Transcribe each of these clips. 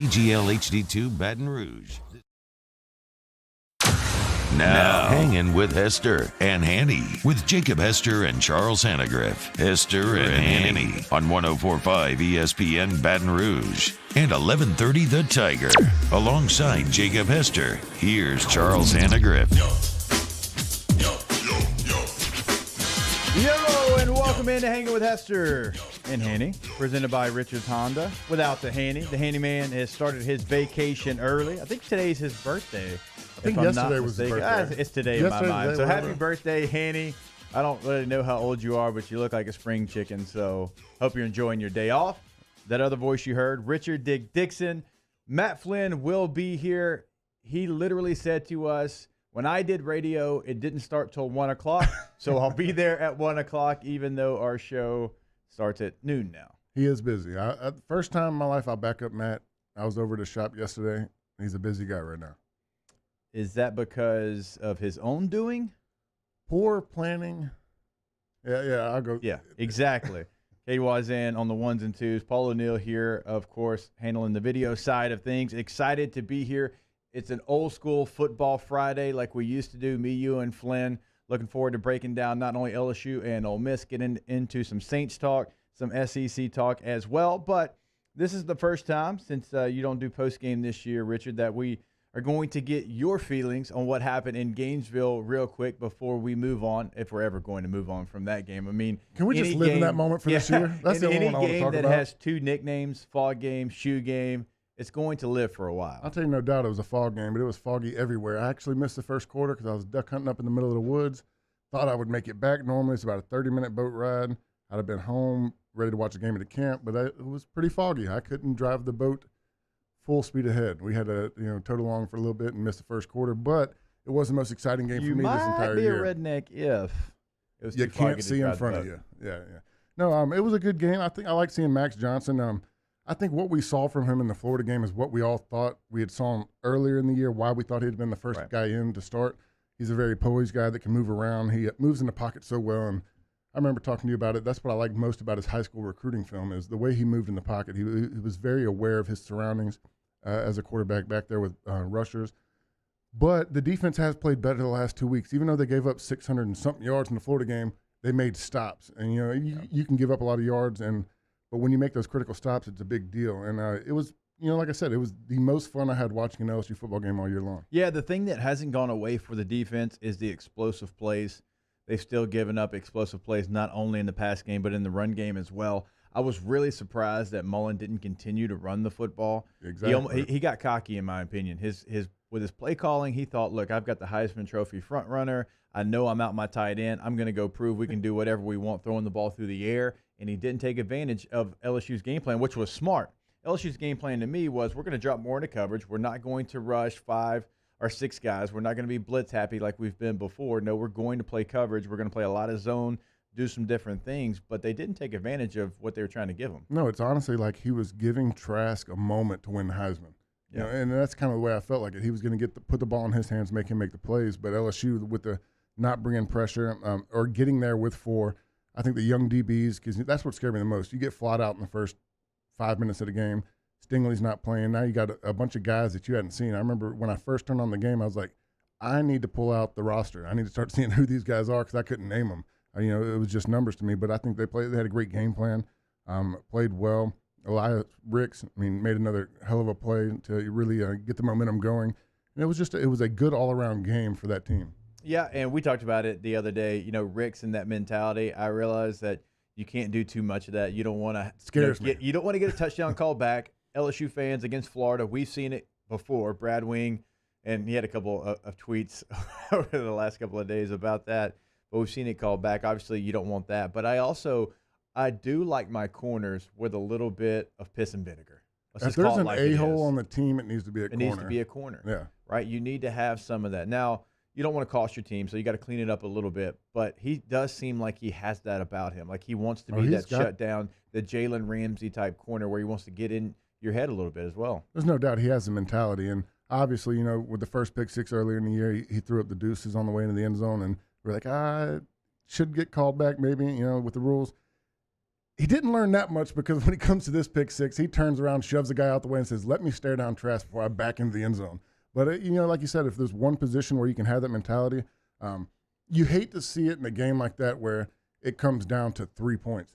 EGL HD2 Baton Rouge. Now, hanging with Hester and Hanny with Jacob Hester and Charles Hannegriff. Hester and Hanny on 104.5 ESPN Baton Rouge and 1130 The Tiger. Alongside Jacob Hester, here's Charles Hannegriff. Yo, and welcome into Hangin' with Hester and Hanny, presented by Richards Honda. Without the handyman has started his vacation early. I think today's his birthday. I think yesterday was his birthday. It's today in my mind. So happy birthday, Hanny. I don't really know how old you are, but you look like a spring chicken. So hope you're enjoying your day off. That other voice you heard, Richard Dickson. Matt Flynn will be here. He literally said to us, when I did radio, it didn't start till 1 o'clock. So I'll be there at 1 o'clock, even though our show starts at noon now. He is busy. First time in my life, I'll back up Matt. I was over to the shop yesterday. He's a busy guy right now. Is that because of his own doing? Poor planning. Yeah, I'll go. Yeah, exactly. Katie Wazan on the ones and twos. Paul O'Neill here, of course, handling the video side of things. Excited to be here. It's an old school football Friday like we used to do, me, you, and Flynn. Looking forward to breaking down not only LSU and Ole Miss, getting into some Saints talk, some SEC talk as well. But this is the first time since you don't do postgame this year, Richard, that we are going to get your feelings on what happened in Gainesville real quick before we move on, if we're ever going to move on from that game. I mean, can we just live in that moment for this year? That's the only one I want to talk about. Any game that has two nicknames, fog game, shoe game, it's going to live for a while. I'll tell you, no doubt it was a fog game, but it was foggy everywhere. I actually missed the first quarter because I was duck hunting up in the middle of the woods. Thought I would make it back. Normally it's about a 30-minute boat ride. I'd have been home, ready to watch a game at the camp, but it was pretty foggy. I couldn't drive the boat full speed ahead. We had to total along for a little bit and miss the first quarter, but it was the most exciting game for me this entire year. You might be a redneck if it was you can't see in front of you. Yeah. No, it was a good game. I think I like seeing Max Johnson. I think what we saw from him in the Florida game is what we all thought we had saw him earlier in the year, why we thought he'd been the first guy in to start. He's a very poised guy that can move around. He moves in the pocket so well, and I remember talking to you about it. That's what I liked most about his high school recruiting film is the way he moved in the pocket. He was very aware of his surroundings as a quarterback back there with rushers. But the defense has played better the last 2 weeks. Even though they gave up 600 and something yards in the Florida game, they made stops. And, you can give up a lot of yards, but when you make those critical stops, it's a big deal. And it was, like I said, it was the most fun I had watching an LSU football game all year long. Yeah, the thing that hasn't gone away for the defense is the explosive plays. They've still given up explosive plays, not only in the pass game, but in the run game as well. I was really surprised that Mullen didn't continue to run the football. Exactly. He got cocky, in my opinion. With his play calling, he thought, look, I've got the Heisman Trophy front runner. I know I'm out my tight end. I'm going to go prove we can do whatever we want throwing the ball through the air. And he didn't take advantage of LSU's game plan, which was smart. LSU's game plan to me was we're going to drop more into coverage. We're not going to rush 5 or 6 guys. We're not going to be blitz happy like we've been before. No, we're going to play coverage. We're going to play a lot of zone, do some different things, but they didn't take advantage of what they were trying to give him. No, it's honestly like he was giving Trask a moment to win the Heisman. Yeah. And that's kind of the way I felt like it. He was going to put the ball in his hands, make him make the plays, but LSU with the not bringing pressure or getting there with 4, I think the young DBs, because that's what scared me the most. You get flat out in the first 5 minutes of the game. Stingley's not playing. Now you got a bunch of guys that you hadn't seen. I remember when I first turned on the game, I was like, I need to pull out the roster. I need to start seeing who these guys are because I couldn't name them. It was just numbers to me, but I think they had a great game plan, played well. Elias Ricks, made another hell of a play to really get the momentum going. And it was a good all-around game for that team. Yeah, and we talked about it the other day. Ricks and that mentality. I realized that you can't do too much of that. You don't want to you don't want to get a touchdown call back. LSU fans against Florida, we've seen it before. Brad Wing, and he had a couple of tweets over the last couple of days about that. But we've seen it called back. Obviously, you don't want that. But I do like my corners with a little bit of piss and vinegar. If there's an a-hole on the team, it needs to be a corner. It needs to be a corner. Yeah. Right? You need to have some of that. Now, you don't want to cost your team, so you got to clean it up a little bit. But he does seem like he has that about him. Like he wants to be that shutdown, the Jalen Ramsey type corner where he wants to get in your head a little bit as well. There's no doubt he has the mentality. And obviously, with the first pick 6 earlier in the year, he threw up the deuces on the way into the end zone. And we're like, should get called back maybe, with the rules. he didn't learn that much, because when it comes to this pick six, he turns around, shoves the guy out the way and says, let me stare down trash before I back into the end zone. But, like you said, if there's one position where you can have that mentality, you hate to see it in a game like that where it comes down to 3 points,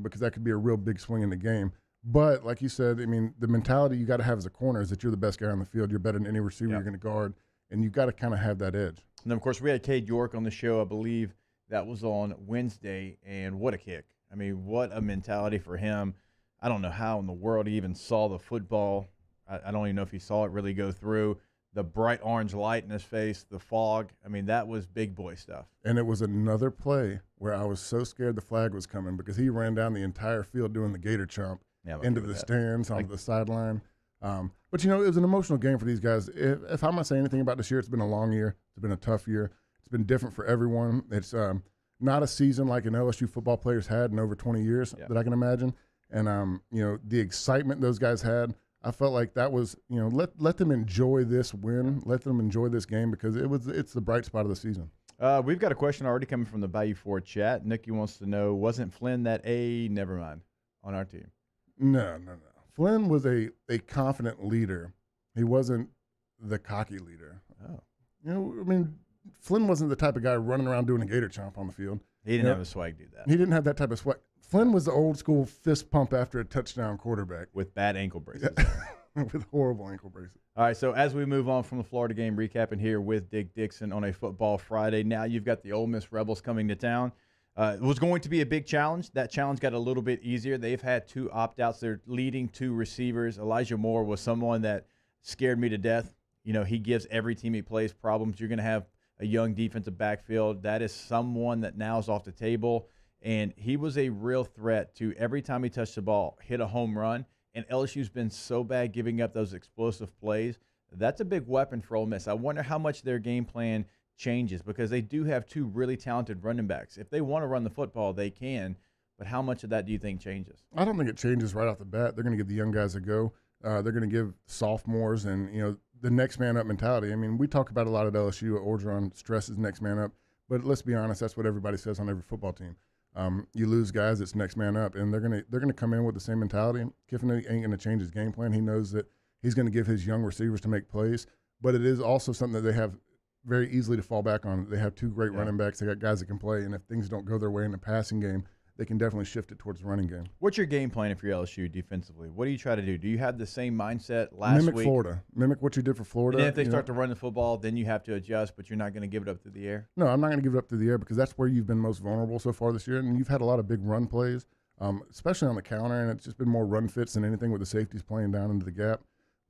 because that could be a real big swing in the game. But like you said, I mean, the mentality you got to have as a corner is that you're the best guy on the field. You're better than any receiver you're going to guard, and you got to kind of have that edge. And then, of course, we had Cade York on the show, I believe that was on Wednesday, and what a kick. I mean, what a mentality for him. I don't know how in the world he even saw the football. I don't even know if he saw it really go through. The bright orange light in his face, the fog. I mean, that was big boy stuff. And it was another play where I was so scared the flag was coming, because he ran down the entire field doing the gator chomp into the stands, onto the sideline. But, it was an emotional game for these guys. If I'm going to say anything about this year, it's been a long year. It's been a tough year. It's been different for everyone. It's not a season like an LSU football players had in over 20 years that I can imagine. And, the excitement those guys had, I felt like that was, let them enjoy this win. Let them enjoy this game, because it's the bright spot of the season. We've got a question already coming from the Bayou Ford chat. Nikki wants to know, wasn't Flynn that never mind, on our team? No. Flynn was a confident leader. He wasn't the cocky leader. Oh. Flynn wasn't the type of guy running around doing a gator chomp on the field. He didn't have a swag to do that. He didn't have that type of swag. Flynn was the old school fist pump after a touchdown quarterback. With bad ankle braces. With horrible ankle braces. All right, so as we move on from the Florida game, recapping here with Dickson on a Football Friday. Now you've got the Ole Miss Rebels coming to town. It was going to be a big challenge. That challenge got a little bit easier. They've had 2 opt-outs. They're leading 2 receivers. Elijah Moore was someone that scared me to death. He gives every team he plays problems. You're going to have a young defensive backfield. That is someone that now is off the table. And he was a real threat to, every time he touched the ball, hit a home run. And LSU's been so bad giving up those explosive plays. That's a big weapon for Ole Miss. I wonder how much their game plan changes, because they do have 2 really talented running backs. If they want to run the football, they can. But how much of that do you think changes? I don't think it changes right off the bat. They're going to give the young guys a go. They're going to give sophomores and, the next man up mentality. I mean, we talk about a lot at LSU. Orgeron stresses next man up. But let's be honest, that's what everybody says on every football team. You lose guys, it's next man up, and they're gonna come in with the same mentality. Kiffin ain't gonna change his game plan. He knows that he's gonna give his young receivers to make plays, but it is also something that they have very easily to fall back on. They have 2 great running backs. They got guys that can play, and if things don't go their way in the passing game, they can definitely shift it towards the running game. What's your game plan for your LSU defensively? What do you try to do? Do you have the same mindset last week? Mimic Florida. Mimic what you did for Florida. And then if they start to run the football, then you have to adjust, but you're not going to give it up through the air? No, I'm not going to give it up through the air, because that's where you've been most vulnerable so far this year. And you've had a lot of big run plays, especially on the counter, and it's just been more run fits than anything with the safeties playing down into the gap.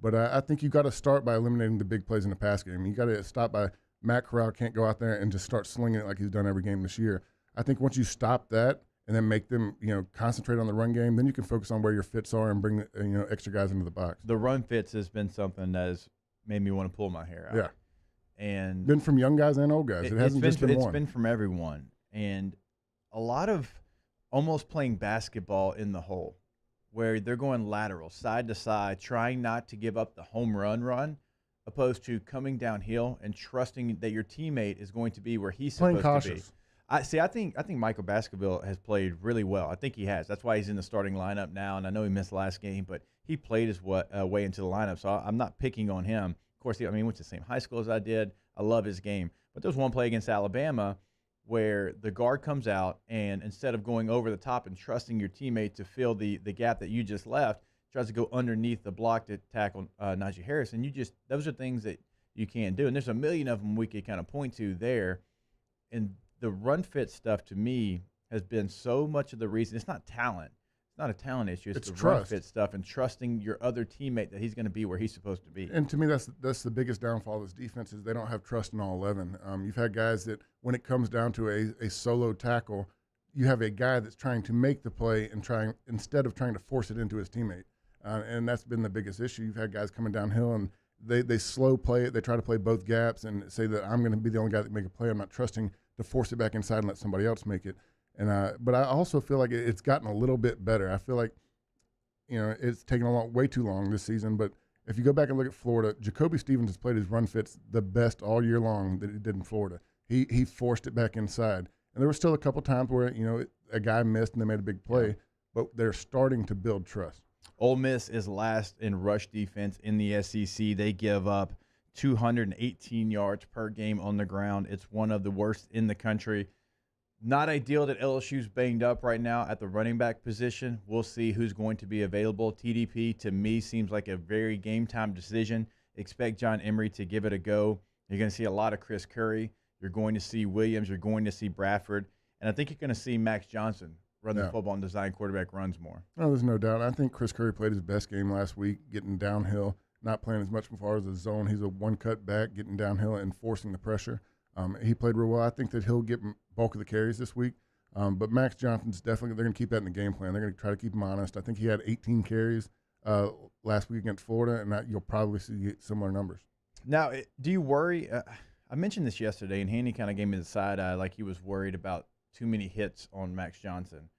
But I think you got to start by eliminating the big plays in the pass game. You got to stop by Matt Corral can't go out there and just start slinging it like he's done every game this year. I think once you stop that, and then make them, concentrate on the run game, then you can focus on where your fits are and bring, extra guys into the box. The run fits has been something that has made me want to pull my hair out. Yeah. And been from young guys and old guys. It hasn't just been one. It's been from everyone. And a lot of almost playing basketball in the hole, where they're going lateral, side to side, trying not to give up the home run, opposed to coming downhill and trusting that your teammate is going to be where he's supposed to be. I think Michael Baskerville has played really well. I think he has. That's why he's in the starting lineup now. And I know he missed last game, but he played his way into the lineup. So I'm not picking on him. Of course, he went to the same high school as I did. I love his game. But there's one play against Alabama where the guard comes out, and instead of going over the top and trusting your teammate to fill the gap that you just left, tries to go underneath the block to tackle Najee Harris. And those are things that you can't do. And there's a million of them we could kind of point to there. And the run fit stuff, to me, has been so much of the reason. It's not talent. It's not a talent issue. It's the trust. Run fit stuff and trusting your other teammate that he's going to be where he's supposed to be. And to me, that's the biggest downfall of this defense is they don't have trust in all 11. You've had guys that when it comes down to a solo tackle, you have a guy that's trying to make the play and instead of trying to force it into his teammate. And that's been the biggest issue. You've had guys coming downhill and they slow play it. They try to play both gaps and say that I'm going to be the only guy that make a play. I'm not trusting to force it back inside and let somebody else make it. And but I also feel like it's gotten a little bit better. I feel like, it's taken way too long this season. But if you go back and look at Florida, Jacoby Stevens has played his run fits the best all year long that he did in Florida. He forced it back inside. And there were still a couple times where, a guy missed and they made a big play. but they're starting to build trust. Ole Miss is last in rush defense in the SEC. They give up 218 yards per game on the ground. It's one of the worst in the country. Not ideal that LSU's banged up right now at the running back position. We'll see who's going to be available. TDP, to me, seems like a very game-time decision. Expect John Emery to give it a go. You're going to see a lot of Chris Curry. You're going to see Williams. You're going to see Bradford. And I think you're going to see Max Johnson run the football and design quarterback runs more. No, there's no doubt. I think Chris Curry played his best game last week, getting downhill, not playing as much as far as the zone. He's a one-cut back, getting downhill and forcing the pressure. He played real well. I think that he'll get bulk of the carries this week. But Max Johnson's definitely – they're going to keep that in the game plan. They're going to try to keep him honest. I think he had 18 carries last week against Florida, and you'll probably see similar numbers. Now, do you worry I mentioned this yesterday, and Hanny kind of gave me the side eye like he was worried about too many hits on Max Johnson.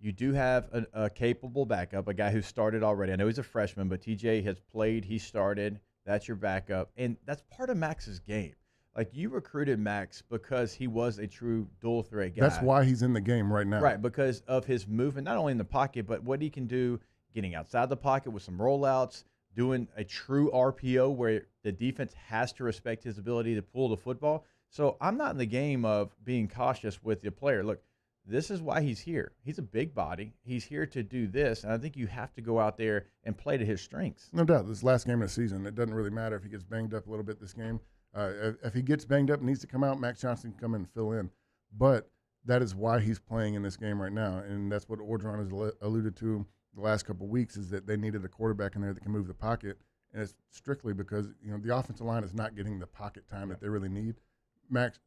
You do have a capable backup, a guy who started already. I know he's a freshman, but TJ has played. He started. That's your backup. And that's part of Max's game. Like, you recruited Max because he was a true dual-threat guy. That's why he's in the game right now. Right, because of his movement, not only in the pocket, but what he can do getting outside the pocket with some rollouts, doing a true RPO where the defense has to respect his ability to pull the football. So I'm not in the game of being cautious with the player. Look, this is why he's here. He's a big body. He's here to do this, and I think you have to go out there and play to his strengths. No doubt. This last game of the season, it doesn't really matter if he gets banged up a little bit this game. If he gets banged up and needs to come out, Max Johnson can come in and fill in. But that is why he's playing in this game right now, and that's what Orgeron has alluded to the last couple of weeks, is that they needed a quarterback in there that can move the pocket, and it's strictly because the offensive line is not getting the pocket time that they really need. Max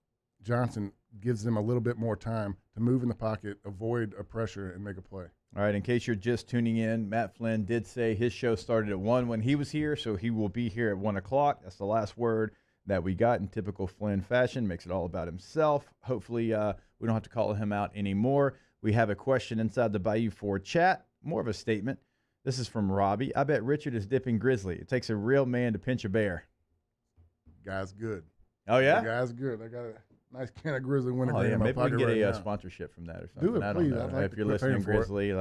Johnson gives them a little bit more time to move in the pocket, avoid a pressure, and make a play. All right, in case you're just tuning in, Matt Flynn did say his show started at 1 when he was here, so he will be here at 1 o'clock. That's the last word that we got in typical Flynn fashion. Makes it all about himself. Hopefully we don't have to call him out anymore. We have a question inside the Bayou 4 chat, more of a statement. This is from Robbie. I bet Richard is dipping Grizzly. It takes a real man to pinch a bear. Guy's good. Oh, yeah? The guy's good. I got a nice can of Grizzly wintergreen in my maybe we pocket can get right a now. Sponsorship from that or something. Do it, I please. don't know. Like if you're listening, Grizzly,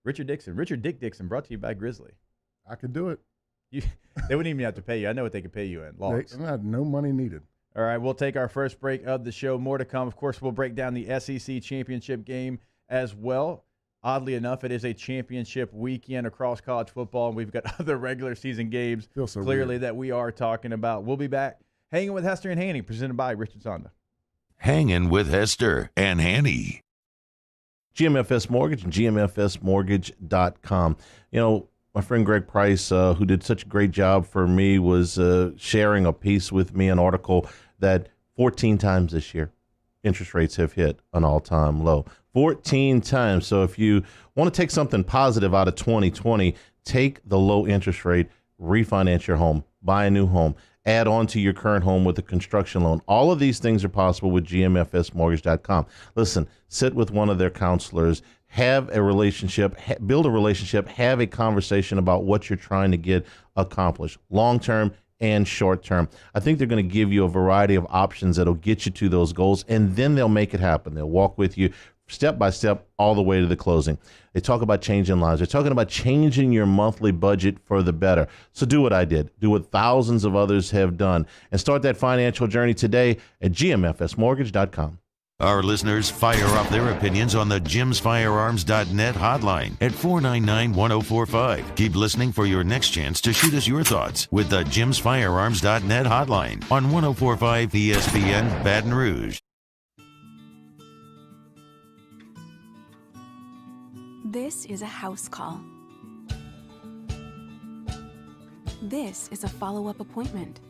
Richard Dick Dixon, brought to you by Grizzly. I could do it. They wouldn't even have to pay you. I know what they could pay you in. Logs. I had no money needed. All right, we'll take our first break of the show. More to come. Of course, we'll break down the SEC championship game as well. Oddly enough, it is a championship weekend across college football, and we've got other regular season games clearly that we are talking about. We'll be back. Hanging with Hester and Hanny, presented by Richard Sonda. Hanging with Hester and Hanny. GMFS Mortgage and GMFSmortgage.com. My friend Greg Price, who did such a great job for me, was sharing a piece with me, an article that 14 times this year, interest rates have hit an all-time low. 14 times. So if you want to take something positive out of 2020, take the low interest rate, refinance your home, buy a new home, add on to your current home with a construction loan. All of these things are possible with GMFSmortgage.com. Listen, sit with one of their counselors, have a relationship, build a relationship, have a conversation about what you're trying to get accomplished, long-term and short-term. I think they're going to give you a variety of options that'll get you to those goals, and then they'll make it happen. They'll walk with you step by step all the way to the closing. They talk about changing lives. They're talking about changing your monthly budget for the better. So do what I did. Do what thousands of others have done, and start that financial journey today at GMFSmortgage.com. Our listeners fire off their opinions on the jimsfirearms.net hotline at 499-1045. Keep listening for your next chance to shoot us your thoughts with the jimsfirearms.net hotline on 1045 ESPN Baton Rouge. This is a house call. This is a follow-up appointment.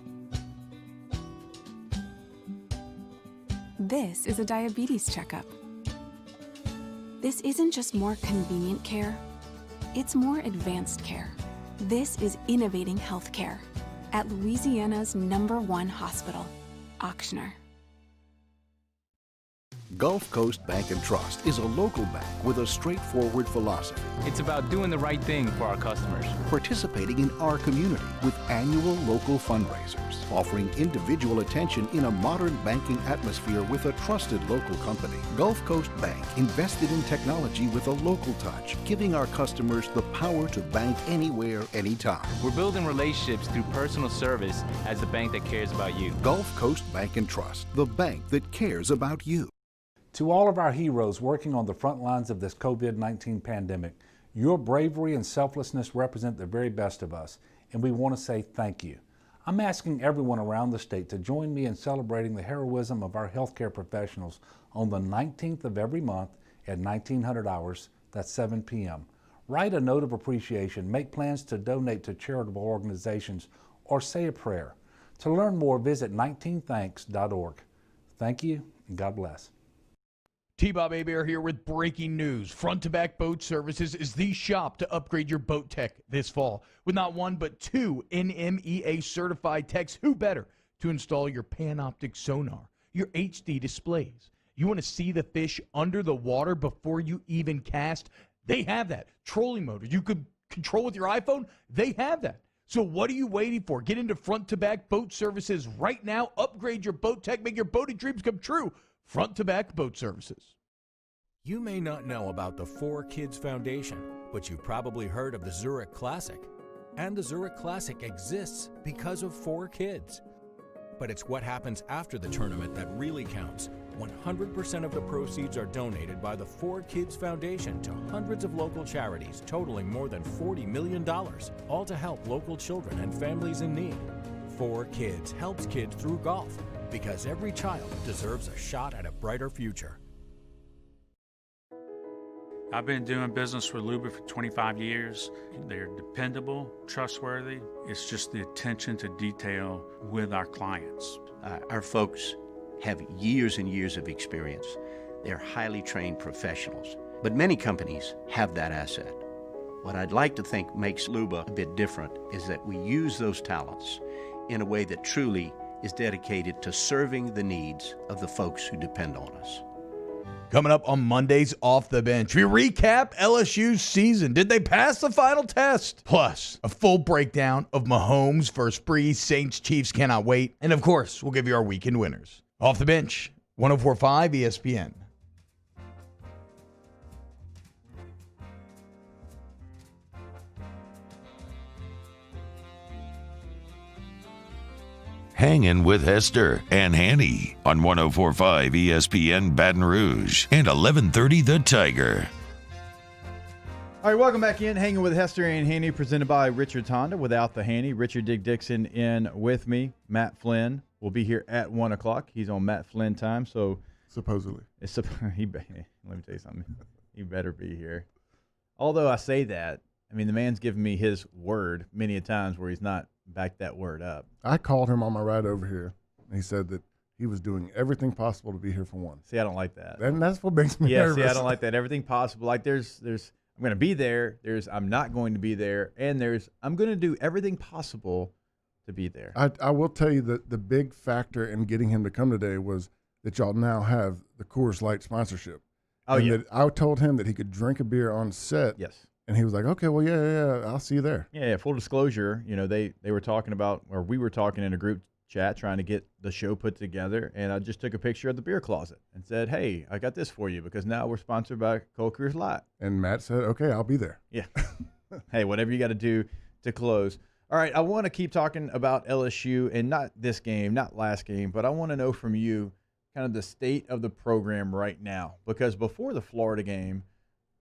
This is a diabetes checkup. This isn't just more convenient care, it's more advanced care. This is innovating healthcare at Louisiana's #1 hospital, Ochsner. Gulf Coast Bank and Trust is a local bank with a straightforward philosophy. It's about doing the right thing for our customers. Participating in our community with annual local fundraisers. Offering individual attention in a modern banking atmosphere with a trusted local company. Gulf Coast Bank invested in technology with a local touch, giving our customers the power to bank anywhere, anytime. We're building relationships through personal service as the bank that cares about you. Gulf Coast Bank and Trust, the bank that cares about you. To all of our heroes working on the front lines of this COVID-19 pandemic, your bravery and selflessness represent the very best of us, and we want to say thank you. I'm asking everyone around the state to join me in celebrating the heroism of our healthcare professionals on the 19th of every month at 1900 hours, that's 7 p.m. Write a note of appreciation, make plans to donate to charitable organizations, or say a prayer. To learn more, visit 19thanks.org. Thank you, and God bless. T-Bob Abear here with breaking news. Front to Back Boat Services is the shop to upgrade your boat tech this fall. With not one, but two NMEA certified techs, who better to install your Panoptic sonar, your HD displays. You want to see the fish under the water before you even cast? They have that. Trolling motor you could control with your iPhone? They have that. So what are you waiting for? Get into Front to Back Boat Services right now. Upgrade your boat tech. Make your boating dreams come true. Front to Back Boat Services. You may not know about the 4Kids Foundation, but you've probably heard of the Zurich Classic. And the Zurich Classic exists because of 4Kids. But it's what happens after the tournament that really counts. 100% of the proceeds are donated by the 4Kids Foundation to hundreds of local charities, totaling more than $40 million, all to help local children and families in need. 4Kids helps kids through golf, because every child deserves a shot at a brighter future. I've been doing business with Luba for 25 years. They're dependable, trustworthy. It's just the attention to detail with our clients. Our folks have years and years of experience. They're highly trained professionals, but many companies have that asset. What I'd like to think makes Luba a bit different is that we use those talents in a way that truly is dedicated to serving the needs of the folks who depend on us. Coming up on Monday's Off the Bench, we recap LSU's season. Did they pass the final test? Plus, a full breakdown of Mahomes versus Brees. Saints, Chiefs cannot wait. And of course, we'll give you our weekend winners. Off the Bench, 104.5 ESPN. Hangin with Hester and Hanny on 104.5 ESPN Baton Rouge and 1130 The Tiger. All right, welcome back in. Hanging with Hester and Hanny, presented by Richard Honda. Without the Hanny, Richard Dickson in with me. Matt Flynn will be here at 1 o'clock. He's on Matt Flynn time, so supposedly. Let me tell you something. He better be here. Although I say that, I mean, the man's given me his word many a times where he's not backed that word up. I called him on my ride over here, and he said that he was doing everything possible to be here for 1. See, I don't like that. And that's what makes me nervous. See, I don't like that. Everything possible. Like there's I'm going to be there. There's I'm not going to be there. And there's I'm going to do everything possible to be there. I will tell you that the big factor in getting him to come today was that y'all now have the Coors Light sponsorship. Oh, and yeah. That I told him that he could drink a beer on set. Yes. And he was like, okay, well, yeah, I'll see you there. Yeah, full disclosure, you know, they were talking about, or we were talking in a group chat trying to get the show put together, and I just took a picture of the beer closet and said, hey, I got this for you because now we're sponsored by Coors Light. And Matt said, okay, I'll be there. Yeah. Hey, whatever you got to do to close. All right, I want to keep talking about LSU, and not this game, not last game, but I want to know from you kind of the state of the program right now, because before the Florida game,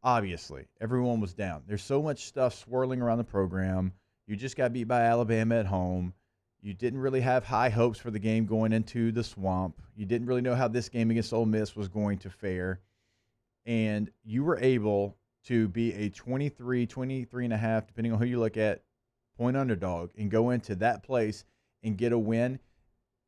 obviously, everyone was down. There's so much stuff swirling around the program. You just got beat by Alabama at home. You didn't really have high hopes for the game going into the Swamp. You didn't really know how this game against Ole Miss was going to fare. And you were able to be a 23 and a half, depending on who you look at, point underdog and go into that place and get a win.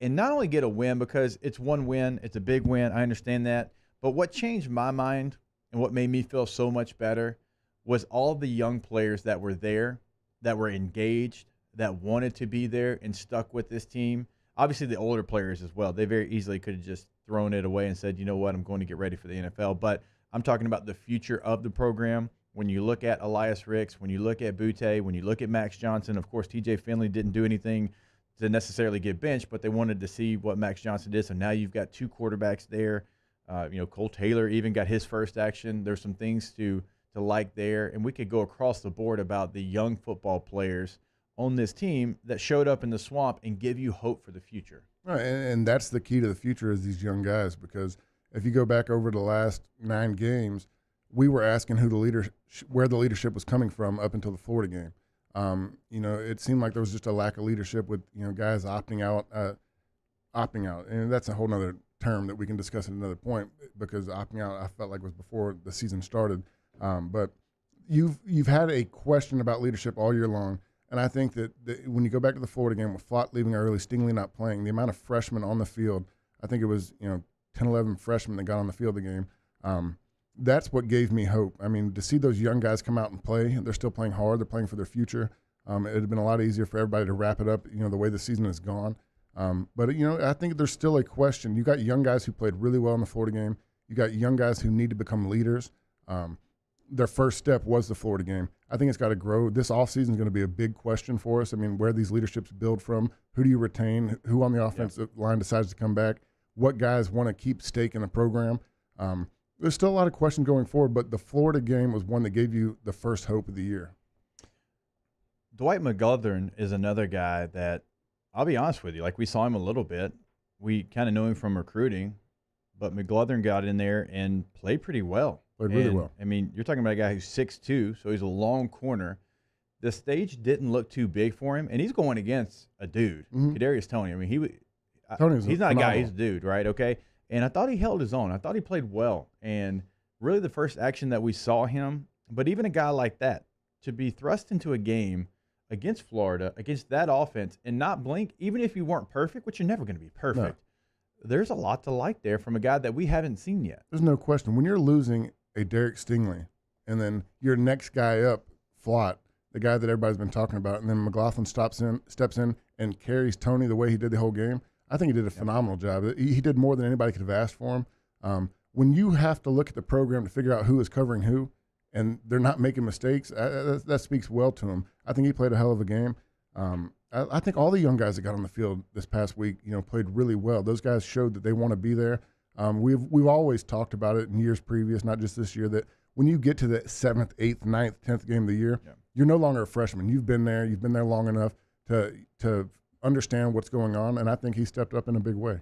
And not only get a win because it's one win, it's a big win, I understand that. But what changed my mind and what made me feel so much better was all the young players that were there, that were engaged, that wanted to be there and stuck with this team. Obviously, the older players as well. They very easily could have just thrown it away and said, you know what, I'm going to get ready for the NFL. But I'm talking about the future of the program. When you look at Elias Ricks, when you look at Butte, when you look at Max Johnson, of course, TJ Finley didn't do anything to necessarily get benched, but they wanted to see what Max Johnson did. So now you've got 2 quarterbacks there. Cole Taylor even got his first action. There's some things to like there. And we could go across the board about the young football players on this team that showed up in the swamp and give you hope for the future. Right, and that's the key to the future is these young guys, because if you go back over the last 9 games, we were asking where the leadership was coming from up until the Florida game. It seemed like there was just a lack of leadership with guys opting out, and that's a whole nother term that we can discuss at another point, because opting out I felt like was before the season started. But you've had a question about leadership all year long, and I think that when you go back to the Florida game with Flott leaving early, Stingley not playing, the amount of freshmen on the field, I think it was 10, 11 freshmen that got on the field the game. That's what gave me hope. I mean, to see those young guys come out and play, they're still playing hard, they're playing for their future. It would have been a lot easier for everybody to wrap it up, the way the season has gone. But I think there's still a question. You got young guys who played really well in the Florida game. You got young guys who need to become leaders. Their first step was the Florida game. I think it's got to grow. This offseason is going to be a big question for us. I mean, where these leaderships build from, who do you retain, who on the offensive line decides to come back, what guys want to keep stake in the program. There's still a lot of questions going forward, but the Florida game was one that gave you the first hope of the year. Dwight McGlothern is another guy that, I'll be honest with you, like we saw him a little bit. We kind of knew him from recruiting, but McGlothern got in there and played pretty well. Played really well. I mean, you're talking about a guy who's 6'2", so he's a long corner. The stage didn't look too big for him, and he's going against a dude, Kadarius Toney. I mean, he's not a guy, he's a dude, right? Okay. And I thought he held his own. I thought he played well. And really the first action that we saw him, but even a guy like that, to be thrust into a game against Florida, against that offense, and not blink, even if you weren't perfect, which you're never going to be perfect, there's a lot to like there from a guy that we haven't seen yet. There's no question. When you're losing a Derek Stingley, and then your next guy up, Flott, the guy that everybody's been talking about, and then McLaughlin steps in and carries Toney the way he did the whole game, I think he did a phenomenal job. He did more than anybody could have asked for him. When you have to look at the program to figure out who is covering who, and they're not making mistakes, that speaks well to him. I think he played a hell of a game. I think all the young guys that got on the field this past week, played really well. Those guys showed that they want to be there. We've always talked about it in years previous, not just this year, that when you get to the 7th, 8th, 9th, 10th game of the year, you're no longer a freshman. You've been there long enough to understand what's going on, and I think he stepped up in a big way.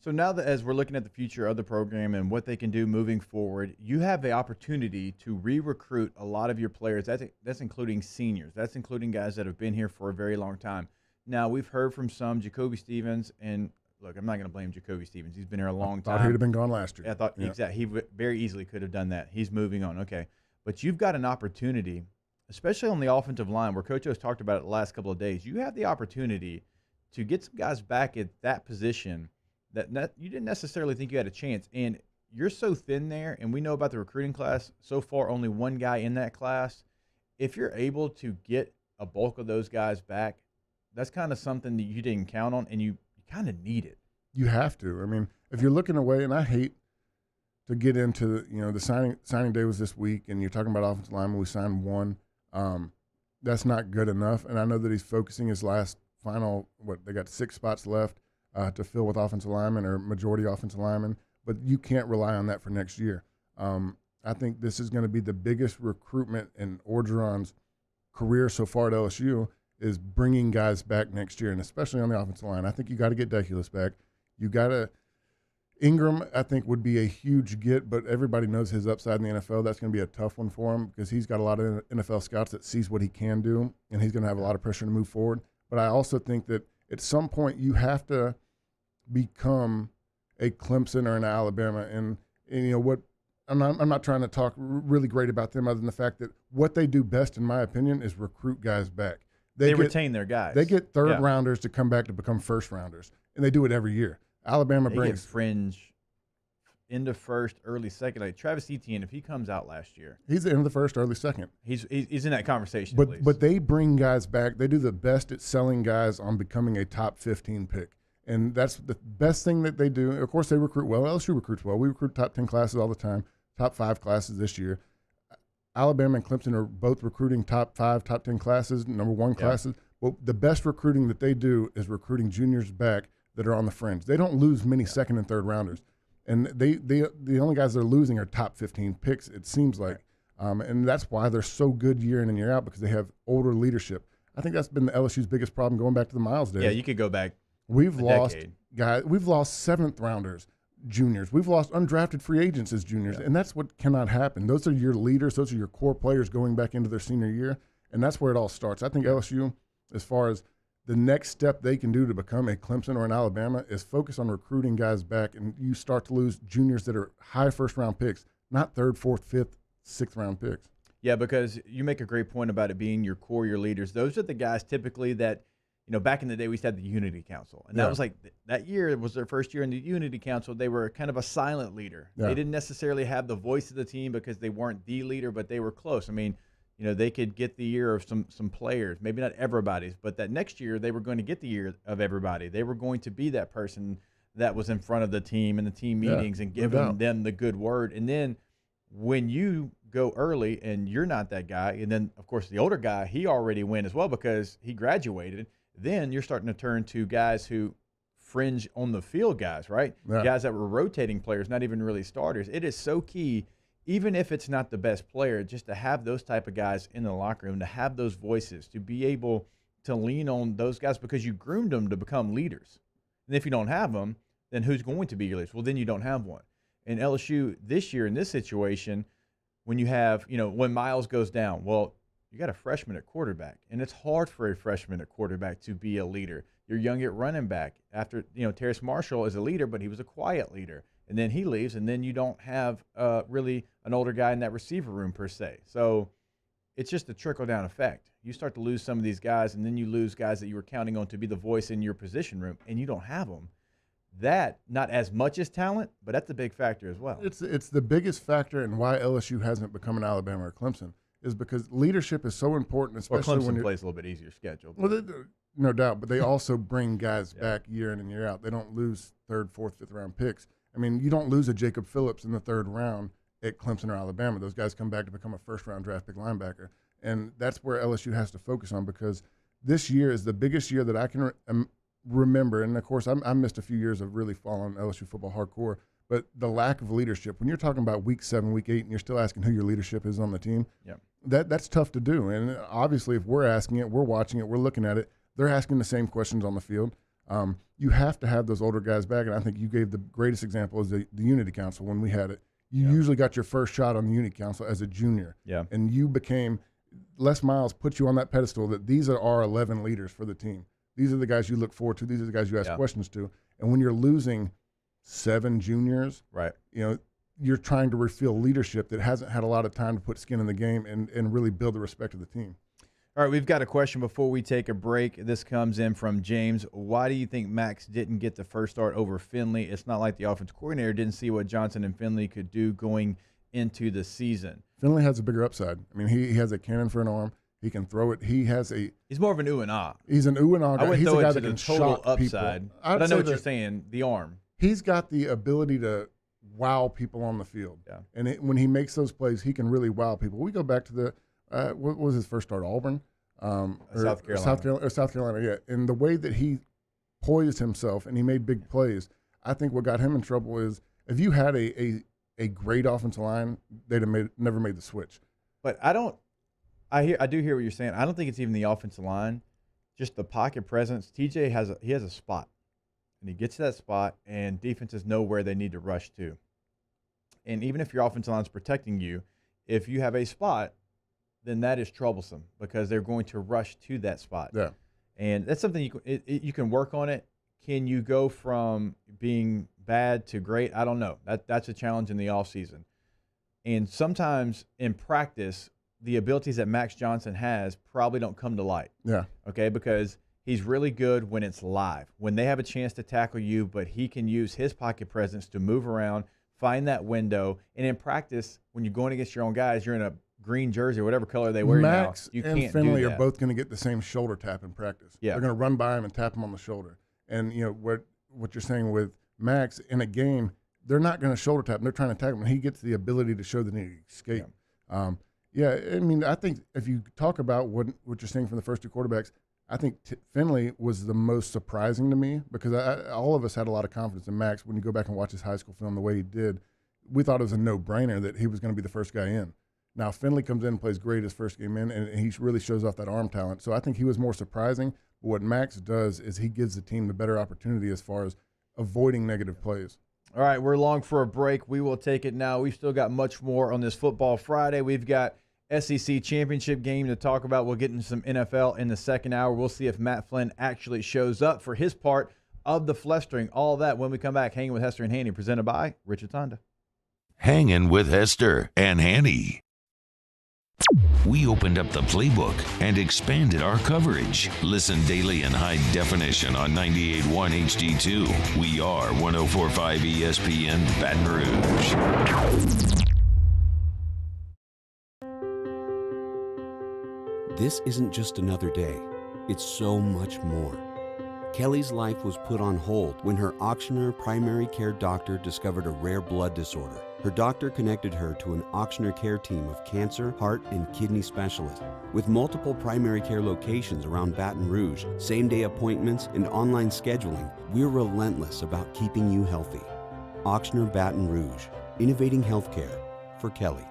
So now that as we're looking at the future of the program and what they can do moving forward, you have the opportunity to re-recruit a lot of your players. That's including seniors. That's including guys that have been here for a very long time. Now, we've heard from some, Jacoby Stevens, and look, I'm not going to blame Jacoby Stevens. He's been here a long time. I thought he'd have been gone last year. Yeah, I thought exactly. He very easily could have done that. He's moving on. Okay. But you've got an opportunity, especially on the offensive line, where Coach O's talked about it the last couple of days. You have the opportunity to get some guys back at that position that you didn't necessarily think you had a chance. And you're so thin there, and we know about the recruiting class, so far only one guy in that class. If you're able to get a bulk of those guys back, that's kind of something that you didn't count on, and you kind of need it. You have to. I mean, if you're looking away, and I hate to get into, the signing day was this week, and you're talking about offensive linemen, we signed one. That's not good enough, and I know that he's focusing his they got 6 spots left to fill with offensive linemen or majority offensive linemen, but you can't rely on that for next year. I think this is going to be the biggest recruitment in Orgeron's career so far at LSU, is bringing guys back next year, and especially on the offensive line. I think you got to get Deculus back. You got to Ingram, I think, would be a huge get, but everybody knows his upside in the NFL. That's going to be a tough one for him because he's got a lot of NFL scouts that sees what he can do, and he's going to have a lot of pressure to move forward. But I also think that at some point you have to become a Clemson or an Alabama, and what I'm not trying to talk really great about them other than the fact that what they do best, in my opinion, is recruit guys back. They retain their guys. They get third rounders to come back to become first rounders, and they do it every year. Alabama brings fringe into first, early second. Like Travis Etienne, if he comes out last year, he's in the first, early second. He's in that conversation. But they bring guys back. They do the best at selling guys on becoming a top 15 pick, And that's the best thing that they do. Of course, they recruit well. LSU recruits well. We recruit top 10 classes all the time, top 5 classes this year. Alabama and Clemson are both recruiting top 5, top 10 classes, number 1 classes. Well, the best recruiting that they do is recruiting juniors back that are on the fringe. They don't lose many second and third rounders. And the only guys they're losing are top 15 picks, it seems like. And that's why they're so good year in and year out, because they have older leadership. I think that's been the LSU's biggest problem going back to the Miles days. Yeah, you could go back We've a lost decade. guys. We've lost 7th rounders, juniors. We've lost undrafted free agents as juniors, and that's what cannot happen. Those are your leaders. Those are your core players going back into their senior year, and that's where it all starts. I think LSU, as far as the next step they can do to become a Clemson or an Alabama, is focus on recruiting guys back, and you start to lose juniors that are high first-round picks, not 3rd, 4th, 5th, 6th-round picks. Yeah, because you make a great point about it being your core, your leaders. Those are the guys typically that, you know, back in the day we used to have the Unity Council. And that was like, that year was their first year in the Unity Council. They were kind of a silent leader. They didn't necessarily have the voice of the team because they weren't the leader, but they were close. I mean, you know, they could get the ear of some players, maybe not everybody's, but that next year they were going to get the ear of everybody. They were going to be that person that was in front of the team in the team meetings and giving them the good word. And then when you go early and you're not that guy, and then, of course, the older guy, he already went as well because he graduated, then you're starting to turn to guys who fringe on the field guys, right? Guys that were rotating players, not even really starters. It is so key, even if it's not the best player, just to have those type of guys in the locker room, to have those voices, to be able to lean on those guys because you groomed them to become leaders. And if you don't have them, then who's going to be your leader? Well, then you don't have one. And LSU this year in this situation, when you have, you know, when Miles goes down, well, you got a freshman at quarterback, and it's hard for a freshman at quarterback to be a leader. You're young at running back. After, you know, Terrace Marshall is a leader, but he was a quiet leader. And then he leaves, and then you don't have really an older guy in that receiver room per se. So it's just a trickle-down effect. You start to lose some of these guys, and then you lose guys that you were counting on to be the voice in your position room, and you don't have them. That, not as much as talent, but that's a big factor as well. It's the biggest factor in why LSU hasn't become an Alabama or Clemson, is because leadership is so important, especially when Clemson plays a little bit easier schedule. Well, no doubt, but they also bring guys back year in and year out. They don't lose 3rd, 4th, 5th round picks. I mean, you don't lose a Jacob Phillips in the 3rd round at Clemson or Alabama. Those guys come back to become a first-round draft pick linebacker, and that's where LSU has to focus on, because this year is the biggest year that I can remember. And of course, I missed a few years of really following LSU football hardcore, but the lack of leadership, when you're talking about week 7, week 8, and you're still asking who your leadership is on the team, that's tough to do. And obviously, if we're asking it, we're watching it, we're looking at it, they're asking the same questions on the field. You have to have those older guys back, and I think you gave the greatest example as the Unity Council when we had it. You usually got your first shot on the Unity Council as a junior, and you became, Les Miles put you on that pedestal that these are our 11 leaders for the team. These are the guys you look forward to. These are the guys you ask questions to. And when you're losing 7 juniors, you know, you're trying to refill leadership that hasn't had a lot of time to put skin in the game and really build the respect of the team. All right, we've got a question before we take a break. This comes in from James. Why do you think Max didn't get the first start over Finley? It's not like the offensive coordinator didn't see what Johnson and Finley could do going into the season. Finley has a bigger upside. I mean, he has a cannon for an arm. He can throw it. He's more of an ooh and ah. He's an ooh and ah guy. He's a guy that can total shock upside. people. But I know what you're saying. The arm. He's got the ability to wow people on the field. And when he makes those plays, he can really wow people. We go back to the what was his first start? Auburn, South Carolina. Yeah. And the way that he poised himself and he made big plays, I think what got him in trouble is if you had a great offensive line, they'd have never made the switch. But I do hear what you're saying. I don't think it's even the offensive line, just the pocket presence. TJ has a spot, and he gets to that spot, and defenses know where they need to rush to. And even if your offensive line is protecting you, if you have a spot, then that is troublesome because they're going to rush to that spot. Yeah, and that's something you can work on it. Can you go from being bad to great? I don't know. That's a challenge in the offseason. And sometimes in practice, the abilities that Max Johnson has probably don't come to light. Yeah. Okay, because he's really good when it's live, when they have a chance to tackle you, but he can use his pocket presence to move around, find that window. And in practice, when you're going against your own guys, you're in a green jersey or whatever color they wear Max now. You and can't Finley do are that. both going to get the same shoulder tap in practice. Yeah. They're going to run by him and tap him on the shoulder. And, you know, what you're saying with Max in a game, they're not going to shoulder tap him. They're trying to tag him. He gets the ability to show that he can escape. Yeah. I mean, I think if you talk about what you're saying from the first two quarterbacks, I think Finley was the most surprising to me because all of us had a lot of confidence in Max. When you go back and watch his high school film the way he did, we thought it was a no-brainer that he was going to be the first guy in. Now, Finley comes in and plays great his first game in, and he really shows off that arm talent. So I think he was more surprising. But what Max does is he gives the team the better opportunity as far as avoiding negative plays. All right, we're long for a break. We will take it now. We've still got much more on this Football Friday. We've got SEC championship game to talk about. We'll get into some NFL in the second hour. We'll see if Matt Flynn actually shows up for his part of the flestering. All that when we come back. Hanging with Hester and Hanny, presented by Richard Honda. Hangin' with Hester and Hanny. We opened up the playbook and expanded our coverage. Listen daily in high definition on 98.1 HD2. We are 104.5 ESPN Baton Rouge. This isn't just another day. It's so much more. Kelly's life was put on hold when her auctioneer primary care doctor discovered a rare blood disorder. Her doctor connected her to an auctioneer care team of cancer, heart, and kidney specialists. With multiple primary care locations around Baton Rouge, same-day appointments, and online scheduling, we're relentless about keeping you healthy. Auctioneer Baton Rouge, innovating healthcare for Kelly.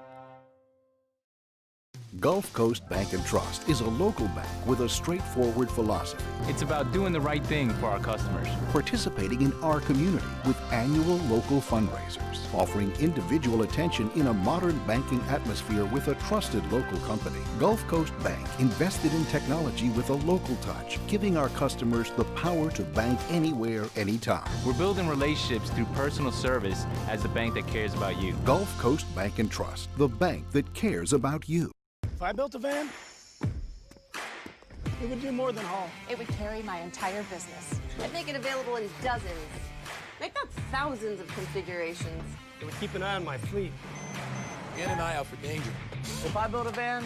Gulf Coast Bank and Trust is a local bank with a straightforward philosophy. It's about doing the right thing for our customers. Participating in our community with annual local fundraisers. Offering individual attention in a modern banking atmosphere with a trusted local company. Gulf Coast Bank invested in technology with a local touch, giving our customers the power to bank anywhere, anytime. We're building relationships through personal service as the bank that cares about you. Gulf Coast Bank and Trust, the bank that cares about you. If I built a van, it would do more than haul. It would carry my entire business. I'd make it available in dozens, if not thousands of configurations. It would keep an eye on my fleet. And an eye out for danger. If I built a van,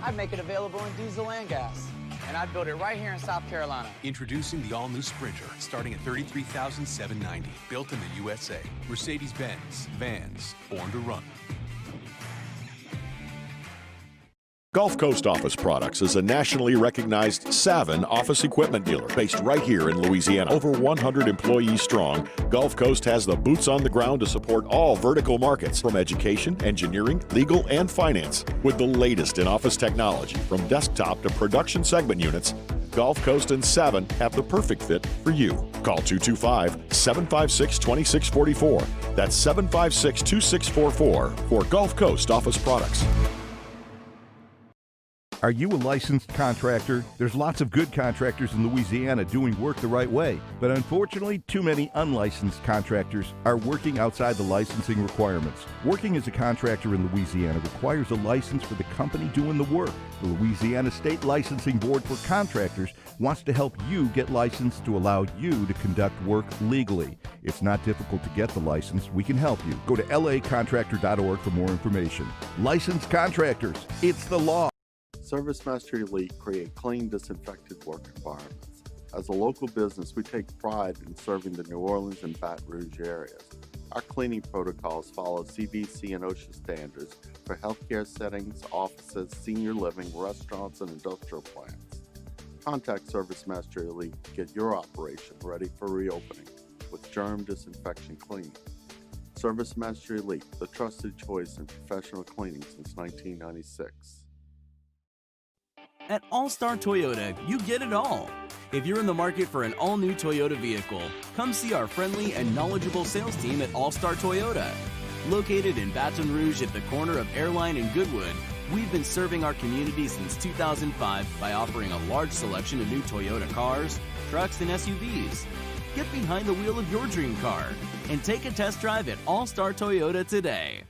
I'd make it available in diesel and gas. And I'd build it right here in South Carolina. Introducing the all-new Sprinter, starting at $33,790. Built in the USA. Mercedes-Benz. Vans. Born to run. Gulf Coast Office Products is a nationally recognized Savin office equipment dealer based right here in Louisiana. Over 100 employees strong, Gulf Coast has the boots on the ground to support all vertical markets from education, engineering, legal, and finance. With the latest in office technology, from desktop to production segment units, Gulf Coast and Savin have the perfect fit for you. Call 225-756-2644. That's 756-2644 for Gulf Coast Office Products. Are you a licensed contractor? There's lots of good contractors in Louisiana doing work the right way, but unfortunately, too many unlicensed contractors are working outside the licensing requirements. Working as a contractor in Louisiana requires a license for the company doing the work. The Louisiana State Licensing Board for Contractors wants to help you get licensed to allow you to conduct work legally. It's not difficult to get the license. We can help you. Go to lacontractor.org for more information. Licensed contractors, it's the law. ServiceMaster Elite create clean, disinfected work environments. As a local business, we take pride in serving the New Orleans and Baton Rouge areas. Our cleaning protocols follow CDC and OSHA standards for healthcare settings, offices, senior living, restaurants, and industrial plants. Contact ServiceMaster Elite to get your operation ready for reopening with germ disinfection cleaning. ServiceMaster Elite, the trusted choice in professional cleaning since 1996. At All-Star Toyota, you get it all. If you're in the market for an all-new Toyota vehicle, come see our friendly and knowledgeable sales team at All-Star Toyota. Located in Baton Rouge at the corner of Airline and Goodwood, we've been serving our community since 2005 by offering a large selection of new Toyota cars, trucks, and SUVs. Get behind the wheel of your dream car and take a test drive at All-Star Toyota today.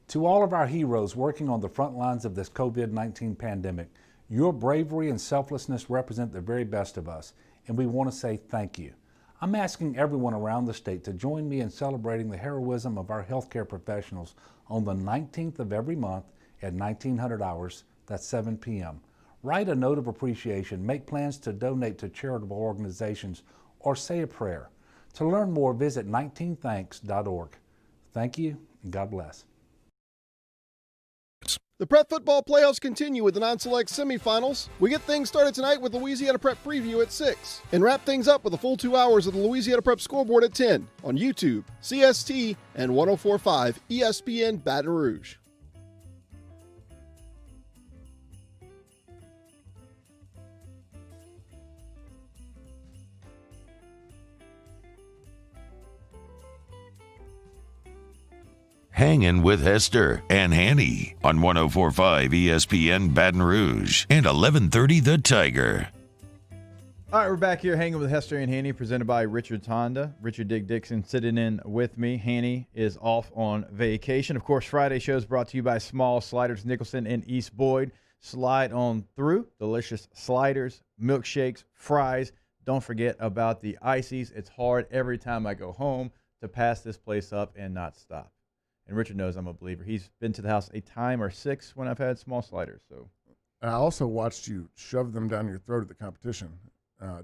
To all of our heroes working on the front lines of this COVID-19 pandemic, your bravery and selflessness represent the very best of us, and we want to say thank you. I'm asking everyone around the state to join me in celebrating the heroism of our healthcare professionals on the 19th of every month at 1900 hours, that's 7 p.m. Write a note of appreciation, make plans to donate to charitable organizations, or say a prayer. To learn more, visit 19thanks.org. Thank you, and God bless. The Prep Football Playoffs continue with the non-select semifinals. We get things started tonight with the Louisiana Prep Preview at 6, and wrap things up with a full 2 hours of the Louisiana Prep Scoreboard at 10 on YouTube, CST, and 104.5 ESPN Baton Rouge. Hangin' with Hester and Hanny on 104.5 ESPN Baton Rouge and 1130 The Tiger. All right, we're back here hanging with Hester and Hanny, presented by Richard's Honda. Richard Dickson sitting in with me. Hanny is off on vacation. Of course, Friday show is brought to you by Small Sliders, Nicholson and East Boyd. Slide on through. Delicious sliders, milkshakes, fries. Don't forget about the ices. It's hard every time I go home to pass this place up and not stop. And Richard knows I'm a believer. He's been to the house a time or 6 when I've had small sliders. So, I also watched you shove them down your throat at the competition.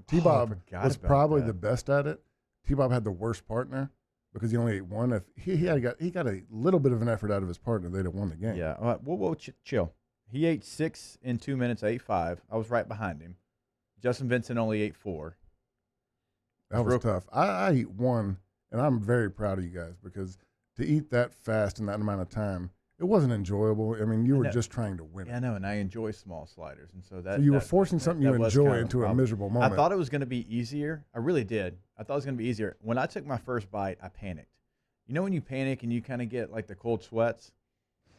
T-Bob was probably the best at it. T-Bob had the worst partner because he only ate one. If he got a little bit of an effort out of his partner, they'd have won the game. Yeah. Whoa, chill. He ate 6 in 2 minutes. I ate 5. I was right behind him. Justin Vincent only ate 4. That was tough. I eat 1, and I'm very proud of you guys because to eat that fast in that amount of time, it wasn't enjoyable. I mean, you were just trying to win. Yeah, I know, and I enjoy small sliders, and so that. So you were forcing something you enjoy into a miserable moment. I thought it was going to be easier. I really did. I thought it was going to be easier. When I took my first bite, I panicked. You know when you panic and you kind of get like the cold sweats?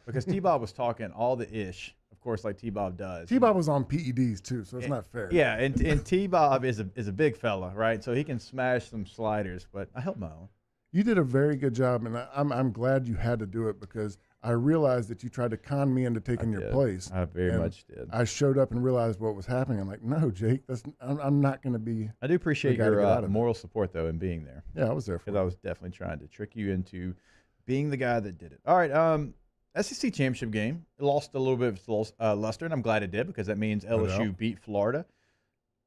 Because T-Bob was talking all the ish, of course, like T-Bob does. T-Bob was on PEDs too, so it's not fair. Yeah, and T-Bob is a big fella, right? So he can smash some sliders, but I held my own. You did a very good job, and I'm glad you had to do it because I realized that you tried to con me into taking your place. I very much did. I showed up and realized what was happening. I'm like, no, Jake, I'm not going to be. I do appreciate your moral support, though, in being there. Yeah, I was there for because I was definitely trying to trick you into being the guy that did it. All right, SEC championship game. It lost a little bit of its luster, and I'm glad it did because that means LSU beat Florida.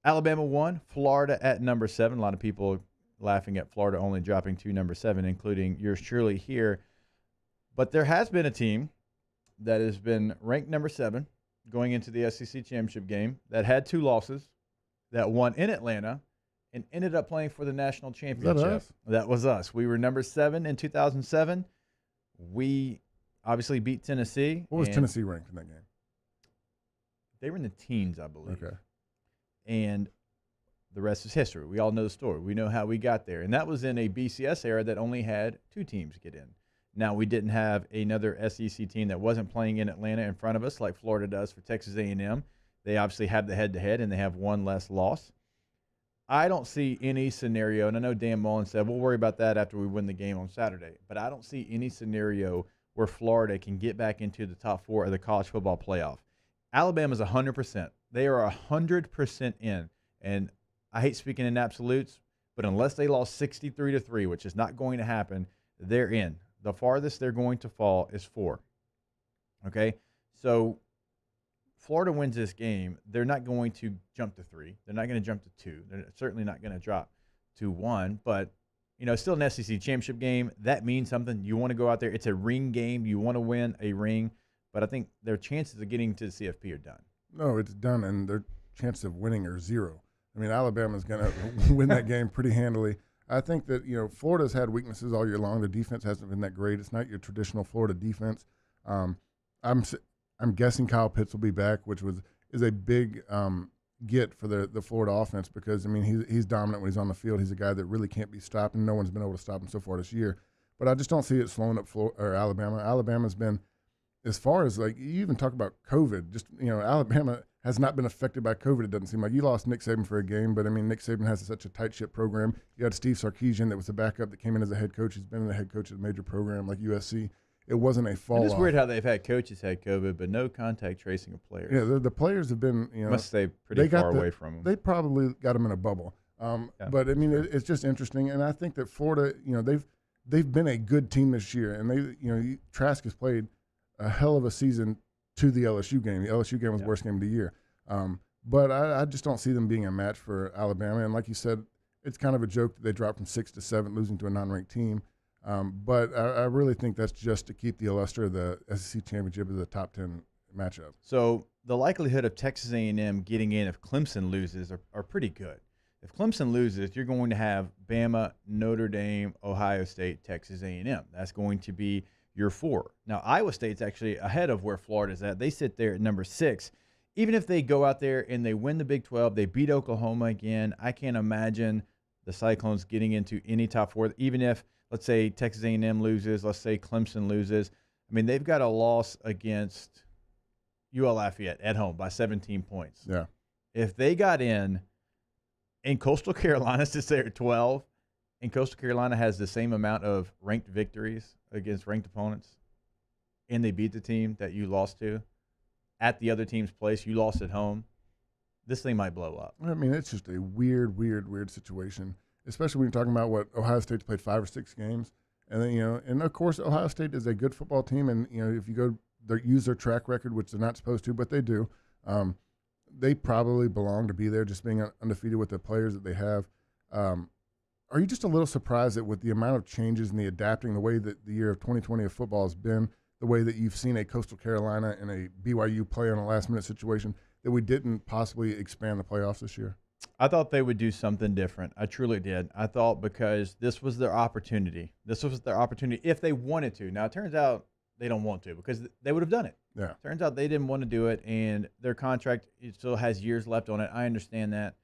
Alabama won. Florida at number 7. A lot of people laughing at Florida only dropping to number 7, including yours truly here. But there has been a team that has been ranked number 7 going into the SEC championship game that had 2 losses, that won in Atlanta, and ended up playing for the national championship. That was us. We were number 7 in 2007. We obviously beat Tennessee. What was Tennessee ranked in that game? They were in the teens, I believe. Okay. And the rest is history. We all know the story. We know how we got there. And that was in a BCS era that only had 2 teams get in. Now, we didn't have another SEC team that wasn't playing in Atlanta in front of us like Florida does for Texas A&M. They obviously have the head-to-head, and they have 1 less loss. I don't see any scenario, and I know Dan Mullen said we'll worry about that after we win the game on Saturday, but I don't see any scenario where Florida can get back into the top 4 of the college football playoff. Alabama's 100%. They are 100% in, and I hate speaking in absolutes, but unless they lost 63-3, which is not going to happen, they're in. The farthest they're going to fall is 4. Okay? So Florida wins this game. They're not going to jump to 3. They're not going to jump to 2. They're certainly not going to drop to 1. But, you know, still an SEC championship game. That means something. You want to go out there. It's a ring game. You want to win a ring. But I think their chances of getting to the CFP are done. No, it's done, and their chances of winning are 0. I mean, Alabama's going to win that game pretty handily. I think that, you know, Florida's had weaknesses all year long. The defense hasn't been that great. It's not your traditional Florida defense. I'm guessing Kyle Pitts will be back, which is a big get for the Florida offense because, I mean, he's dominant when he's on the field. He's a guy that really can't be stopped, and no one's been able to stop him so far this year. But I just don't see it slowing up Alabama. Alabama's been, as far as, like, you even talk about COVID, just, you know, Alabama has not been affected by COVID, it doesn't seem like. You lost Nick Saban for a game, but, I mean, Nick Saban has such a tight ship program. You had Steve Sarkisian that was the backup that came in as a head coach. He's been the head coach at a major program like USC. It wasn't a fall off. It's weird how they've had coaches had COVID, but no contact tracing of players. Yeah, the players have been, you know. Must stay pretty far away from them. They probably got them in a bubble. But, I mean, it's just interesting. And I think that Florida, you know, they've been a good team this year. And you know, Trask has played a hell of a season to the LSU game. The LSU game was the worst game of the year. But I just don't see them being a match for Alabama. And like you said, it's kind of a joke that they dropped from 6 to 7, losing to a non-ranked team. But I really think that's just to keep the luster of the SEC championship as a top 10 matchup. So the likelihood of Texas A&M getting in if Clemson loses are pretty good. If Clemson loses, you're going to have Bama, Notre Dame, Ohio State, Texas A&M. That's going to be your 4. Now, Iowa State's actually ahead of where Florida's at. They sit there at number 6. Even if they go out there and they win the Big 12, they beat Oklahoma again, I can't imagine the Cyclones getting into any top 4. Even if, let's say, Texas A&M loses, let's say Clemson loses. I mean, they've got a loss against UL Lafayette at home by 17 points. Yeah. If they got in, and Coastal Carolina sits there at 12, and Coastal Carolina has the same amount of ranked victories against ranked opponents, and they beat the team that you lost to at the other team's place, you lost at home, this thing might blow up. I mean, it's just a weird situation, especially when you're talking about what Ohio State's played 5 or 6 games. And then, and of course, Ohio State is a good football team. And, if you go use their track record, which they're not supposed to, but they do, they probably belong to be there just being undefeated with the players that they have. Are you just a little surprised that with the amount of changes and the adapting, the way that the year of 2020 of football has been, the way that you've seen a Coastal Carolina and a BYU play on a last-minute situation, that we didn't possibly expand the playoffs this year? I thought they would do something different. I truly did. I thought because this was their opportunity. This was their opportunity if they wanted to. Now, it turns out they don't want to because they would have done it. Yeah. Turns out they didn't want to do it, and their contract still has years left on it. I understand that.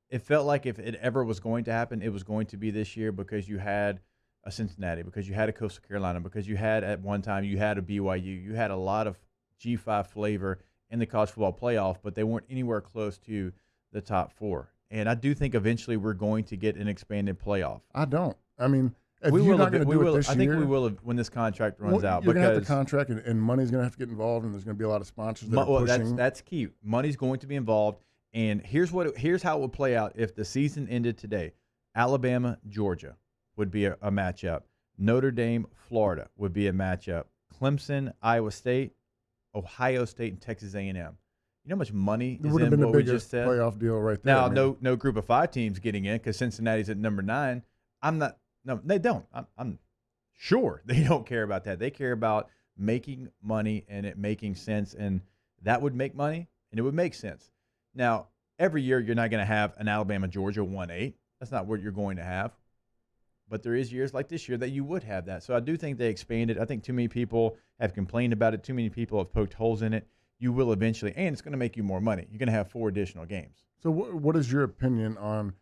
It felt like if it ever was going to happen, it was going to be this year because you had a Cincinnati, because you had a Coastal Carolina, because you had at one time you had a BYU. You had a lot of G5 flavor in the college football playoff, but they weren't anywhere close to the top 4. And I do think eventually we're going to get an expanded playoff. I don't. I mean, if we you're will. not going to do it this year, I think we will when this contract runs out. You're going to have because the contract, and money's going to have to get involved, and there's going to be a lot of sponsors that are pushing. That's key. Money's going to be involved, and here's how it would play out if the season ended today. Alabama, Georgia would be a matchup. Notre Dame, Florida would be a matchup. Clemson, Iowa State, Ohio State, and Texas A&M. You know how much money is in what we just said? Playoff deal right there. Now, no group of 5 teams getting in because Cincinnati's at number 9. No, they don't. I'm sure they don't care about that. They care about making money and it making sense, and that would make money and it would make sense. Now, every year you're not going to have an Alabama, Georgia 1-8. That's not what you're going to have. But there is years like this year that you would have that. So I do think they expanded. I think too many people have complained about it. Too many people have poked holes in it. You will eventually, and it's going to make you more money. You're going to have 4 additional games. So what is your opinion on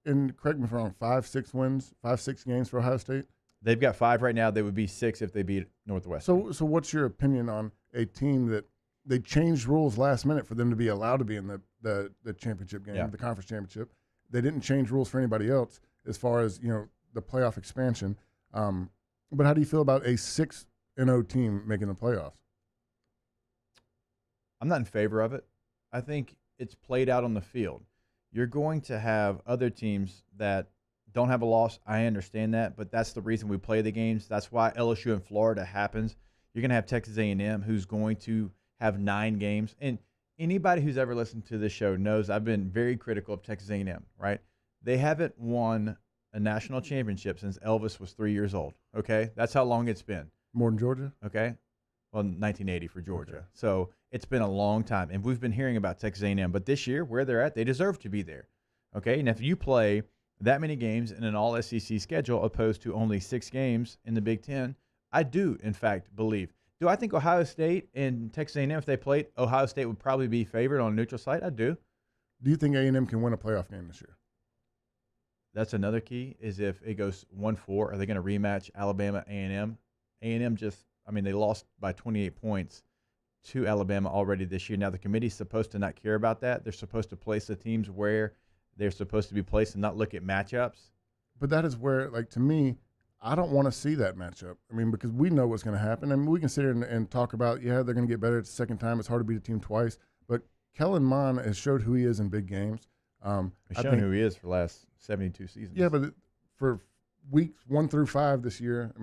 and correct me if I'm wrong, 5-6 games for Ohio State? They've got 5 right now. They would be 6 if they beat Northwestern. So what's your opinion on a team that they changed rules last minute for them to be allowed to be in the championship game, the conference championship? They didn't change rules for anybody else as far as, the playoff expansion. But how do you feel about a 6-0 team making the playoffs? I'm not in favor of it. I think it's played out on the field. You're going to have other teams that don't have a loss. I understand that, but that's the reason we play the games. That's why LSU and Florida happens. You're going to have Texas A&M who's going to have 9 games. And anybody who's ever listened to this show knows I've been very critical of Texas A&M, right? They haven't won a national championship since Elvis was 3 years old, okay? That's how long it's been. More than Georgia? Okay. Well, 1980 for Georgia. Okay. So it's been a long time, and we've been hearing about Texas A&M. But this year, where they're at, they deserve to be there. Okay, and if you play that many games in an all-SEC schedule opposed to only 6 games in the Big Ten, I do, in fact, believe. Do I think Ohio State and Texas A&M, if they played, Ohio State would probably be favored on a neutral site? I do. Do you think A&M can win a playoff game this year? That's another key, is if it goes 1-4, are they going to rematch Alabama A&M? A&M just, they lost by 28 points to Alabama already this year. Now, the committee's supposed to not care about that. They're supposed to place the teams where they're supposed to be placed and not look at matchups. But that is where, to me, I don't want to see that matchup. Because we know what's going to happen. We can sit here and talk about, they're going to get better. It's the second time. It's hard to beat a team twice. But Kellen Mond has showed who he is in big games. He's shown who he is for the last 72 seasons. Yeah, but for weeks 1 through 5 this year,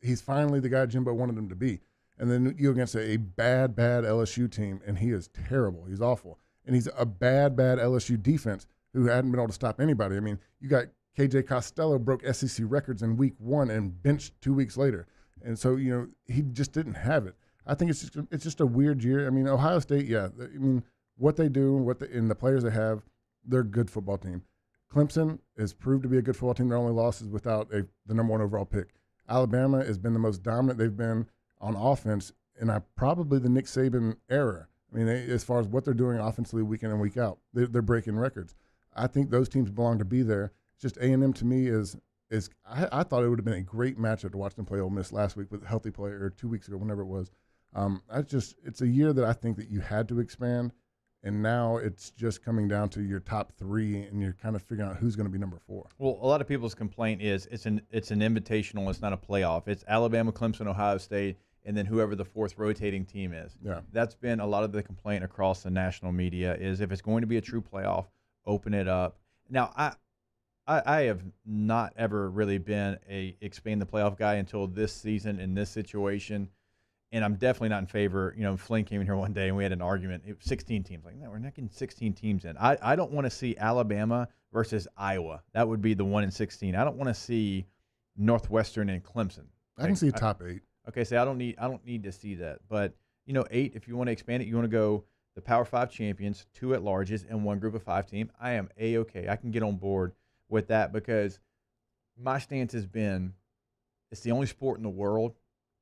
he's finally the guy Jimbo wanted him to be. And then you go against a bad LSU team, and he is terrible. He's awful. And he's a bad LSU defense who hadn't been able to stop anybody. I mean, you got KJ Costello broke SEC records in week 1 and benched 2 weeks later. And so, he just didn't have it. I think it's just a weird year. I mean, Ohio State, yeah. I mean, what they do and the players they have, they're a good football team. Clemson has proved to be a good football team. Their only loss is without the number 1 overall pick. Alabama has been the most dominant they've been on offense in probably the Nick Saban era. I mean, as far as what they're doing offensively week in and week out, they're breaking records. I think those teams belong to be there. Just A&M to me I thought it would have been a great matchup to watch them play Ole Miss last week with a healthy player, or 2 weeks ago, whenever it was. It's a year that I think that you had to expand, and now it's just coming down to your top 3, and you're kind of figuring out who's going to be number 4. Well, a lot of people's complaint is it's an invitational. It's not a playoff. It's Alabama, Clemson, Ohio State, and then whoever the 4th rotating team is. Yeah. That's been a lot of the complaint across the national media is if it's going to be a true playoff, open it up. Now, I have not ever really been a expand the playoff guy until this season in this situation, and I'm definitely not in favor. Flynn came in here one day and we had an argument. It was 16 teams. Like, no, we're not getting 16 teams in. I don't want to see Alabama versus Iowa. That would be the 1 in 16. I don't want to see Northwestern and Clemson. I can see a top 8. Okay, so I don't need to see that. But 8, if you want to expand it, you want to go the Power 5 champions, 2 at-larges, and 1 group of 5 team. I am A-okay. I can get on board with that because my stance has been it's the only sport in the world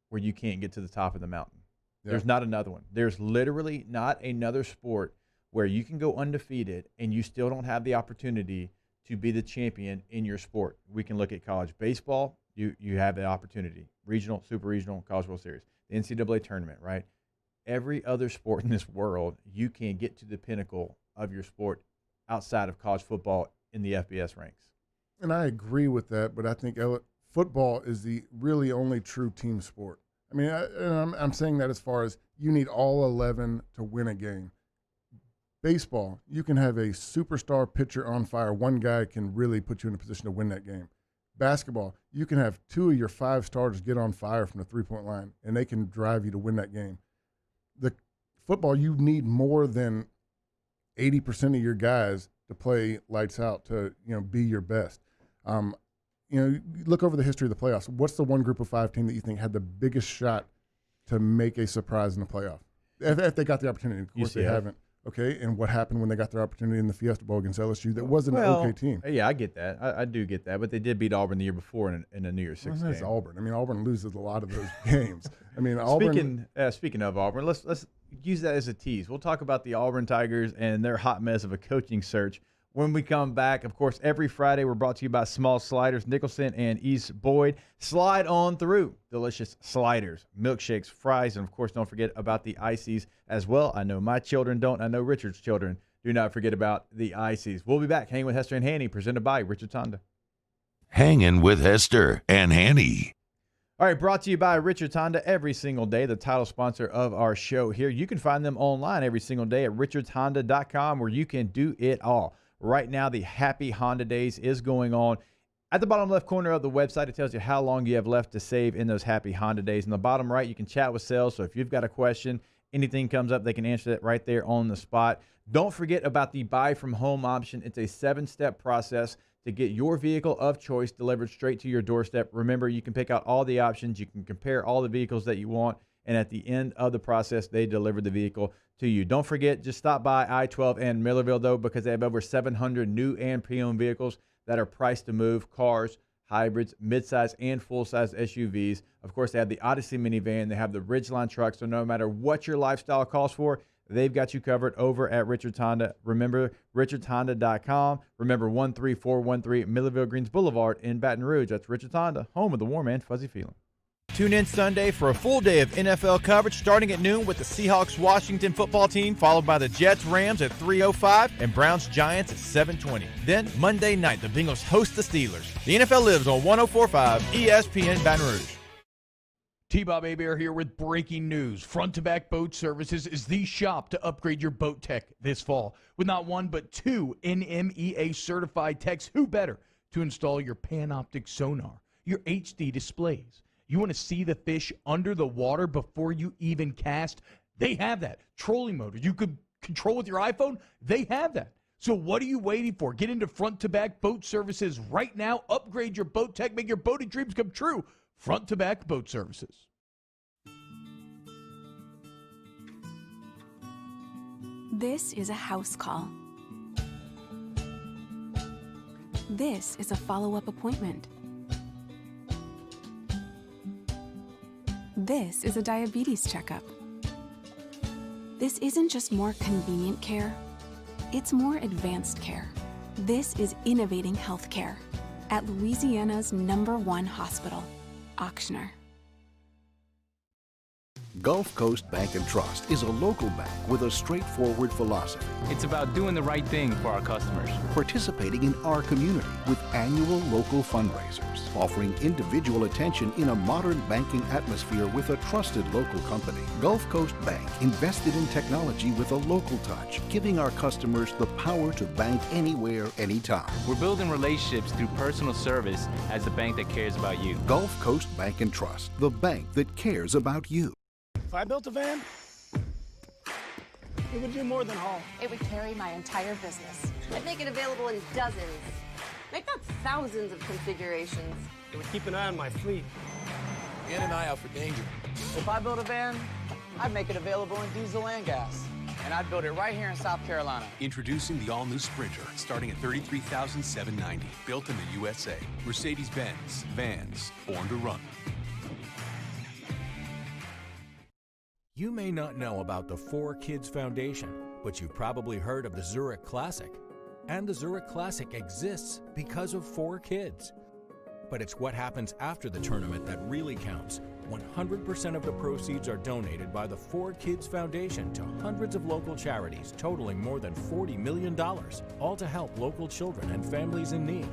where you can't get to the top of the mountain. Yeah. There's not another one. There's literally not another sport where you can go undefeated and you still don't have the opportunity to be the champion in your sport. We can look at college baseball. You have the opportunity. Regional, super regional, College World Series, the NCAA tournament, right? Every other sport in this world, you can get to the pinnacle of your sport outside of college football in the FBS ranks. And I agree with that, but I think football is the really only true team sport. I mean, I'm saying that as far as you need all 11 to win a game. Baseball, you can have a superstar pitcher on fire. One guy can really put you in a position to win that game. Basketball, you can have 2 of your 5 starters get on fire from the three-point line, and they can drive you to win that game. The football, you need more than 80% of your guys to play lights out to be your best. Look over the history of the playoffs. What's the 1 group of 5 team that you think had the biggest shot to make a surprise in the playoff? If they got the opportunity, of course they haven't. Okay, and what happened when they got their opportunity in the Fiesta Bowl against LSU? That wasn't an okay team. Yeah, I get that. I do get that. But they did beat Auburn the year before in a New Year's Six game. That's Auburn. I mean, Auburn loses a lot of those games. I mean, Auburn. Speaking of Auburn, let's use that as a tease. We'll talk about the Auburn Tigers and their hot mess of a coaching search when we come back. Of course, every Friday we're brought to you by Small Sliders, Nicholson and East Boyd. Slide on through. Delicious sliders, milkshakes, fries, and of course, don't forget about the ices as well. I know my children don't. I know Richard's children do not forget about the ices. We'll be back. Hanging with Hester and Hanny, presented by Richard Tonda. Hanging with Hester and Hanny. All right, brought to you by Richard Tonda every single day, the title sponsor of our show here. You can find them online every single day at richardshonda.com, where you can do it all. Right now, the Happy Honda Days is going on. At the bottom left corner of the website, it tells you how long you have left to save in those Happy Honda Days. In the bottom right, you can chat with sales. So if you've got a question, anything comes up, they can answer that right there on the spot. Don't forget about the buy from home option. It's a 7-step process to get your vehicle of choice delivered straight to your doorstep. Remember, you can pick out all the options. You can compare all the vehicles that you want. And at the end of the process, they deliver the vehicle to you. Don't forget, just stop by I-12 and Millerville, though, because they have over 700 new and pre-owned vehicles that are priced to move, cars, hybrids, midsize, and full-size SUVs. Of course, they have the Odyssey minivan. They have the Ridgeline truck. So no matter what your lifestyle calls for, they've got you covered over at Richard Tonda. Remember, richardtonda.com. Remember, 13413 Millerville Greens Boulevard in Baton Rouge. That's Richard Tonda, home of the warm and fuzzy feeling. Tune in Sunday for a full day of NFL coverage starting at noon with the Seahawks-Washington football team, followed by the Jets-Rams at 3:05 and Browns-Giants at 7:20. Then, Monday night, the Bengals host the Steelers. The NFL lives on 104.5 ESPN Baton Rouge. T-Bob Hebert here with breaking news. Front to Back Boat Services is the shop to upgrade your boat tech this fall. With not 1 but 2 NMEA certified techs, who better to install your Panoptic sonar, your HD displays. You want to see the fish under the water before you even cast? They have that. Trolling motor you could control with your iPhone? They have that. So what are you waiting for? Get into front-to-back boat services right now. Upgrade your boat tech. Make your boating dreams come true. Front-to-back boat services. This is a house call. This is a follow-up appointment. This is a diabetes checkup. This isn't just more convenient care, it's more advanced care. This is innovating healthcare at Louisiana's #1 hospital, Ochsner. Gulf Coast Bank and Trust is a local bank with a straightforward philosophy. It's about doing the right thing for our customers. Participating in our community with annual local fundraisers, offering individual attention in a modern banking atmosphere with a trusted local company. Gulf Coast Bank invested in technology with a local touch, giving our customers the power to bank anywhere, anytime. We're building relationships through personal service as the bank that cares about you. Gulf Coast Bank and Trust, the bank that cares about you. If I built a van, it would do more than haul. It would carry my entire business. I'd make it available in dozens. Make that thousands of configurations. It would keep an eye on my fleet. And an eye out for danger. If I built a van, I'd make it available in diesel and gas. And I'd build it right here in South Carolina. Introducing the all-new Sprinter, starting at $33,790. Built in the USA. Mercedes-Benz. Vans. Born to run. You may not know about the 4Kids Foundation, but you've probably heard of the Zurich Classic. And the Zurich Classic exists because of 4Kids. But it's what happens after the tournament that really counts. 100% of the proceeds are donated by the 4Kids Foundation to hundreds of local charities, totaling more than $40 million, all to help local children and families in need.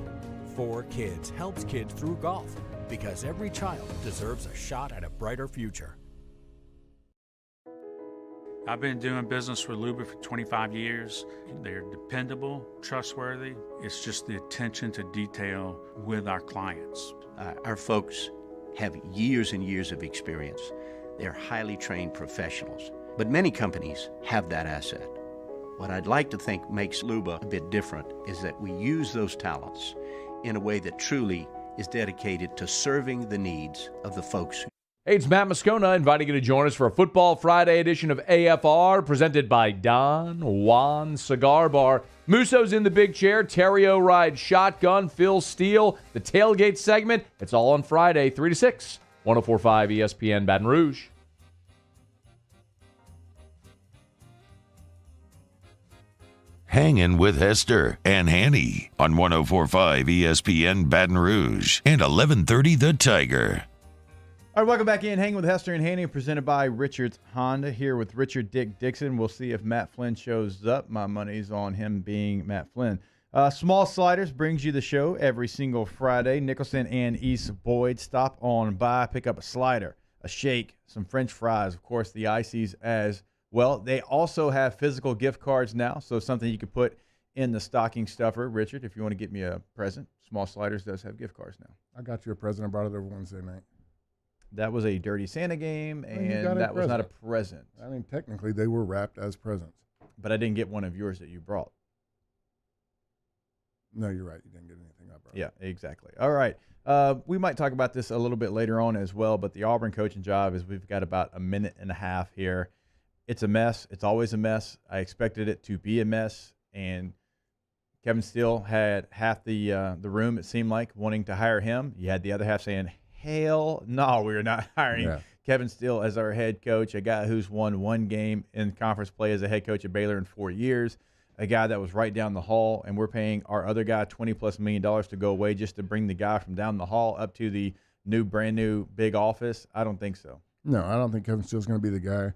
4Kids helps kids through golf, because every child deserves a shot at a brighter future. I've been doing business with Luba for 25 years. They're dependable, trustworthy. It's just the attention to detail with our clients. Our folks have years and years of experience. They're highly trained professionals. But many companies have that asset. What I'd like to think makes Luba a bit different is that we use those talents in a way that truly is dedicated to serving the needs of the folks. Hey, it's Matt Moscona inviting you to join us for a Football Friday edition of AFR presented by Don Juan Cigar Bar. Musso's in the big chair. Terrio rides shotgun. Phil Steele, the tailgate segment. It's all on Friday, 3 to 6. 104.5 ESPN Baton Rouge. Hangin with Hester and Hanny on 104.5 ESPN Baton Rouge and 1130 The Tiger. All right, welcome back in. Hanging with Hester and Hanny, presented by Richards Honda. Here with Richard Dick Dickson. We'll see if Matt Flynn shows up. My money's on him being Matt Flynn. Small Sliders brings you the show every single Friday. Nicholson and East Boyd. Stop on by, pick up a slider, a shake, some French fries, of course, the ices as well. They also have physical gift cards now, so something you could put in the stocking stuffer. Richard, if you want to get me a present, Small Sliders does have gift cards now. I got you a present. I brought it over Wednesday night. That was a Dirty Santa game, and that was not a present. I mean, technically, they were wrapped as presents. But I didn't get one of yours that you brought. No, you're right. You didn't get anything I brought. Yeah, exactly. All right. We might talk about this a little bit later on as well, but the Auburn coaching job is we've got about a minute and a half here. It's a mess. It's always a mess. I expected it to be a mess, and Kevin Steele had half the room, it seemed like, wanting to hire him. You had the other half saying, hell no, we're not hiring Kevin Steele as our head coach, a guy who's won one game in conference play as a head coach at Baylor in 4 years, a guy that was right down the hall, and we're paying our other guy $20+ million to go away just to bring the guy from down the hall up to the brand new big office. I don't think so. No, I don't think Kevin Steele's going to be the guy.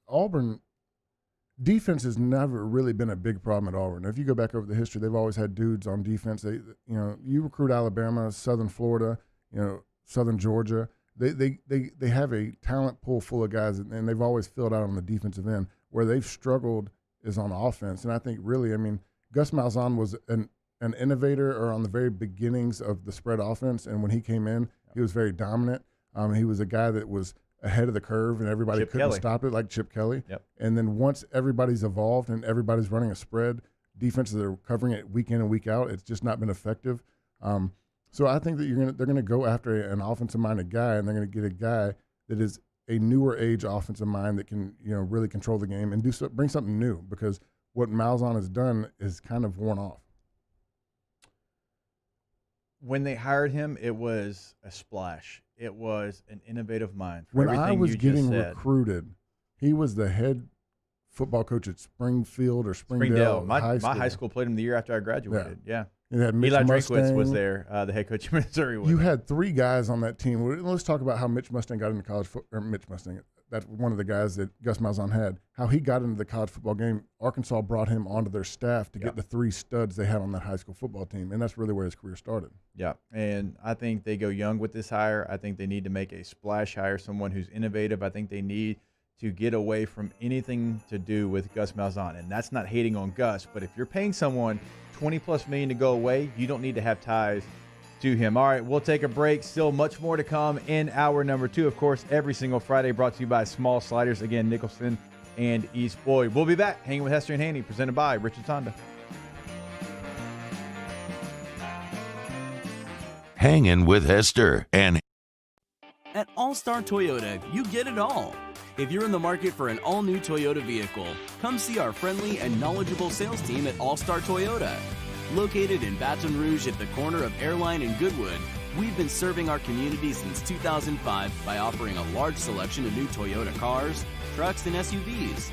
Auburn defense has never really been a big problem at Auburn. If you go back over the history, they've always had dudes on defense. You recruit Alabama, Southern Florida, Southern Georgia. They have a talent pool full of guys, and they've always filled out on the defensive end. Where they've struggled is on offense, and I think really, Gus Malzahn was an innovator or on the very beginnings of the spread offense, and when he came in, he was very dominant. He was a guy that was ahead of the curve and everybody couldn't stop it, like Chip Kelly. Yep. And then once everybody's evolved and everybody's running a spread, defenses are covering it week in and week out. It's just not been effective. So I think that they're gonna go after an offensive-minded guy, and they're gonna get a guy that is a newer age offensive mind that can really control the game and bring something new, because what Malzahn has done is kind of worn off. When they hired him, it was a splash. It was an innovative mind. When I was getting recruited, he was the head football coach at Springfield or Springdale My high school played him the year after I graduated. Yeah. It had Mitch Eli Mustang. Drinkwitz was there, the head coach of Missouri. You had 3 guys on that team. Let's talk about how Mitch Mustang got into college football. Mitch Mustang, that's one of the guys that Gus Malzahn had. How he got into the college football game. Arkansas brought him onto their staff to get the 3 studs they had on that high school football team, and that's really where his career started. Yeah, and I think they go young with this hire. I think they need to make a splash hire, someone who's innovative. I think they need to get away from anything to do with Gus Malzahn, and that's not hating on Gus, but if you're paying someone $20+ million to go away, you don't need to have ties to him. All right, we'll take a break. Still much more to come in hour number 2. Of course, every single Friday brought to you by Small Sliders. Again, Nicholson and East Floyd. We'll be back hanging with Hester and Hanny, presented by Richard Honda. Hangin' with Hester and At All-Star Toyota, you get it all. If you're in the market for an all-new Toyota vehicle, come see our friendly and knowledgeable sales team at All-Star Toyota. Located in Baton Rouge at the corner of Airline and Goodwood, we've been serving our community since 2005 by offering a large selection of new Toyota cars, trucks, and SUVs.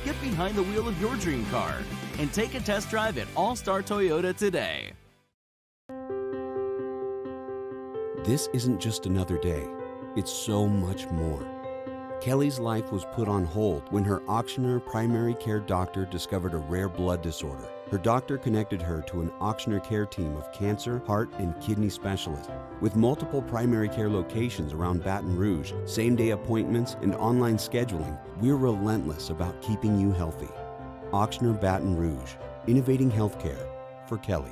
Get behind the wheel of your dream car and take a test drive at All-Star Toyota today. This isn't just another day. It's so much more. Kelly's life was put on hold when her auctioneer primary care doctor discovered a rare blood disorder. Her doctor connected her to an auctioneer care team of cancer, heart, and kidney specialists. With multiple primary care locations around Baton Rouge, same-day appointments, and online scheduling, we're relentless about keeping you healthy. Auctioneer Baton Rouge, innovating healthcare for Kelly.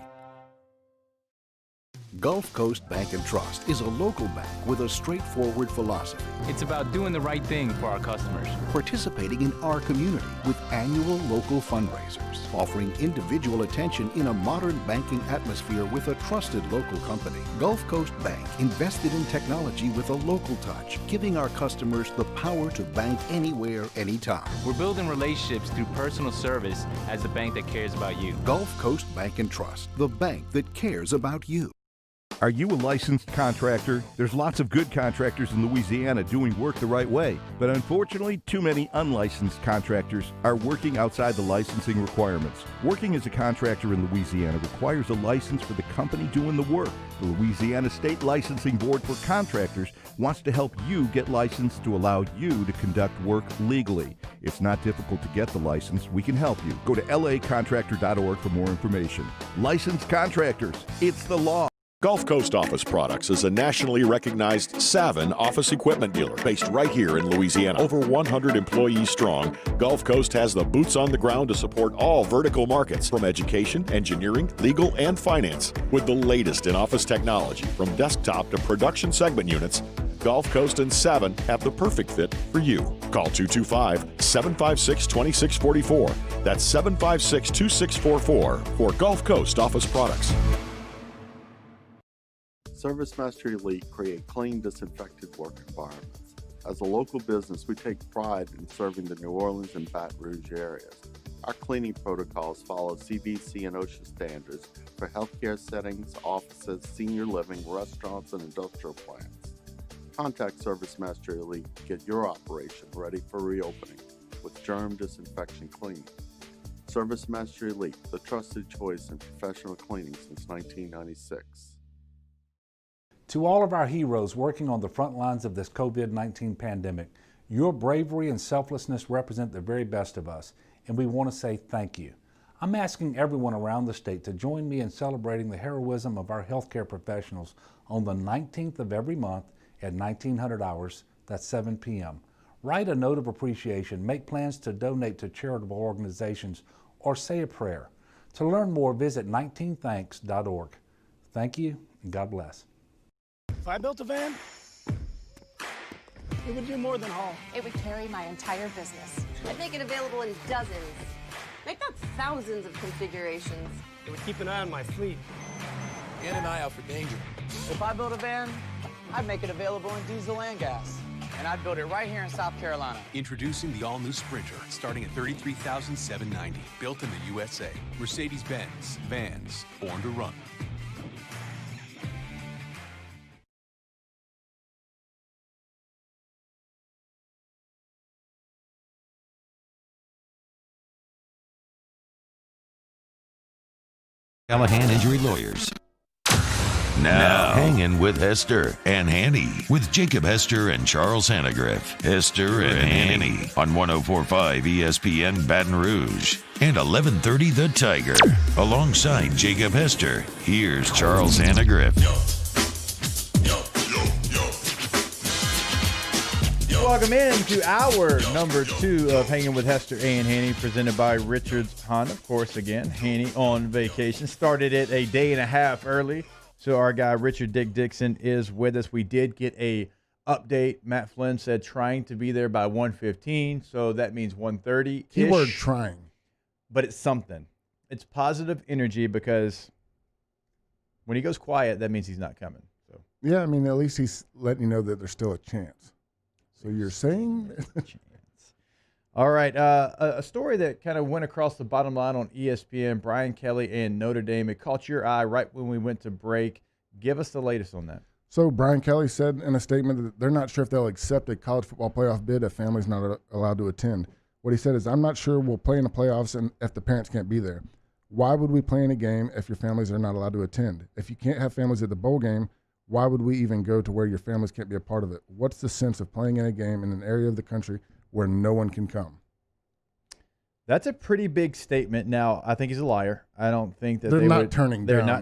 Gulf Coast Bank and Trust is a local bank with a straightforward philosophy. It's about doing the right thing for our customers. Participating in our community with annual local fundraisers, offering individual attention in a modern banking atmosphere with a trusted local company. Gulf Coast Bank invested in technology with a local touch, giving our customers the power to bank anywhere, anytime. We're building relationships through personal service as the bank that cares about you. Gulf Coast Bank and Trust, the bank that cares about you. Are you a licensed contractor? There's lots of good contractors in Louisiana doing work the right way, but unfortunately, too many unlicensed contractors are working outside the licensing requirements. Working as a contractor in Louisiana requires a license for the company doing the work. The Louisiana State Licensing Board for Contractors wants to help you get licensed to allow you to conduct work legally. It's not difficult to get the license. We can help you. Go to lacontractor.org for more information. Licensed contractors, it's the law. Gulf Coast Office Products is a nationally recognized Savin office equipment dealer based right here in Louisiana. Over 100 employees strong, Gulf Coast has the boots on the ground to support all vertical markets, from education, engineering, legal, and finance. With the latest in office technology, from desktop to production segment units, Gulf Coast and Savin have the perfect fit for you. Call 225-756-2644. That's 756-2644 for Gulf Coast Office Products. ServiceMaster Elite create clean, disinfected work environments. As a local business, we take pride in serving the New Orleans and Baton Rouge areas. Our cleaning protocols follow CDC and OSHA standards for healthcare settings, offices, senior living, restaurants, and industrial plants. Contact ServiceMaster Elite to get your operation ready for reopening with germ disinfection cleaning. ServiceMaster Elite, the trusted choice in professional cleaning since 1996. To all of our heroes working on the front lines of this COVID-19 pandemic, your bravery and selflessness represent the very best of us, and we want to say thank you. I'm asking everyone around the state to join me in celebrating the heroism of our healthcare professionals on the 19th of every month at 1900 hours, that's 7 p.m. Write a note of appreciation, make plans to donate to charitable organizations, or say a prayer. To learn more, visit 19thanks.org. Thank you, and God bless. If I built a van, It would do more than haul. It would carry my entire business. I'd make it available in dozens. Make that thousands of configurations. It would keep an eye on my fleet. And an eye out for danger. If I build a van, I'd make it available in diesel and gas. And I'd build it right here in South Carolina. Introducing the all-new Sprinter, starting at $33,790. Built in the USA. Mercedes-Benz. Vans. Born to run. Callahan Injury Lawyers. Now, Hangin with Hester and Hanny with Jacob Hester and Charles Hanagriff. Hester and Hanny on 104.5 ESPN Baton Rouge and 1130 The Tiger. Alongside Jacob Hester, here's Charles Hanagriff. Welcome in to hour number 2 of Hanging with Hester and Hanny, presented by Richards Honda. Of course, again, Hanny on vacation. Started it a day and a half early. So our guy, Richard Dickson, is with us. We did get a update. Matt Flynn said trying to be there by 1:15, so that means 1:30. Keyword trying. But it's something. It's positive energy because when he goes quiet, that means he's not coming. So yeah, I mean, at least he's letting you know that there's still a chance. So you're saying? All right, a story that kind of went across the bottom line on ESPN, Brian Kelly and Notre Dame. It caught your eye right when we went to break. Give us the latest on that. So Brian Kelly said in a statement that they're not sure if they'll accept a college football playoff bid if families not allowed to attend. What he said is, I'm not sure we'll play in the playoffs and if the parents can't be there. Why would we play in a game if your families are not allowed to attend? If you can't have families at the bowl game, why would we even go to where your families can't be a part of it? What's the sense of playing in a game in an area of the country where no one can come? That's a pretty big statement. Now, I think he's a liar. I don't think that they're not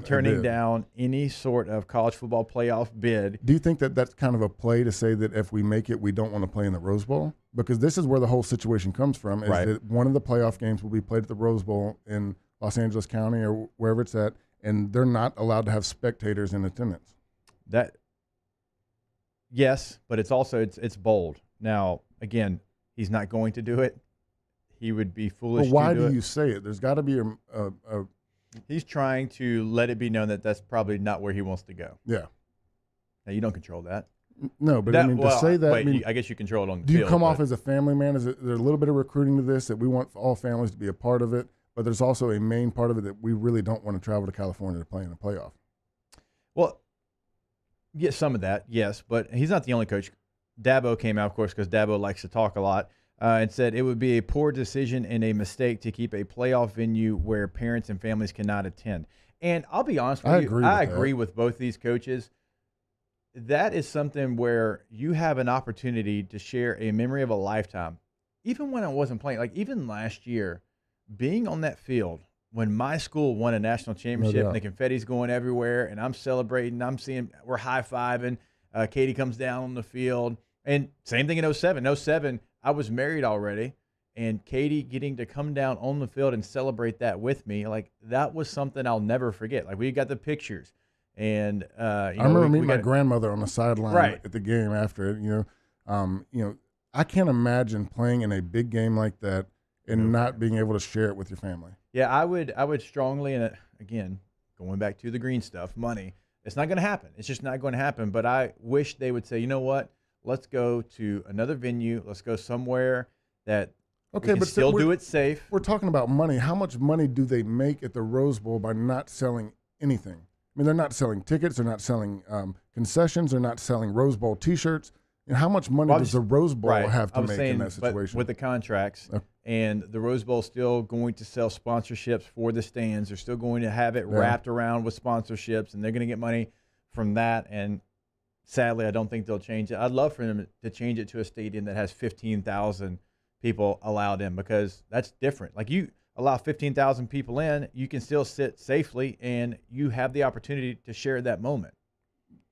turning down any sort of college football playoff bid. Do you think that that's kind of a play to say that if we make it, we don't want to play in the Rose Bowl? Because this is where the whole situation comes from, is that one of the playoff games will be played at the Rose Bowl in Los Angeles County or wherever it's at, and they're not allowed to have spectators in attendance. Yes, but it's also it's bold. Now, again, he's not going to do it. He would be foolish. But why to do do you it. say it? There's got to be a He's trying to let it be known that that's probably not where he wants to go. Yeah. Now, you don't control that. No, but I mean, to say that. Wait, I mean, I guess you control it on the do field. You come off as a family man? Is there a little bit of recruiting to this that we want all families to be a part of it, but there's also a main part of it that we really don't want to travel to California to play in a playoff? Well, yeah, some of that, yes, but he's not the only coach. Dabo came out, of course, because Dabo likes to talk a lot, and said it would be a poor decision and a mistake to keep a playoff venue where parents and families cannot attend. And I'll be honest with you, I agree with both these coaches. That is something where you have an opportunity to share a memory of a lifetime. Even when I wasn't playing, like even last year, being on that field when my school won a national championship and the confetti's going everywhere and I'm celebrating, we're high-fiving, Katie comes down on the field. And same thing in 07. 07, I was married already, and Katie getting to come down on the field and celebrate that with me, like that was something I'll never forget. Like we got the pictures. And I remember meeting my grandmother on the sideline at the game after it. I can't imagine playing in a big game like that and not being able to share it with your family. Yeah, I would strongly, and again, going back to the green stuff, money. It's not going to happen. It's just not going to happen. But I wish they would say, you know what? Let's go to another venue. Let's go somewhere that we can still do it safe. We're talking about money. How much money do they make at the Rose Bowl by not selling anything? I mean, they're not selling tickets. They're not selling concessions. They're not selling Rose Bowl T-shirts. And how much money does the Rose Bowl have to make in that situation? But with the contracts and the Rose Bowl still going to sell sponsorships for the stands. They're still going to have it wrapped around with sponsorships, and they're going to get money from that. And sadly, I don't think they'll change it. I'd love for them to change it to a stadium that has 15,000 people allowed in, because that's different. Like you allow 15,000 people in, you can still sit safely, and you have the opportunity to share that moment.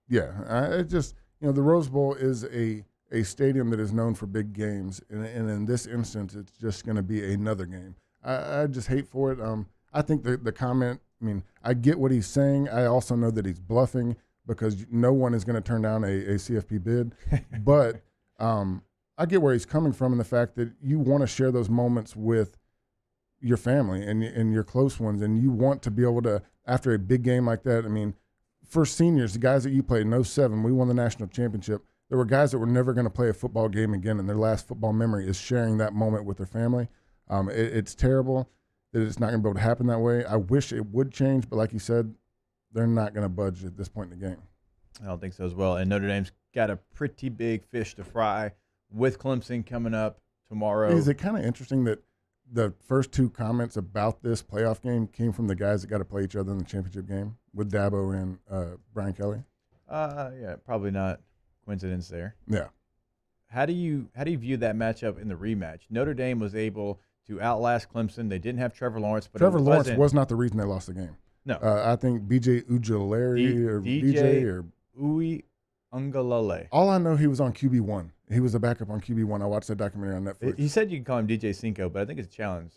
Yeah, it just – the Rose Bowl is a stadium that is known for big games, and in this instance, it's just going to be another game. I just hate for it. I think the comment, I mean, I get what he's saying. I also know that he's bluffing because no one is going to turn down a CFP bid. But I get where he's coming from in the fact that you want to share those moments with your family and your close ones, and you want to be able to, after a big game like that. I mean, for seniors, the guys that you played in 07, we won the national championship. There were guys that were never going to play a football game again, and their last football memory is sharing that moment with their family. It's terrible that it's not going to be able to happen that way. I wish it would change, but like you said, they're not going to budge at this point in the game. I don't think so as well. And Notre Dame's got a pretty big fish to fry with Clemson coming up tomorrow. Is it kind of interesting that the first two comments about this playoff game came from the guys that got to play each other in the championship game with Dabo and Brian Kelly? Yeah, probably not coincidence there. Yeah. How do you view that matchup in the rematch? Notre Dame was able to outlast Clemson. They didn't have Trevor Lawrence, but Trevor Lawrence was not the reason they lost the game. No. I think B.J. Ujulari or DJ or Uiagalelei. All I know, he was on QB1. He was a backup on QB1. I watched that documentary on Netflix. He said you can call him DJ Cinco, but I think it's a challenge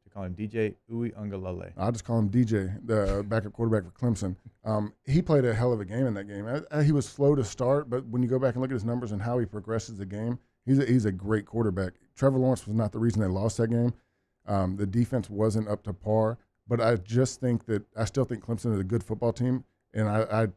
to call him DJ Uiagalelei. I'll just call him DJ, the backup quarterback for Clemson. He played a hell of a game in that game. He was slow to start, but when you go back and look at his numbers and how he progresses the game, he's a great quarterback. Trevor Lawrence was not the reason they lost that game. The defense wasn't up to par, but I still think Clemson is a good football team, and I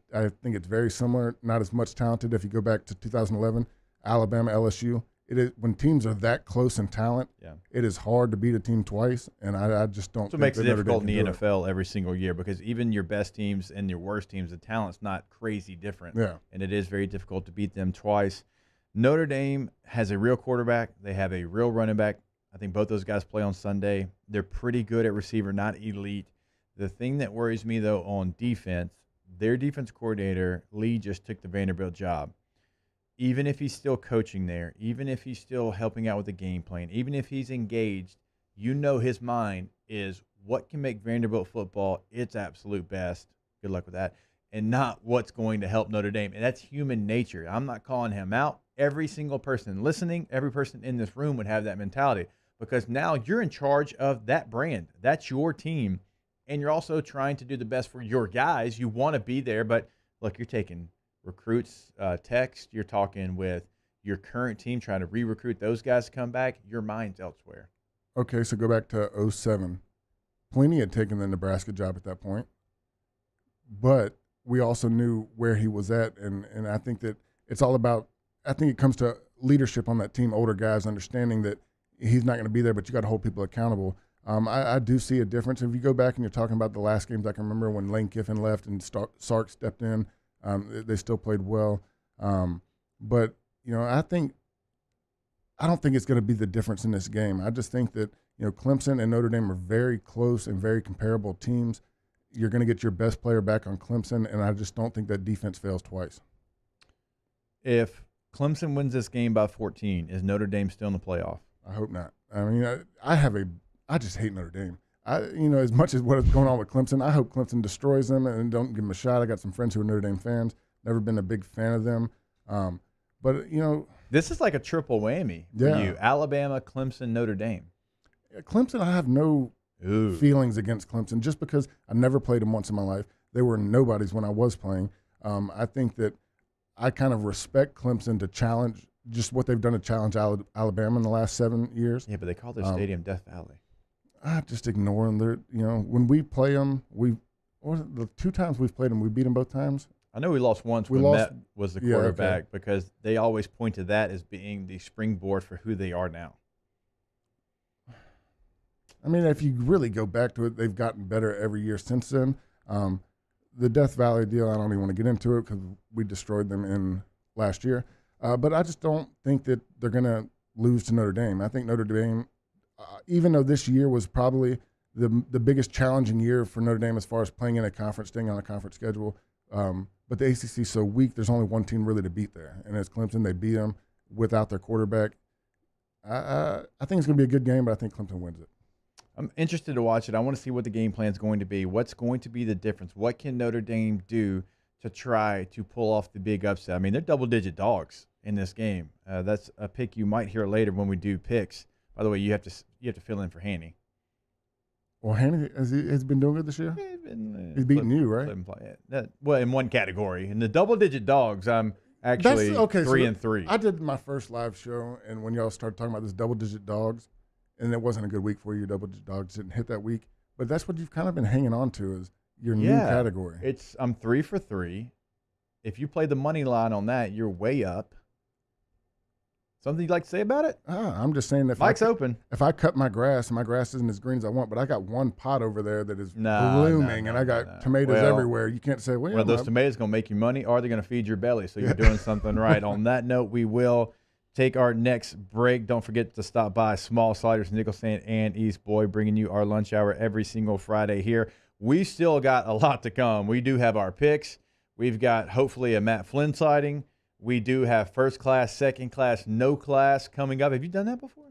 think it's very similar, not as much talented. If you go back to 2011, Alabama, LSU, it is when teams are that close in talent, it is hard to beat a team twice, and I just don't. So it makes it difficult in the NFL every single year because even your best teams and your worst teams, the talent's not crazy different. Yeah. And it is very difficult to beat them twice. Notre Dame has a real quarterback. They have a real running back. I think both those guys play on Sunday. They're pretty good at receiver, not elite. The thing that worries me, though, on defense, their defense coordinator, Lee, just took the Vanderbilt job. Even if he's still coaching there, even if he's still helping out with the game plan, even if he's engaged, you know his mind is what can make Vanderbilt football its absolute best. Good luck with that. And not what's going to help Notre Dame. And that's human nature. I'm not calling him out. Every single person listening, every person in this room would have that mentality because now you're in charge of that brand. That's your team. And you're also trying to do the best for your guys. You want to be there, but look, you're taking recruits text. You're talking with your current team, trying to re-recruit those guys to come back. Your mind's elsewhere. Okay, so go back to 07. Pelini had taken the Nebraska job at that point, but we also knew where he was at, and I think that it's all about – I think it comes to leadership on that team, older guys understanding that he's not going to be there, but you got to hold people accountable. I do see a difference. If you go back and you're talking about the last games, I can remember when Lane Kiffin left and Sark stepped in. They still played well. But, I don't think it's going to be the difference in this game. I just think that, Clemson and Notre Dame are very close and very comparable teams. You're going to get your best player back on Clemson, and I just don't think that defense fails twice. If Clemson wins this game by 14, is Notre Dame still in the playoff? I hope not. I mean, I just hate Notre Dame. As much as what is going on with Clemson, I hope Clemson destroys them and don't give them a shot. I got some friends who are Notre Dame fans. Never been a big fan of them. But this is like a triple whammy for you. Alabama, Clemson, Notre Dame. Clemson, I have no feelings against Clemson just because I never played them once in my life. They were nobodies when I was playing. I think that I kind of respect Clemson to challenge just what they've done to challenge Alabama in the last 7 years. Yeah, but they call their stadium Death Valley. I just ignore them. They're, when we play them, the 2 times we've played them, we beat them both times. I know we lost once when Matt was the quarterback because they always point to that as being the springboard for who they are now. I mean, if you really go back to it, they've gotten better every year since then. The Death Valley deal, I don't even want to get into it because we destroyed them in last year. But I just don't think that they're going to lose to Notre Dame. I think Notre Dame, even though this year was probably the biggest challenging year for Notre Dame as far as playing in a conference, staying on a conference schedule, but the ACC is so weak, there's only one team really to beat there, and it's Clemson. They beat them without their quarterback. I think it's going to be a good game, but I think Clemson wins it. I'm interested to watch it. I want to see what the game plan is going to be. What's going to be the difference? What can Notre Dame do to try to pull off the big upset? I mean, they're double-digit dogs in this game. That's a pick you might hear later when we do picks. By the way, you have to fill in for Hanny. Well, Hanny has been doing good this year. Yeah, He's beating you, right? Well, in one category. In the double-digit dogs, I'm actually 3-3. I did my first live show, and when y'all started talking about this double-digit dogs, and it wasn't a good week for you, double-digit dogs didn't hit that week. But that's what you've kind of been hanging on to is your new category. I'm 3 for 3. If you play the money line on that, you're way up. Something you'd like to say about it? I'm just saying that Mike's open. If I cut my grass, and my grass isn't as green as I want, but I got one pot over there that is blooming, and I got tomatoes everywhere. You can't say, well, one of those tomatoes going to make you money, or they're going to feed your belly. So you're doing something right. On that note, we will take our next break. Don't forget to stop by Small Sliders, Nicholson and East Boy, bringing you our lunch hour every single Friday here. We still got a lot to come. We do have our picks. We've got hopefully a Matt Flynn sighting. We do have first class, second class, no class coming up. Have you done that before?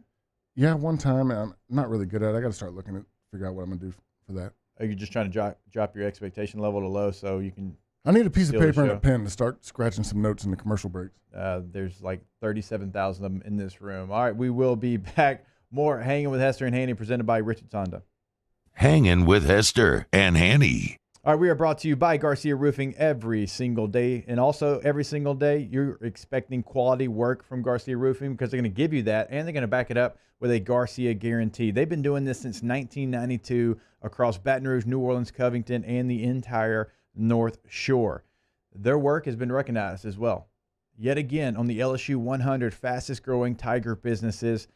Yeah, one time. I'm not really good at it. I got to start looking at figure out what I'm going to do for that. Are you just trying to drop your expectation level to low so you can I need a piece of paper and a pen to start scratching some notes in the commercial breaks. There's like 37,000 of them in this room. All right, we will be back. More Hanging with Hester and Hanny presented by Richard Sonda. Hanging with Hester and Hanny. All right, we are brought to you by Garcia Roofing every single day. And also every single day, you're expecting quality work from Garcia Roofing because they're going to give you that, and they're going to back it up with a Garcia guarantee. They've been doing this since 1992 across Baton Rouge, New Orleans, Covington, and the entire North Shore. Their work has been recognized as well. Yet again, on the LSU 100 fastest growing Tiger businesses.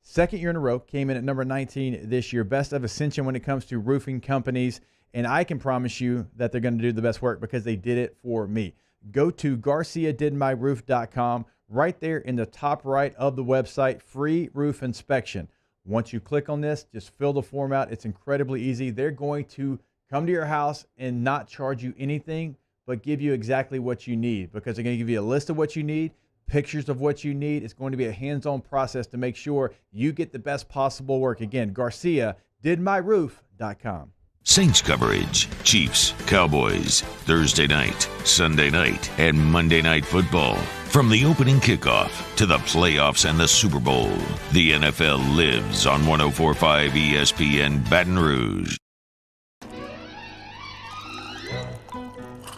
Second year in a row, came in at number 19 this year. Best of Ascension when it comes to roofing companies. And I can promise you that they're going to do the best work because they did it for me. Go to GarciaDidMyRoof.com. Right there in the top right of the website, free roof inspection. Once you click on this, just fill the form out. It's incredibly easy. They're going to come to your house and not charge you anything, but give you exactly what you need because they're going to give you a list of what you need, pictures of what you need. It's going to be a hands-on process to make sure you get the best possible work. Again, GarciaDidMyRoof.com. Saints coverage, Chiefs, Cowboys, Thursday night, Sunday night, and Monday Night Football. From the opening kickoff to the playoffs and the Super Bowl, the NFL lives on 104.5 ESPN Baton Rouge.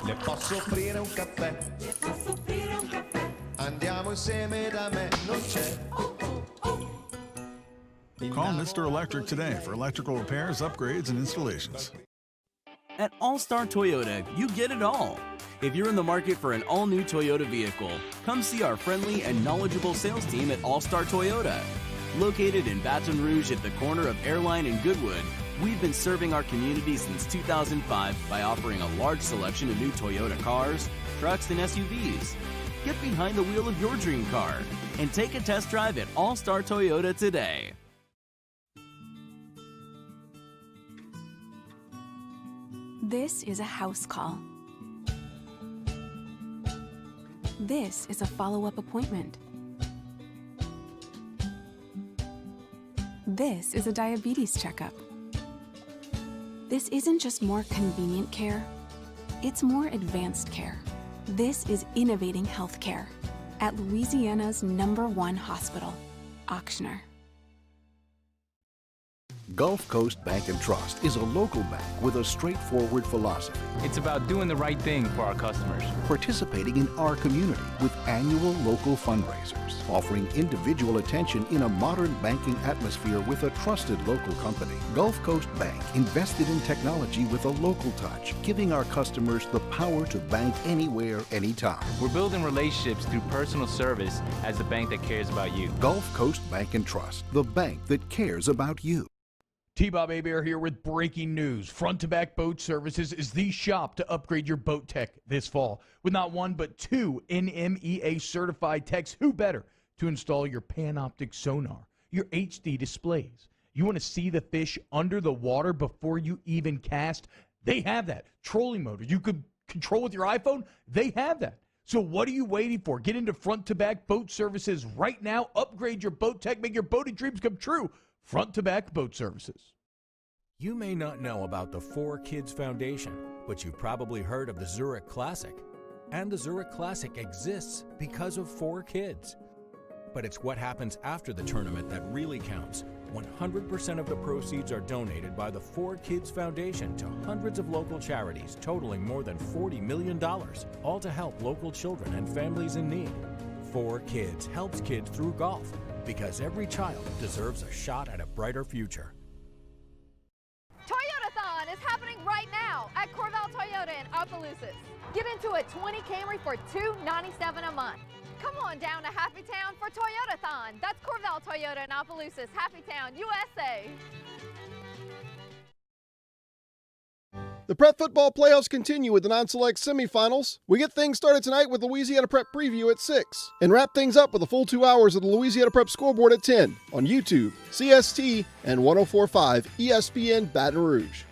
Le posso offrire un caffè? Le posso offrire un caffè? Andiamo insieme da me, non c'è. Call Mr. Electric today for electrical repairs, upgrades, and installations. At All-Star Toyota, you get it all. If you're in the market for an all-new Toyota vehicle, come see our friendly and knowledgeable sales team at All-Star Toyota. Located in Baton Rouge at the corner of Airline and Goodwood, we've been serving our community since 2005 by offering a large selection of new Toyota cars, trucks, and SUVs. Get behind the wheel of your dream car and take a test drive at All-Star Toyota today. This is a house call. This is a follow-up appointment. This is a diabetes checkup. This isn't just more convenient care, it's more advanced care. This is innovating healthcare at Louisiana's #1 hospital, Auctioner. Gulf Coast Bank & Trust is a local bank with a straightforward philosophy. It's about doing the right thing for our customers. Participating in our community with annual local fundraisers. Offering individual attention in a modern banking atmosphere with a trusted local company. Gulf Coast Bank invested in technology with a local touch, giving our customers the power to bank anywhere, anytime. We're building relationships through personal service as the bank that cares about you. Gulf Coast Bank & Trust, the bank that cares about you. T-Bob Hebert here with breaking news. Front to Back Boat Services is the shop to upgrade your boat tech this fall. With not one but two NMEA certified techs, who better to install your Panoptic sonar, your HD displays. You want to see the fish under the water before you even cast? They have that. Trolling motor you could control with your iPhone? They have that. So what are you waiting for? Get into Front to Back Boat Services right now. Upgrade your boat tech. Make your boating dreams come true. Front to Back Boat Services. You may not know about the 4Kids Foundation, but you've probably heard of the Zurich Classic. And the Zurich Classic exists because of 4 kids. But it's what happens after the tournament that really counts. 100% of the proceeds are donated by the 4Kids Foundation to hundreds of local charities totaling more than $40 million, all to help local children and families in need. 4Kids helps kids through golf because every child deserves a shot at a brighter future. Toyotathon is happening right now at Corval Toyota in Opelousas. Get into a 20 Camry for $297 a month. Come on down to Happy Town for Toyotathon. That's Corval Toyota in Opelousas, Happy Town, USA. The Prep football playoffs continue with the non-select semifinals. We get things started tonight with Louisiana Prep preview at 6, and wrap things up with a full 2 hours of the Louisiana Prep scoreboard at 10 on YouTube, CST, and 104.5 ESPN Baton Rouge.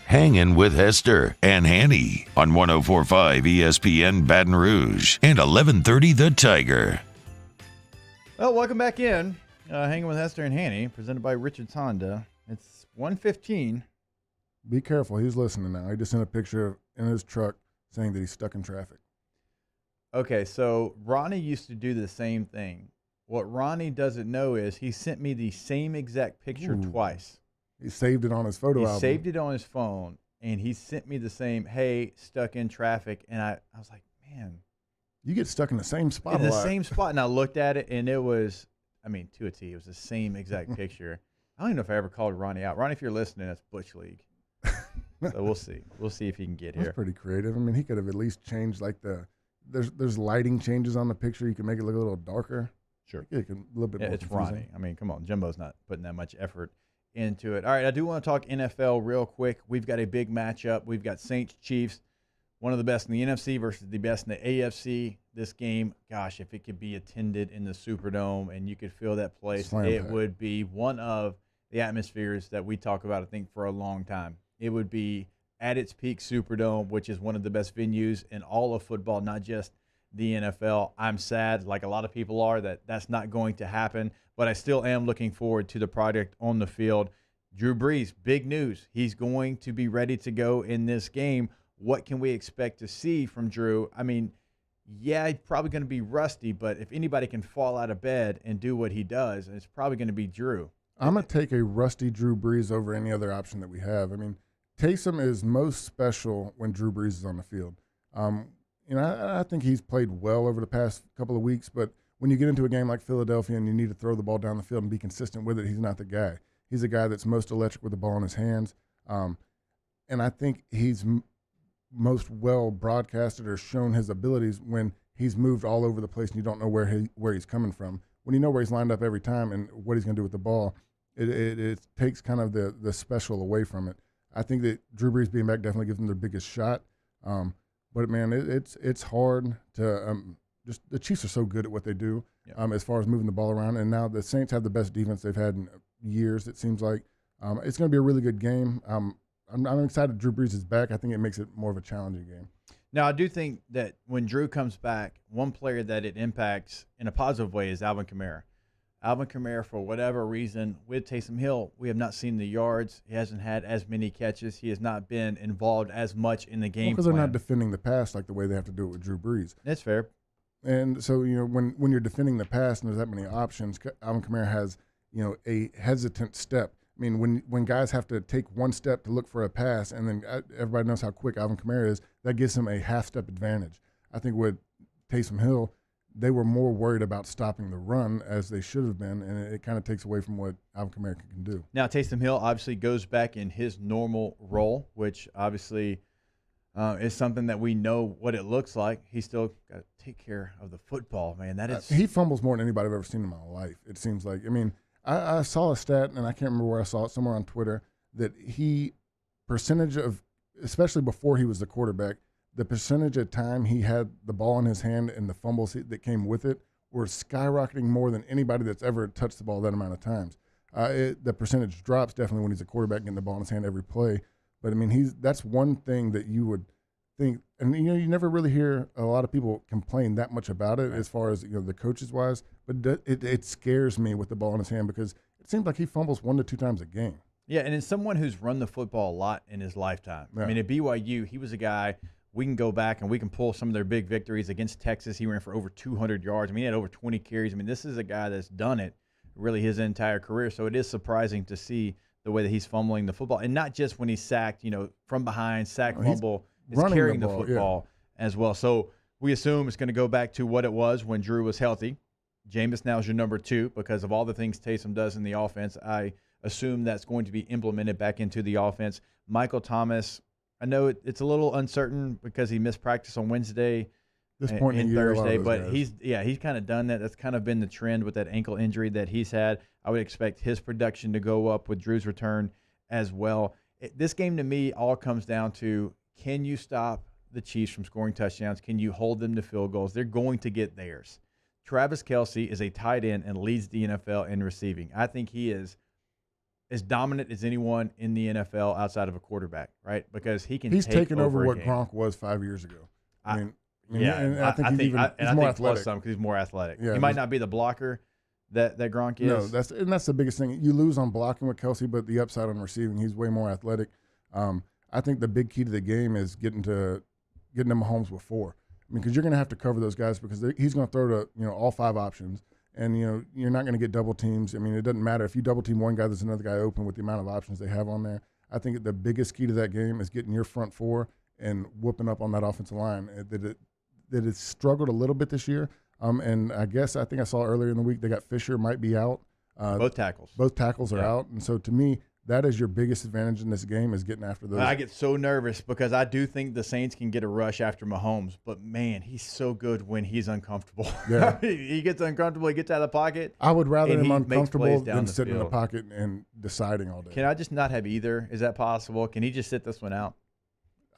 Hangin' with Hester and Hanny on 104.5 ESPN Baton Rouge and 1130 The Tiger. Well, welcome back in. Hanging with Hester and Hanny, presented by Richard's Honda. It's 1:15. Be careful. He's listening now. He just sent a picture in his truck saying that he's stuck in traffic. Okay, so Ronnie used to do the same thing. What Ronnie doesn't know is he sent me the same exact picture twice. He saved it on his photo album. He saved it on his phone, and he sent me the same, hey, stuck in traffic. And I was like, man. You get stuck in the same spot in a the lot. same spot. And I looked at it, and it was, I mean, to a T. It was the same exact picture. I don't even know if I ever called Ronnie out. Ronnie, if you're listening, that's Butch League. So we'll see. We'll see if he can get here. That's pretty creative. I mean, he could have at least changed, like, there's lighting changes on the picture. You can make it look a little darker. Sure. A little bit more it's confusing. Ronnie. I mean, come on. Jumbo's not putting that much effort into it. All right, I do want to talk NFL real quick. We've got a big matchup. We've got Saints Chiefs, one of the best in the NFC versus the best in the AFC. This game, gosh, if it could be attended in the Superdome and you could feel that place, it would be one of the atmospheres that we talk about, I think, for a long time. It would be at its peak Superdome, which is one of the best venues in all of football, not just the NFL. I'm sad, like a lot of people are, that that's not going to happen, but I still am looking forward to the product on the field. Drew Brees, big news. He's going to be ready to go in this game. What can we expect to see from Drew? I mean, yeah, he's probably going to be rusty, but if anybody can fall out of bed and do what he does, it's probably going to be Drew. I'm going to take a rusty Drew Brees over any other option that we have. I mean, Taysom is most special when Drew Brees is on the field. I think he's played well over the past couple of weeks, but when you get into a game like Philadelphia and you need to throw the ball down the field and be consistent with it, he's not the guy. He's a guy that's most electric with the ball in his hands. And I think he's most well broadcasted or shown his abilities when he's moved all over the place and you don't know where he's coming from. When you know where he's lined up every time and what he's going to do with the ball, it takes kind of the special away from it. I think that Drew Brees being back definitely gives them their biggest shot. But, man, it's hard to just the Chiefs are so good at what they do as far as moving the ball around. And now the Saints have the best defense they've had in years, it seems like. It's going to be a really good game. I'm excited Drew Brees is back. I think it makes it more of a challenging game. Now, I do think that when Drew comes back, one player that it impacts in a positive way is Alvin Kamara. Alvin Kamara, for whatever reason, with Taysom Hill, we have not seen the yards. He hasn't had as many catches. He has not been involved as much in the game because they're not defending the pass like the way they have to do it with Drew Brees. That's fair. And so, when you're defending the pass and there's that many options, Alvin Kamara has, a hesitant step. I mean, when guys have to take one step to look for a pass, and then everybody knows how quick Alvin Kamara is, that gives him a half-step advantage. I think with Taysom Hill, they were more worried about stopping the run as they should have been, and it kind of takes away from what Alvin Kamara can do. Now, Taysom Hill obviously goes back in his normal role, which obviously is something that we know what it looks like. He's still got to take care of the football, man. That is he fumbles more than anybody I've ever seen in my life, it seems like. I mean, I saw a stat, and I can't remember where I saw it, somewhere on Twitter, that percentage of, especially before he was the quarterback, the percentage of time he had the ball in his hand and the fumbles that came with it were skyrocketing more than anybody that's ever touched the ball that amount of times. The percentage drops definitely when he's a quarterback getting the ball in his hand every play. But, I mean, that's one thing that you would think, and, you never really hear a lot of people complain that much about it as far as, the coaches-wise, but But it scares me with the ball in his hand because it seems like he fumbles 1 to 2 times a game. Yeah, and as someone who's run the football a lot in his lifetime. Yeah. I mean, at BYU, he was a guy we can go back and we can pull some of their big victories against Texas. He ran for over 200 yards. I mean, he had over 20 carries. I mean, this is a guy that's done it really his entire career. So it is surprising to see the way that he's fumbling the football. And not just when he's sacked, from behind, fumble, is carrying the football as well. So we assume it's going to go back to what it was when Drew was healthy. Jameis now is your number 2 because of all the things Taysom does in the offense. I assume that's going to be implemented back into the offense. Michael Thomas, I know it's a little uncertain because he missed practice on Wednesday and Thursday, but he's kind of done that. That's kind of been the trend with that ankle injury that he's had. I would expect his production to go up with Drew's return as well. This game to me all comes down to, can you stop the Chiefs from scoring touchdowns? Can you hold them to field goals? They're going to get theirs. Travis Kelce is a tight end and leads the NFL in receiving. I think he is as dominant as anyone in the NFL outside of a quarterback, right? Because he's taken over what Gronk was 5 years ago. I think he's more athletic. Plus some because he's more athletic. Yeah, he might not be the blocker that Gronk is. No, that's the biggest thing. You lose on blocking with Kelce, but the upside on receiving, he's way more athletic. I think the big key to the game is getting to Mahomes with 4. I mean, because you're going to have to cover those guys because he's going to throw to all 5 options, and you're not going to get double teams. I mean, it doesn't matter if you double team one guy, there's another guy open with the amount of options they have on there. I think the biggest key to that game is getting your front 4 and whooping up on that offensive line. That it's struggled a little bit this year, and I think I saw earlier in the week they got Fisher might be out. Both tackles. Both tackles are out, and so to me, that is your biggest advantage in this game is getting after those. I get so nervous because I do think the Saints can get a rush after Mahomes, but, man, he's so good when he's uncomfortable. Yeah. He gets uncomfortable, he gets out of the pocket. I would rather him uncomfortable than sitting in the pocket and deciding all day. Can I just not have either? Is that possible? Can he just sit this one out?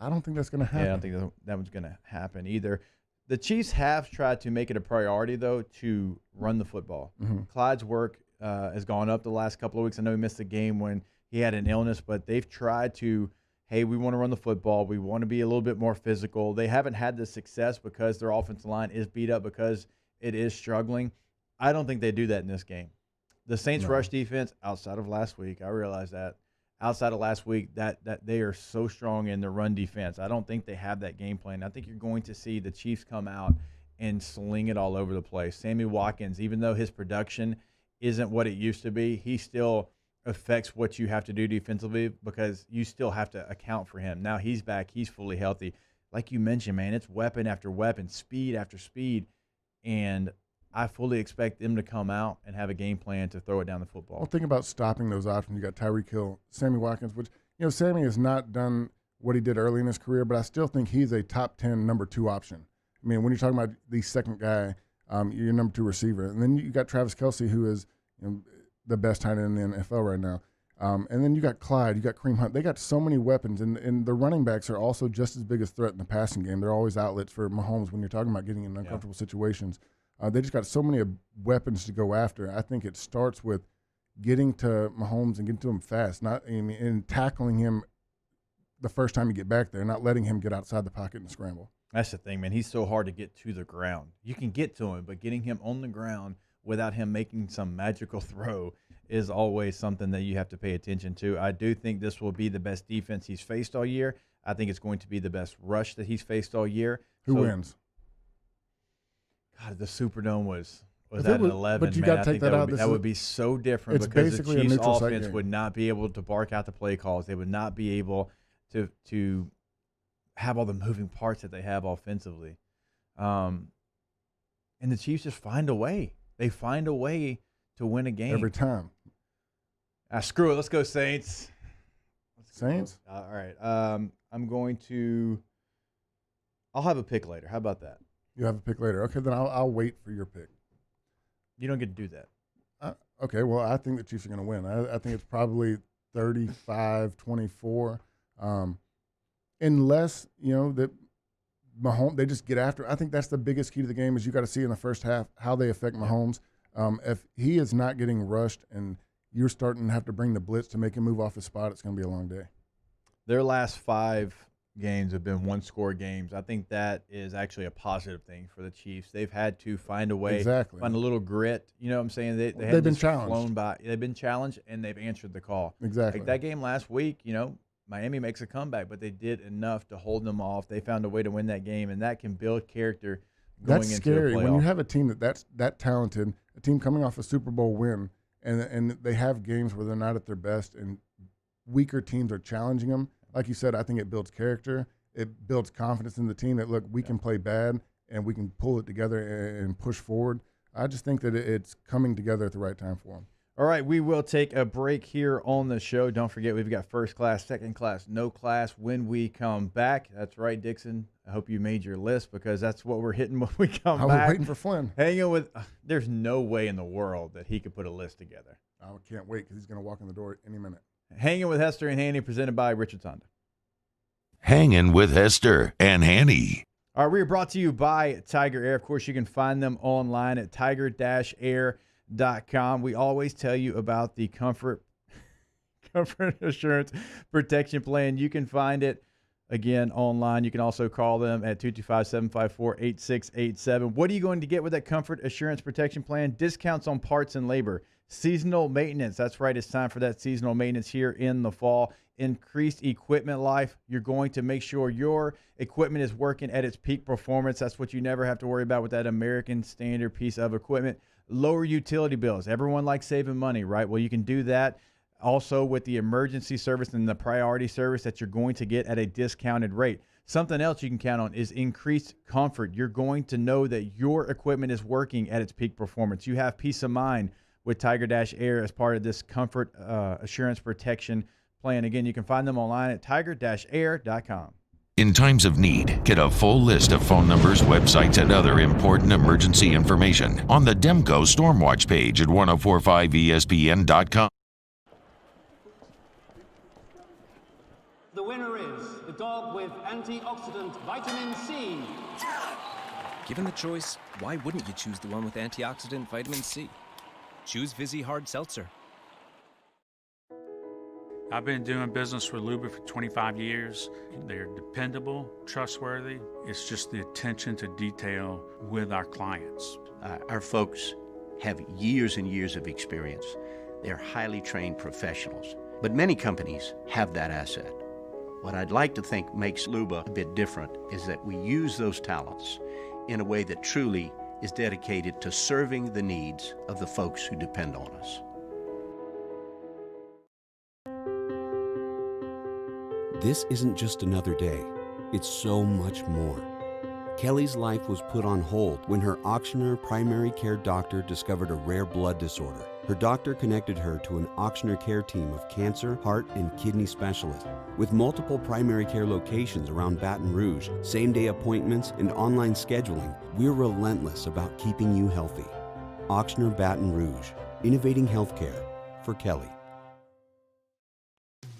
I don't think that's going to happen. Yeah, I don't think that one's going to happen either. The Chiefs have tried to make it a priority, though, to run the football. Mm-hmm. Clyde's work has gone up the last couple of weeks. I know he missed a game when he had an illness, but they've tried to, hey, we want to run the football. We want to be a little bit more physical. They haven't had the success because their offensive line is beat up because it is struggling. I don't think they do that in this game. The Saints' rush defense, outside of last week, I realize that, outside of last week, that they are so strong in the run defense. I don't think they have that game plan. I think you're going to see the Chiefs come out and sling it all over the place. Sammy Watkins, even though his production isn't what it used to be, he still affects what you have to do defensively because you still have to account for him. Now he's back. He's fully healthy. Like you mentioned, man, it's weapon after weapon, speed after speed, and I fully expect them to come out and have a game plan to throw it down the football. Well, think about stopping those options. You got Tyreek Hill, Sammy Watkins, which, Sammy has not done what he did early in his career, but I still think he's a top 10 number 2 option. I mean, when you're talking about the second guy, you're number 2 receiver. And then you got Travis Kelce, who is the best tight end in the NFL right now. And then you got Clyde, you got Kareem Hunt. They got so many weapons, and the running backs are also just as big a threat in the passing game. They're always outlets for Mahomes when you're talking about getting in uncomfortable situations. They just got so many weapons to go after. I think it starts with getting to Mahomes and getting to him fast, and tackling him the first time you get back there, not letting him get outside the pocket and scramble. That's the thing, man. He's so hard to get to the ground. You can get to him, but getting him on the ground without him making some magical throw is always something that you have to pay attention to. I do think this will be the best defense he's faced all year. I think it's going to be the best rush that he's faced all year. Who wins? God, the Superdome was at an 11. But you got to take that out. That would be so different because the Chiefs' offense would not be able to bark out the play calls. They would not be able to have all the moving parts that they have offensively. And the Chiefs just find a way. They find a way to win a game. Every time. Screw it. Let's go Saints. Saints? All right. I'm going to – I'll have a pick later. How about that? You have a pick later. Okay, then I'll wait for your pick. You don't get to do that. Okay, well, I think the Chiefs are going to win. I think it's probably 35-24. Unless, that Mahomes, they just get after. I think that's the biggest key to the game is you got to see in the first half how they affect Mahomes. If he is not getting rushed and you're starting to have to bring the blitz to make him move off his spot, it's going to be a long day. Their last 5 games have been one-score games. I think that is actually a positive thing for the Chiefs. They've had to find a way, find a little grit. You know what I'm saying? They've been challenged. Flown by. They've been challenged, and they've answered the call. Exactly. Like that game last week, Miami makes a comeback, but they did enough to hold them off. They found a way to win that game, and that can build character going That's into scary a playoff. when you have a team that's that talented, a team coming off a Super Bowl win, and they have games where they're not at their best, and weaker teams are challenging them. Like you said, I think it builds character. It builds confidence in the team that, look, we can play bad and we can pull it together and push forward. I just think that it's coming together at the right time for them. All right, we will take a break here on the show. Don't forget, we've got first class, second class, no class when we come back. That's right, Dickson. I hope you made your list because that's what we're hitting when we come back. I was waiting for Flynn. Hanging with there's no way in the world that he could put a list together. I can't wait because he's going to walk in the door any minute. Hanging with Hester and Hanny, presented by Richard Honda. Hangin' with Hester and Hanny. All right, we are brought to you by Tiger Air. Of course, you can find them online at tiger-air.com. We always tell you about the Comfort Assurance Protection Plan. You can find it, again, online. You can also call them at 225-754-8687. What are you going to get with that Comfort Assurance Protection Plan? Discounts on parts and labor. Seasonal maintenance. That's right. It's time for that seasonal maintenance here in the fall. Increased equipment life. You're going to make sure your equipment is working at its peak performance. That's what you never have to worry about with that American Standard piece of equipment. Lower utility bills. Everyone likes saving money, right? Well, you can do that also with the emergency service and the priority service that you're going to get at a discounted rate. Something else you can count on is increased comfort. You're going to know that your equipment is working at its peak performance. You have peace of mind with Tiger-Air as part of this Comfort Assurance Protection Plan. Again, you can find them online at tiger-air.com. In times of need, get a full list of phone numbers, websites, and other important emergency information on the Demco Stormwatch page at 1045ESPN.com. The winner is the dog with antioxidant vitamin C. Given the choice, why wouldn't you choose the one with antioxidant vitamin C? Choose Vizzy Hard Seltzer. I've been doing business with Luba for 25 years. They're dependable, trustworthy. It's just the attention to detail with our clients. Our folks have years and years of experience. They're highly trained professionals, but many companies have that asset. What I'd like to think makes Luba a bit different is that we use those talents in a way that truly is dedicated to serving the needs of the folks who depend on us. This isn't just another day. It's so much more. Kelly's life was put on hold when her Auctioner primary care doctor discovered a rare blood disorder. Her doctor connected her to an Auctioner care team of cancer, heart, and kidney specialists. With multiple primary care locations around Baton Rouge, same-day appointments, and online scheduling, we're relentless about keeping you healthy. Auctioner Baton Rouge, innovating healthcare for Kelly.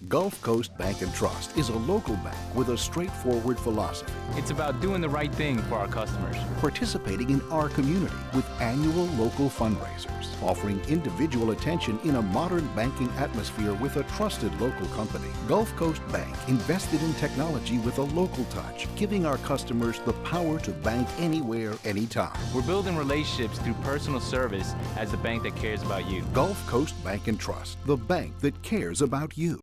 Gulf Coast Bank and Trust is a local bank with a straightforward philosophy. It's about doing the right thing for our customers. Participating in our community with annual local fundraisers. Offering individual attention in a modern banking atmosphere with a trusted local company. Gulf Coast Bank invested in technology with a local touch, giving our customers the power to bank anywhere, anytime. We're building relationships through personal service as the bank that cares about you. Gulf Coast Bank and Trust, the bank that cares about you.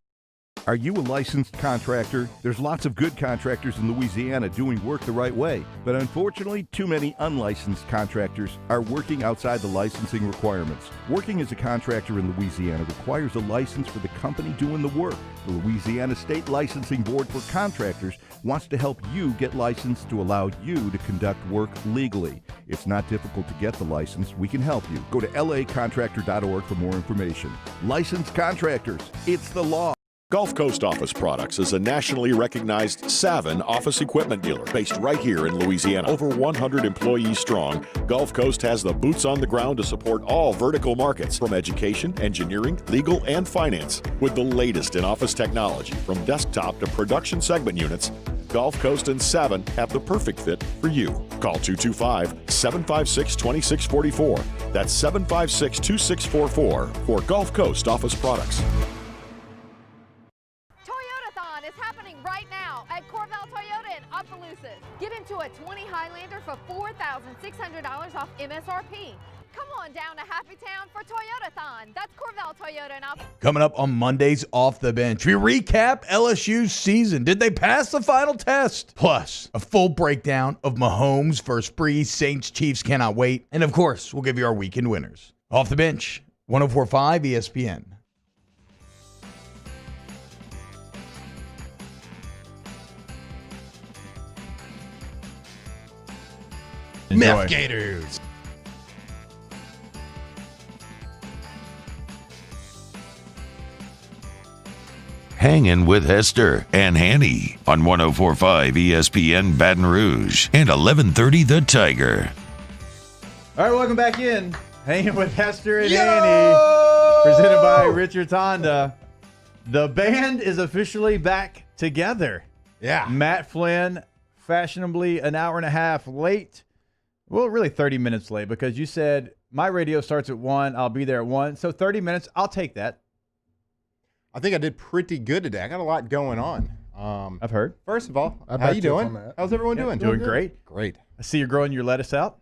Are you a licensed contractor? There's lots of good contractors in Louisiana doing work the right way, but unfortunately, too many unlicensed contractors are working outside the licensing requirements. Working as a contractor in Louisiana requires a license for the company doing the work. The Louisiana State Licensing Board for Contractors wants to help you get licensed to allow you to conduct work legally. It's not difficult to get the license. We can help you. Go to lacontractor.org for more information. Licensed contractors, it's the law. Gulf Coast Office Products is a nationally recognized Savin office equipment dealer based right here in Louisiana. Over 100 employees strong, Gulf Coast has the boots on the ground to support all vertical markets, from education, engineering, legal, and finance. With the latest in office technology, from desktop to production segment units, Gulf Coast and Savin have the perfect fit for you. Call 225-756-2644. That's 756-2644 for Gulf Coast Office Products. Is happening right now at Corval $500 off MSRP. Come on down to Happy Town for Toyotathon. That's Corval Toyota and Alpha. Coming up on Monday's Off the Bench, we recap LSU's season. Did they pass the final test? Plus, a full breakdown of Mahomes versus Brees, Saints, Chiefs cannot wait. And of course, we'll give you our weekend winners. Off the Bench, 104.5 ESPN. Enjoy. Gators. Hangin' with Hester and Hanny on 104.5 ESPN Baton Rouge and 1130 The Tiger. All right, welcome back in. Hanging with Hester and Hanny, presented by Richards Honda. The band is officially back together. Yeah. Matt Flynn, fashionably an hour and a half late. Well, really 30 minutes late because you said my radio starts at 1. I'll be there at 1. So 30 minutes, I'll take that. I think I did pretty good today. I got a lot going on. I've heard. First of all, how you doing? How's everyone doing? Doing great. Great. I see you're growing your lettuce out.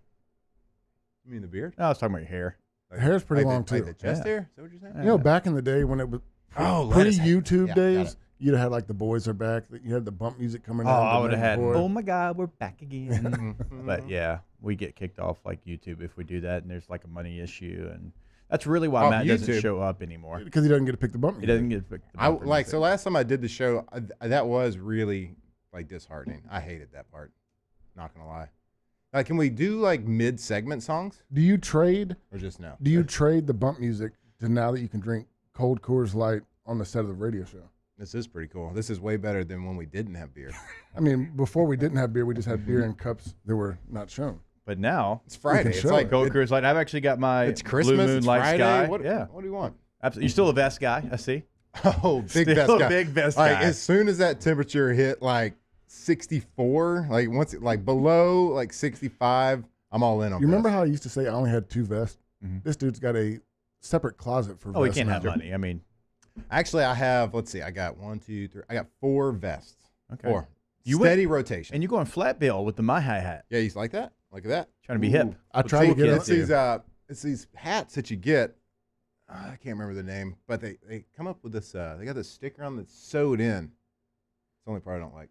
You mean the beard? No, I was talking about your hair. The hair's pretty long, like too. the chest hair? Is that what you're saying? You know, back in the day when it was pre-YouTube days, you'd have had like the boys are back. You had the bump music coming Oh, out. I would have had, boy. oh my God, we're back again. But yeah, we get kicked off like YouTube if we do that, and there's like a money issue. And that's really why Matt doesn't show up anymore. Because he doesn't get to pick the bump music. He doesn't get to pick the bumper music. So last time I did the show, that was really like disheartening. I hated that part. Not going to lie. Like, can we do like mid-segment songs? Do you trade? Or just no? Do you trade the bump music to now that you can drink cold Coors Light on the set of the radio show? This is pretty cool. This is way better than when we didn't have beer. I mean, before we didn't have beer, we just had beer in cups that were not shown. But now it's Friday. It's like Cold Coors Light. I've actually got my it's Christmas, Blue it's Moonlight Friday. Sky. What do you want? Absolutely. You're still a vest guy, I see. Oh, big Still vest guy. a big vest like, guy. as soon as that temperature hit like 64, like once it, like below like 65, I'm all in on. You remember how I used to say I only had 2 vests? Mm-hmm. This dude's got a separate closet for vests. Oh, he can't have now. money. I mean, actually, I have. Let's see. I got 1, 2, 3. I got 4 vests. Okay. 4. You Steady rotation. And you go on flat bill with the My High hat. Yeah, you like that? Like that? Trying to be hip. I try to get it's these hats that you get. I can't remember the name, but they come up with this. They got this sticker on that's sewed in. It's the only part I don't like.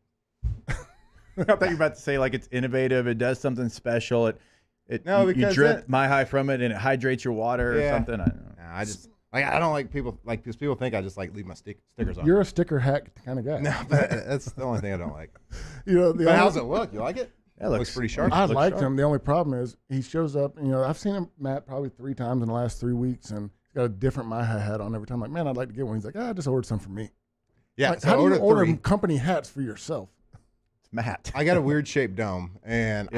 I thought you were about to say like it's innovative. It does something special. No, you because drip My High from it and it hydrates your water or something. I don't know. Nah, I don't like people like because people think I just like leave my stickers on. You're a sticker hat kind of guy. No, but that's the only thing I don't like. You know, but how's it look? You like it? That looks pretty sharp. I liked him. The only problem is he shows up. You know, I've seen him, Matt, probably 3 times in the last 3 weeks, and he's got a different My High hat on every time. I'm like, man, I'd like to get one. He's like, I just ordered some for me. Yeah. Like, So how do you order 3. company hats for yourself? It's Matt. I got a weird shaped dome, and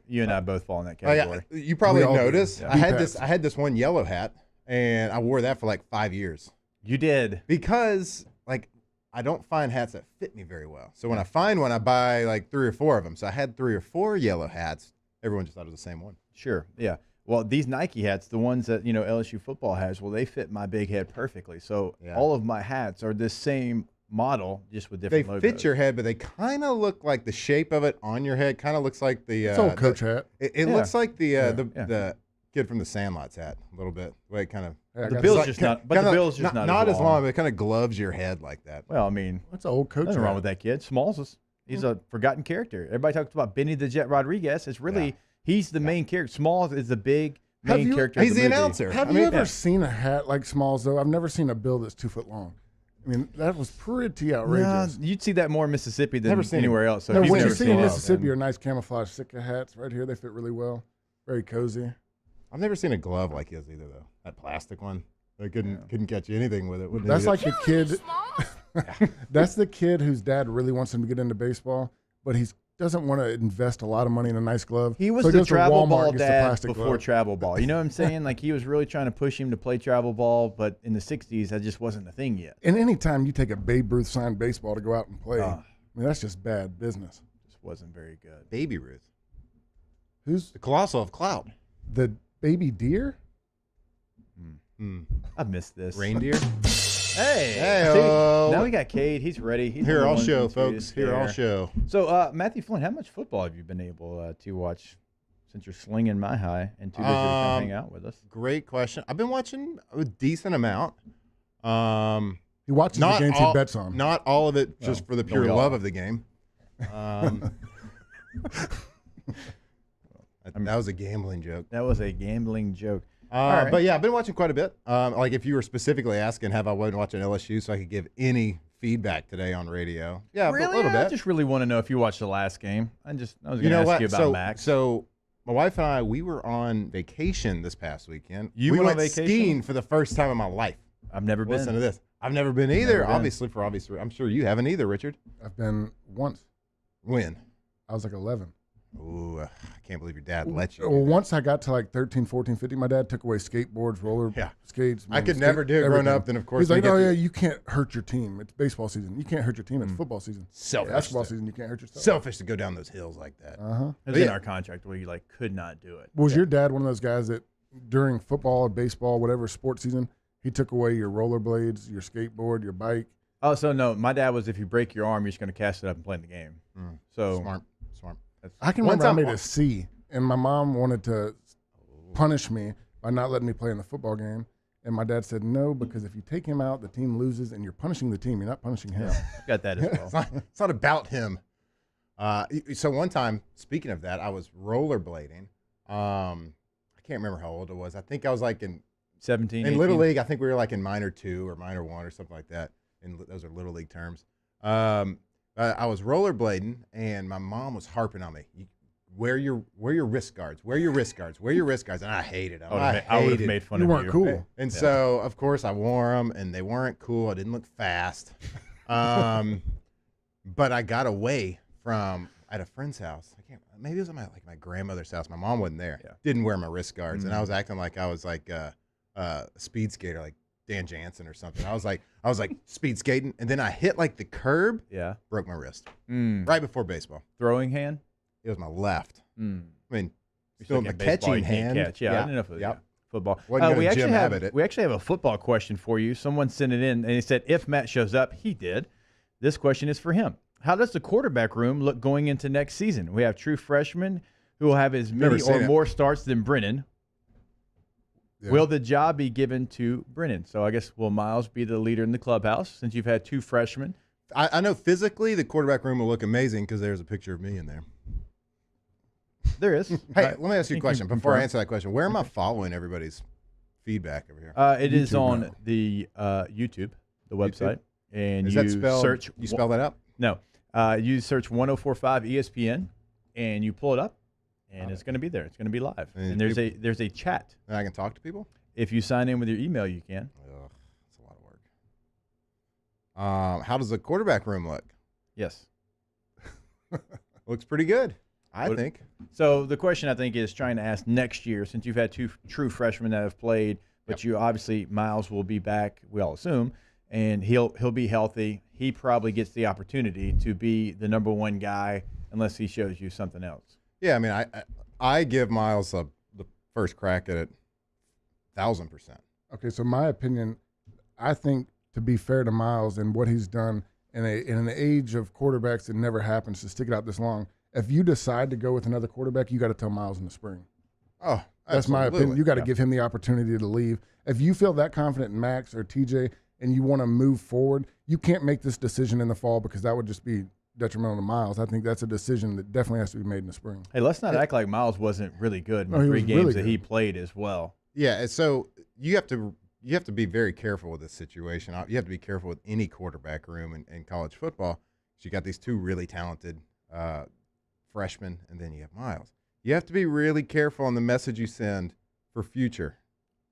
you and I both fall in that category. You probably noticed. Yeah. I had this one yellow hat, and I wore that for like 5 years. You did because like I don't find hats that fit me very well. So when I find one, I buy like 3 or 4 of them. So I had 3 or 4 yellow hats. Everyone just thought it was the same one. Sure. Yeah. Well, these Nike hats, the ones that LSU football has, well, they fit my big head perfectly. So all of my hats are this same model, just with different logos. They fit your head, but they kind of look like the shape of it on your head. Kind of looks like the it's old coach hat. It looks like the kid from the Sandlot's hat a little bit. The way it kind of. The bill's just not. But the bill's just not as long. But it kind of gloves your head like that. Well, I mean, what's an old coach? Nothing wrong with that kid. Smalls he's a forgotten character. Everybody talks about Benny the Jet Rodriguez. It's really he's the main character. Smalls is the big main character. He's of the the movie. announcer. Have you ever seen a hat like Smalls though? I've never seen a bill that's 2 foot long. I mean, that was pretty outrageous. No, you'd see that more in Mississippi than anywhere else. So no, if what you've you never see seen in it, Mississippi are nice camouflage Sitka hats right here. They fit really well. Very cozy. I've never seen a glove like his either, though. That plastic one. They couldn't catch anything with it. That's like the kid. That's the kid whose dad really wants him to get into baseball, but he doesn't want to invest a lot of money in a nice glove. He was so the goes to travel Walmart, ball gets the dad plastic before glove. travel ball. You know what I'm saying? Like he was really trying to push him to play travel ball, but in the 60s, that just wasn't a thing yet. And anytime you take a Babe Ruth signed baseball to go out and play, I mean, that's just bad business. Just wasn't very good. Baby Ruth. Who's the Colossal of Cloud? The baby deer? I missed this. Reindeer? Hey. See, now we got Cade. He's ready. He's Here, on the I'll ones show, and twos folks. Here, I'll there. show. So, Matthew Flynn, how much football have you been able to watch since you're slinging my high and too busy to come hang out with us? Great question. I've been watching a decent amount. He watches the games he bets on. Not all of it just for the pure love of the game. That was a gambling joke. That was a gambling joke. But yeah, I've been watching quite a bit. Like if you were specifically asking, have I been watching LSU so I could give any feedback today on radio? Yeah, really? a little bit. I just really want to know if you watched the last game. I was going to ask you about Max. So my wife and I, we were on vacation this past weekend. We went on vacation? skiing for the first time in my life. I've never been. Listen to this. I've never been either, obviously, for obvious reasons. I'm sure you haven't either, Richard. I've been once. When? I was like 11. Ooh, I can't believe your dad let you. Well, once I got to like 13, 14, 15, my dad took away skateboards, roller skates. I could never do it growing up. Then, of course, he's like, oh, yeah, you can't hurt your team. It's baseball season. You can't hurt your team. It's football season. Selfish. Basketball season, you can't hurt yourself. Selfish to go down those hills like that. It was in our contract where you could not do it. Was your dad one of those guys that during football or baseball, whatever sports season, he took away your rollerblades, your skateboard, your bike? Oh, so no, my dad was if you break your arm, you're just going to cast it up and play in the game. So smart. I can remember I made a C, and my mom wanted to punish me by not letting me play in the football game. And my dad said, no, because if you take him out, the team loses, and you're punishing the team. You're not punishing him. Got that as well. It's not about him. So one time, speaking of that, I was rollerblading. I can't remember how old I was. I think I was like in 17, in 18? Little League. I think we were like in minor 2 or minor 1 or something like that. And those are Little League terms. I was rollerblading, and my mom was harping on me. Wear your wrist guards. Wear your wrist guards. Wear your wrist guards. And I hated them. I would have made fun of you. You weren't cool. And so, of course, I wore them, and they weren't cool. I didn't look fast. But I got away from at a friend's house. Maybe it was at my grandmother's house. My mom wasn't there. Yeah. Didn't wear my wrist guards, and I was acting like I was like a speed skater, like Dan Jansen or something. I was like speed skating, and then I hit like the curb. Yeah. Broke my wrist right before baseball. Throwing hand? It was my left. I mean, Still my catching hand. Catch. Yeah, I didn't know if it was football. We actually have a football question for you. Someone sent it in, and he said, if Matt shows up, he did. This question is for him. How does the quarterback room look going into next season? We have true freshmen who will have as many or more starts than Brennan. Yeah. Will the job be given to Brennan? So I guess will Miles be the leader in the clubhouse since you've had two freshmen? I know physically the quarterback room will look amazing because there's a picture of me in there. There is. Hey, let me ask you a question before I answer that question. Where am I following everybody's feedback over here? It is on the YouTube, the website. And you search. You spell that out? No. You search 1045 ESPN, and you pull it up, and it's going to be there. It's going to be live. And there's a chat. And I can talk to people? If you sign in with your email, you can. Ugh, that's a lot of work. How does the quarterback room look? Yes. Looks pretty good, I think. So the question, I think, is trying to ask next year, since you've had two true freshmen that have played, but you obviously, Miles will be back, we all assume, and he'll be healthy. He probably gets the opportunity to be the number one guy unless he shows you something else. Yeah, I mean, I give Miles the first crack at it 1,000%. Okay, so my opinion, I think to be fair to Miles and what he's done in an age of quarterbacks that never happens to stick it out this long, if you decide to go with another quarterback, you got to tell Miles in the spring. Oh, that's my opinion. You got to give him the opportunity to leave. If you feel that confident in Max or TJ and you want to move forward, you can't make this decision in the fall because that would just be detrimental to Miles. I think that's a decision that definitely has to be made in the spring. Hey, let's not act like Miles wasn't really good in the 3 games that he played as well. Yeah, so you have to be very careful with this situation. You have to be careful with any quarterback room in college football. You got these two really talented freshmen, and then you have Miles. You have to be really careful on the message you send for future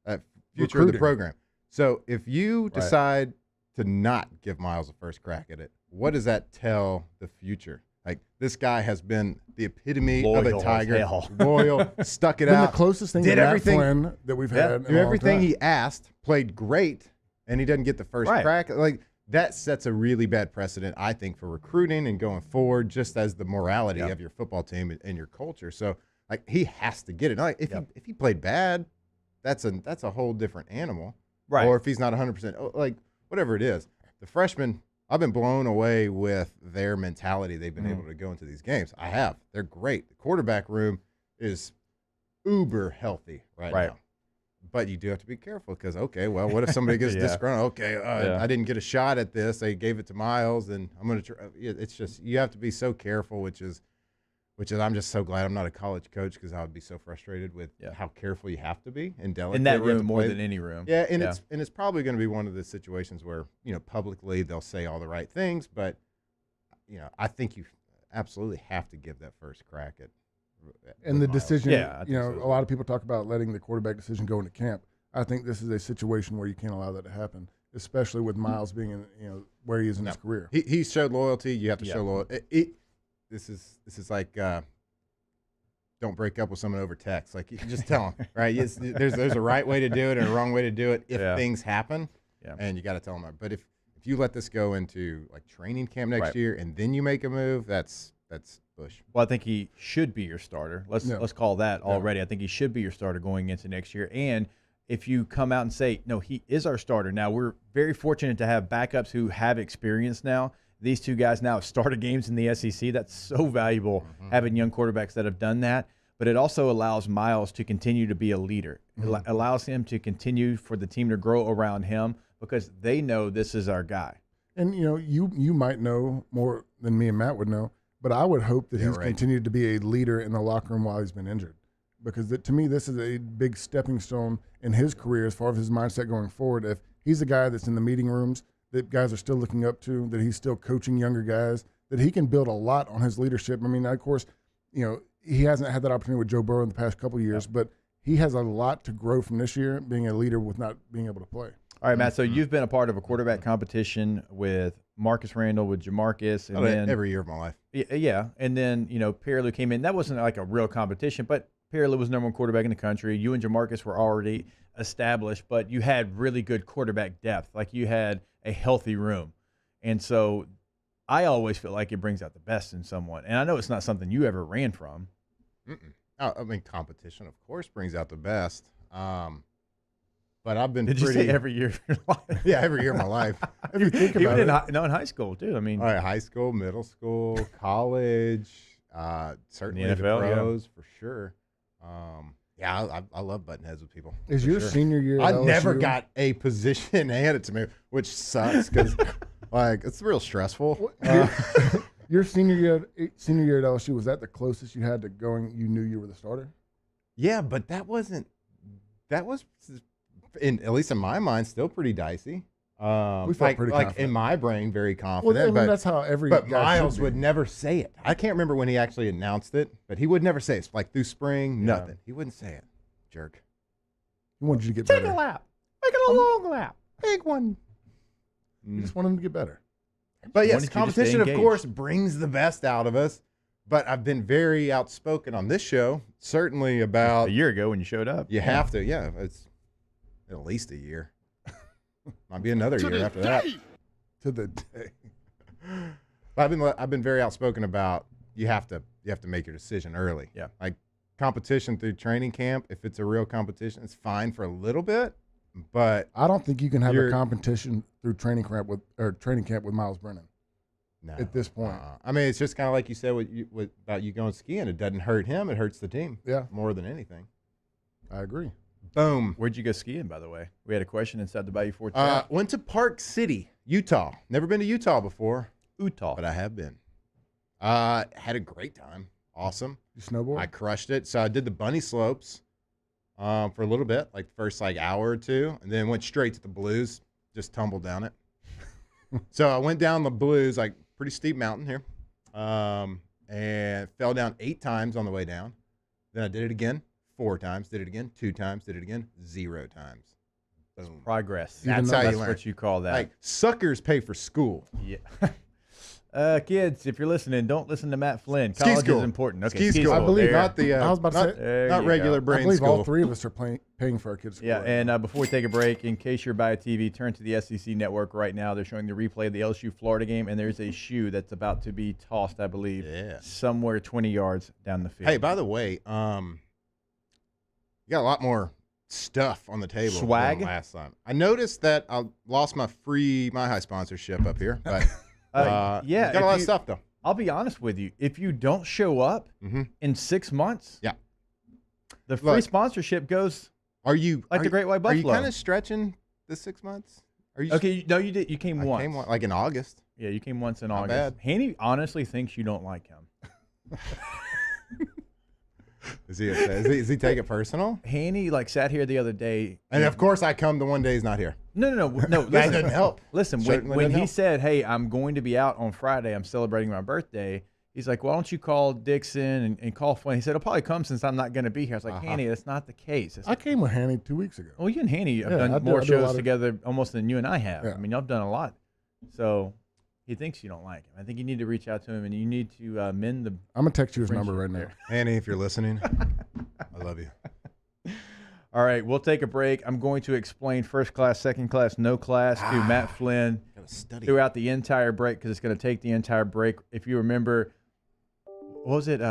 of the program. So if you decide to not give Miles a first crack at it, what does that tell the future? Like, this guy has been the epitome of a Tiger. Loyal, stuck it out. The closest thing to Matt Flynn that we've had. Did everything he asked, played great, and he doesn't get the first crack. Like, that sets a really bad precedent, I think, for recruiting and going forward, just as the morality of your football team and your culture. So, like, he has to get it. Like, if he played bad, that's a whole different animal. Right. Or if he's not 100%, like, whatever it is. The freshmen, I've been blown away with their mentality they've been able to go into these games. I have. They're great. The quarterback room is uber healthy right now. But you do have to be careful because, okay, well, what if somebody gets disgruntled? Okay, I didn't get a shot at this. They gave it to Miles, and I'm going to try. It's just you have to be so careful, which is I'm just so glad I'm not a college coach because I would be so frustrated with how careful you have to be and delicate. In that room more than any room. Yeah, and it's probably going to be one of the situations where, publicly they'll say all the right things, but, I think you absolutely have to give that first crack at and the decision, a lot of people talk about letting the quarterback decision go into camp. I think this is a situation where you can't allow that to happen, especially with Miles being in, where he is in his career. He showed loyalty. You have to show loyalty. This is like don't break up with someone over text. Like you can just tell them, right? There's a right way to do it and a wrong way to do it if things happen, and you got to tell them. But if you let this go into like training camp next year and then you make a move, that's Bush. Well, I think he should be your starter. Let's call that already. I think he should be your starter going into next year. And if you come out and say, no, he is our starter. Now, we're very fortunate to have backups who have experience now. These two guys now have started games in the SEC. That's so valuable, having young quarterbacks that have done that. But it also allows Miles to continue to be a leader. It allows him to continue for the team to grow around him because they know this is our guy. And, you might know more than me and Matt would know. But I would hope that he's continued to be a leader in the locker room while he's been injured. Because to me, this is a big stepping stone in his career as far as his mindset going forward. If he's a guy that's in the meeting rooms that guys are still looking up to, that he's still coaching younger guys, that he can build a lot on his leadership. I mean, of course, he hasn't had that opportunity with Joe Burrow in the past couple of years, but he has a lot to grow from this year being a leader with not being able to play. All right, Matt, so you've been a part of a quarterback competition with Marcus Randall, with Jamarcus. And then every year of my life. Yeah, and then, Pierre-Lou came in. That wasn't like a real competition, but Pierre-Lou was number one quarterback in the country. You and Jamarcus were already established, but you had really good quarterback depth. Like you had a healthy room. And so I always feel like it brings out the best in someone. And I know it's not something you ever ran from. I mean, competition, of course, brings out the best. But I've been Did you say every year of your life? Yeah, every year of my life. If you think about it. In high school, too. I mean, all right, high school, middle school, college, certainly the pros, for sure. I love butting heads with people. Is your senior year at I LSU? never got a position handed to me, which sucks because it's real stressful. Your senior year at LSU, was that the closest you had to going you knew you were the starter? Yeah, but that was, at least in my mind, still pretty dicey. We felt pretty confident. In my brain, very confident. Well, that's how every But guy Miles should be. would never say it. I can't remember when he actually announced it, but he would never say it. Like through spring, nothing. He wouldn't say it. Jerk. He wanted you to get better. Take a lap. Make it a long lap. Big one. You just want him to get better. But yes, competition, of course, brings the best out of us. But I've been very outspoken on this show, certainly about a year ago when you showed up. You have to, it's at least a year. Might be another year after that. To the day. I've been very outspoken about you have to make your decision early. Yeah. Like competition through training camp, if it's a real competition, it's fine for a little bit, but I don't think you can have a competition through training camp with Miles Brennan. No. At this point. I mean, it's just kind of like you said about you going skiing. It doesn't hurt him, it hurts the team. Yeah. More than anything. I agree. Boom. Where'd you go skiing, by the way? We had a question inside the Bayou Ford chat. Went to Park City, Utah. Never been to Utah before. Utah. But I have been. Had a great time. Awesome. You snowboard? I crushed it. So I did the bunny slopes for a little bit, like the first hour or two, and then went straight to the Blues, just tumbled down it. So I went down the Blues, like pretty steep mountain here, and fell down 8 times on the way down. Then I did it again 4 times, did it again 2 times, did it again 0 times. Boom. Progress. That's how you learn. That's what you call that. Like suckers pay for school. Yeah. Kids, if you're listening, don't listen to Matt Flynn. College is important. Okay, ski school. I believe not the. I was about to say not regular brain I believe school. all 3 of us are paying for our kids' school. Yeah, and before we take a break, in case you're by a TV, turn to the SEC network right now. They're showing the replay of the LSU Florida game, and there's a shoe that's about to be tossed, I believe, somewhere 20 yards down the field. Hey, by the way, you got a lot more stuff on the table Swag? than last time. I noticed that I lost my free My High sponsorship up here, but yeah, got a lot of stuff though. I'll be honest with you. If you don't show up in 6 months, The free sponsorship goes. Are you the Great White Buffalo? Are you kind of stretching the 6 months? Are you okay? No, you did. You came once. Came like in August. Yeah, you came once in August. Bad. Hanny honestly thinks you don't like him. Is he upset? Is he take it personal? Hanny sat here the other day, and of course I come the one day he's not here. No. That doesn't help. Listen, when he said, "Hey, I'm going to be out on Friday. I'm celebrating my birthday." He's like, "Why don't you call Dickson and call Flynn?" He said, "I'll probably come since I'm not going to be here." I was like, Hanny, that's not the case. I came with Hanny 2 weeks ago. Well, you and Hanny have done more shows together almost than you and I have. Yeah. I mean, y'all have done a lot. So he thinks you don't like him. I think you need to reach out to him and you need to mend the. I'm going to text you his number right now. Hanny, if you're listening, I love you. All right, we'll take a break. I'm going to explain first class, second class, no class to Matt Flynn throughout the entire break because it's going to take the entire break. If you remember, what was it?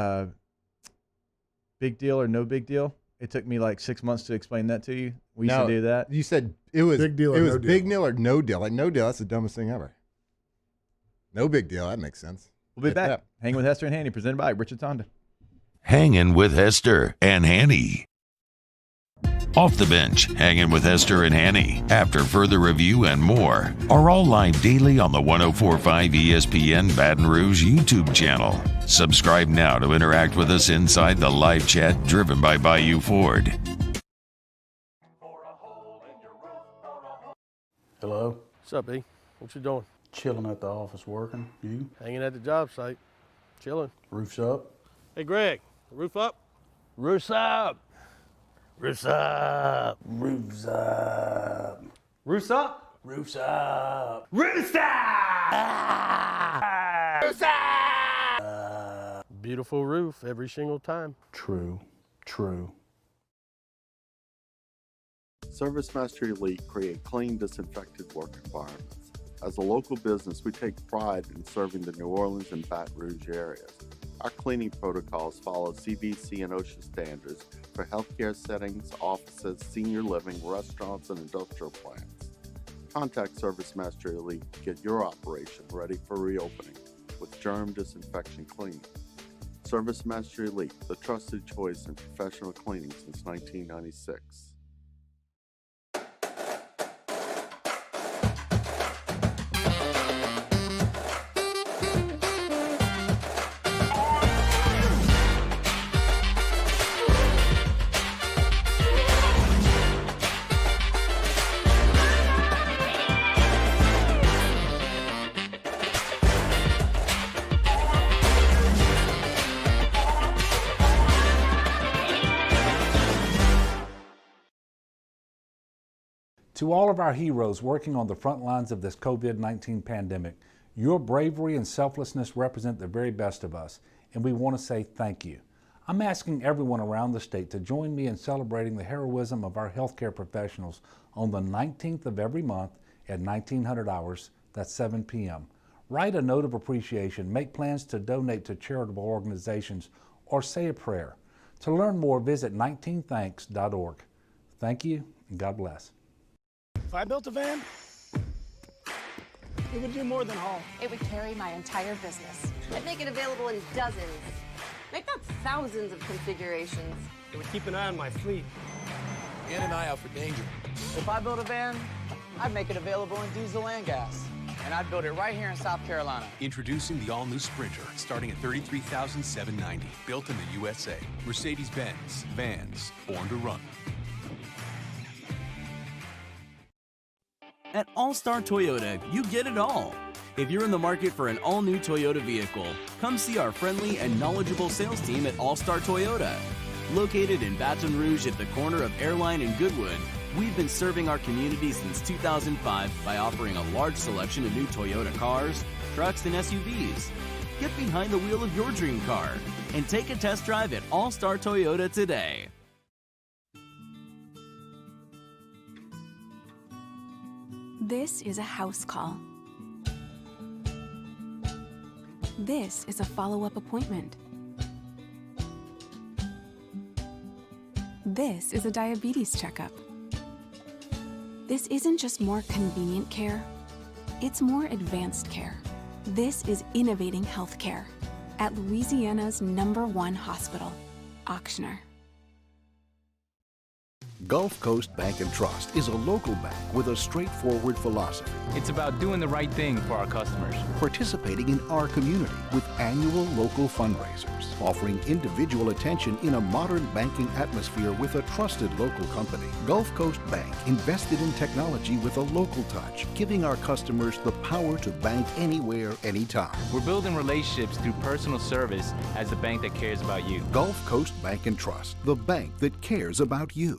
Big deal or no big deal? It took me 6 months to explain that to you. We used to do that. You said it was big deal. It was big deal or no deal. Like no deal. That's the dumbest thing ever. No big deal. That makes sense. We'll be back. Hanging with Hester and Hanny, presented by Richard Tonda. Hanging with Hester and Hanny. Off the Bench, Hanging with Hester and Hanny, after further review and more, are all live daily on the 104.5 ESPN Baton Rouge YouTube channel. Subscribe now to interact with us inside the live chat driven by Bayou Ford. Hello? What's up, B? What you doing? Chilling at the office working. You? Hanging at the job site. Chilling. Roof's up? Hey, Greg, roof up? Roof's up. Roof's up. Roof's up. Roof's up? Roof's up. Roof's up! Roof's up! Beautiful roof every single time. True. ServiceMaster Elite create clean, disinfected work environments. As a local business, we take pride in serving the New Orleans and Baton Rouge areas. Our cleaning protocols follow CDC and OSHA standards for healthcare settings, offices, senior living, restaurants, and industrial plants. Contact ServiceMaster Elite to get your operation ready for reopening with germ disinfection cleaning. ServiceMaster Elite, the trusted choice in professional cleaning since 1996. To all of our heroes working on the front lines of this COVID-19 pandemic, your bravery and selflessness represent the very best of us, and we want to say thank you. I'm asking everyone around the state to join me in celebrating the heroism of our healthcare professionals on the 19th of every month at 1900 hours, that's 7 p.m. Write a note of appreciation, make plans to donate to charitable organizations, or say a prayer. To learn more, visit 19thanks.org. Thank you, and God bless. If I built a van, it would do more than haul. It would carry my entire business. I'd make it available in dozens. Make that thousands of configurations. It would keep an eye on my fleet. And an eye out for danger. If I built a van, I'd make it available in diesel and gas. And I'd build it right here in South Carolina. Introducing the all-new Sprinter, starting at $33,790. Built in the USA. Mercedes-Benz. Vans. Born to run. At All-Star Toyota, you get it all. If you're in the market for an all-new Toyota vehicle, come see our friendly and knowledgeable sales team at All-Star Toyota. Located in Baton Rouge at the corner of Airline and Goodwood, we've been serving our community since 2005 by offering a large selection of new Toyota cars, trucks, and SUVs. Get behind the wheel of your dream car and take a test drive at All-Star Toyota today. This is a house call. This is a follow-up appointment. This is a diabetes checkup. This isn't just more convenient care, it's more advanced care. This is innovating healthcare at Louisiana's #1 hospital, Ochsner. Gulf Coast Bank and Trust is a local bank with a straightforward philosophy. It's about doing the right thing for our customers. Participating in our community with annual local fundraisers. Offering individual attention in a modern banking atmosphere with a trusted local company. Gulf Coast Bank invested in technology with a local touch, giving our customers the power to bank anywhere, anytime. We're building relationships through personal service as the bank that cares about you. Gulf Coast Bank and Trust, the bank that cares about you.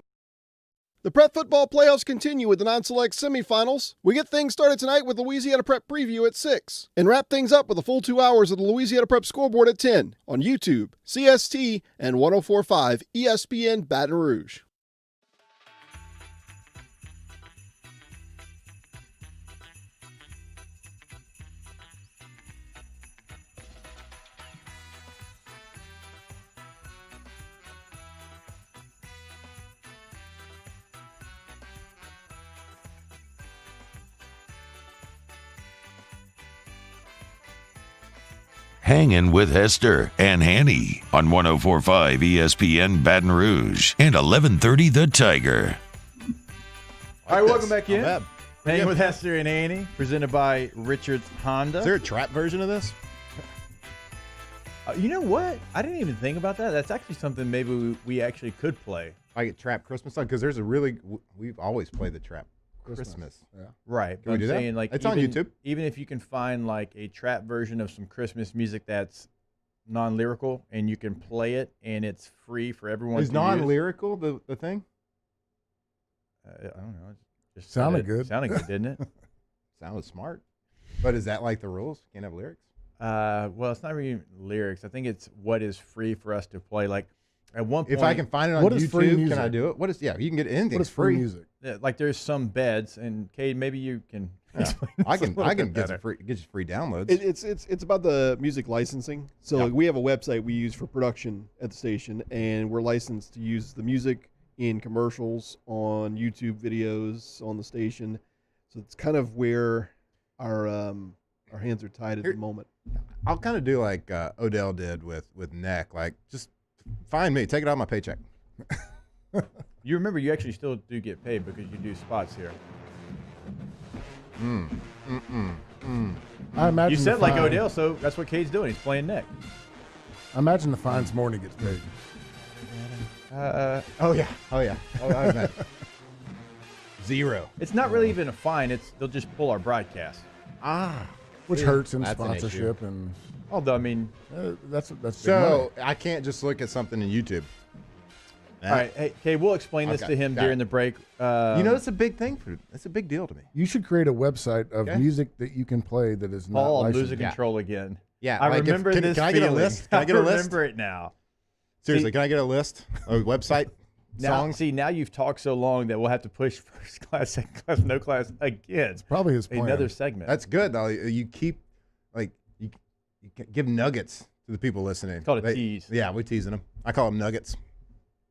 The Prep football playoffs continue with the non-select semifinals. We get things started tonight with Louisiana Prep preview at 6 and wrap things up with a full 2 hours of the Louisiana Prep scoreboard at 10 on YouTube, CST, and 104.5 ESPN Baton Rouge. Hangin' with Hester and Hanny on 104.5 ESPN Baton Rouge and 1130 The Tiger. All right, welcome back in. Hanging with Hester and Annie, presented by Richards Honda. Is there a trap version of this? You know what? I didn't even think about that. That's actually something maybe we actually could play. Like a trap Christmas song? Because there's a really, we've always played the trap Christmas. Yeah. Right. Can we do that? Saying, like, it's on YouTube. Even if you can find like a trap version of some Christmas music that's non-lyrical and you can play it and it's free for everyone Is to non-lyrical the thing? I don't know. It just Sounded good. Sounded good, didn't it? Sounded smart. But is that like the rules? Can't have lyrics? Well, it's not really lyrics. I think it's what is free for us to play. Like at one point, If I can find it on YouTube, can I do it? What is? Yeah, you can get anything. What is free music? Yeah, like there's some beds, and Cade, maybe you can. Explain I this a can little get bit some better. get you free downloads. It's about the music licensing. So Yep. like, we have a website we use for production at the station, and we're licensed to use the music in commercials, on YouTube videos, on the station. So it's kind of where our hands are tied at the moment. I'll kind of do like Odell did with Neck. Like, just find me, take it out of my paycheck. You remember, you actually still do get paid because you do spots here. I imagine You said the like fine- Odell, so that's what Cade's doing. He's playing neck. I imagine the fines more than he gets paid. Oh yeah. Oh, I bet. Zero. It's not really even a fine. It's they'll just pull our broadcast. Which Yeah, hurts in that's an sponsorship and although I mean, that's big So money. I can't just look at something in YouTube. all right, hey, Cade, we'll explain this Okay, to him got during it. the break. You know, it's a big thing it's a big deal to me. You should create a website of Okay. music that you can play that is not Paul, I'm licensed. losing control again. Yeah, I like if- remember can this. I get a feeling. list? Can I get a list? remember it now. Seriously, See- can I get a list? A website? Now, songs? see, now you've talked so long that we'll have to push first class, second class, no class again. It's probably his plan. Another segment. That's good though. You keep like you give nuggets to the people listening. It's called a tease. Yeah, we're teasing them. I call them nuggets.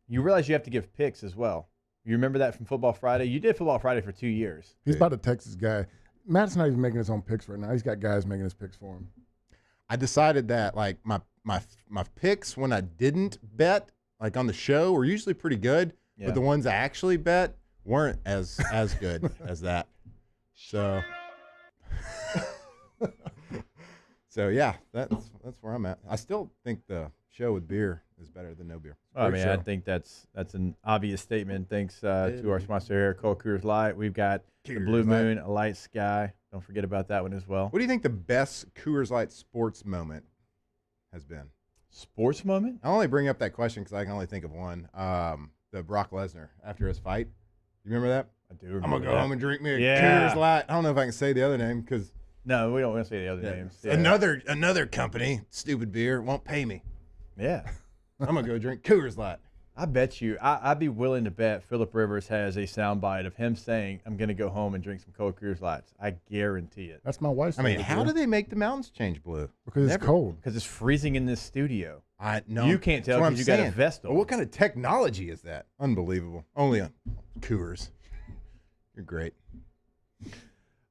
You realize you have to give picks as well. You remember that from Football Friday? You did Football Friday for 2 years. He's about to text his guy. Matt's not even making his own picks right now. He's got guys making his picks for him. I decided that like my picks when I didn't bet like on the show were usually pretty good, Yeah. but the ones I actually bet weren't as good as that. So so yeah, that's where I'm at. I still think the show with beer is better than no beer. I Great mean, I show. think that's an obvious statement. Thanks to our sponsor here, Cold Coors Light. We've got the Coors Blue Light. Moon, a light sky. Don't forget about that one as well. What do you think the best Coors Light sports moment has been? Sports moment? I only bring up that question because I can only think of one. The Brock Lesnar after his fight. You remember that? I do remember I'm gonna go that. home and drink me a Yeah. Coors Light. I don't know if I can say the other name because No, we don't want to say the other names. Yeah. another company, stupid beer, won't pay me. Yeah. I'm gonna go drink Coors Light. I bet you, I'd be willing to bet Phillip Rivers has a soundbite of him saying, I'm going to go home and drink some Cold Coors Lights. I guarantee it. That's my wife's. I mean, favorite how beer. do they make the mountains change blue? Because it's cold. Because it's freezing in this studio. I know. You can't tell That's what because I'm you got a saying. vest on. Well, what kind of technology is that? Unbelievable. Only on Coors. You're great.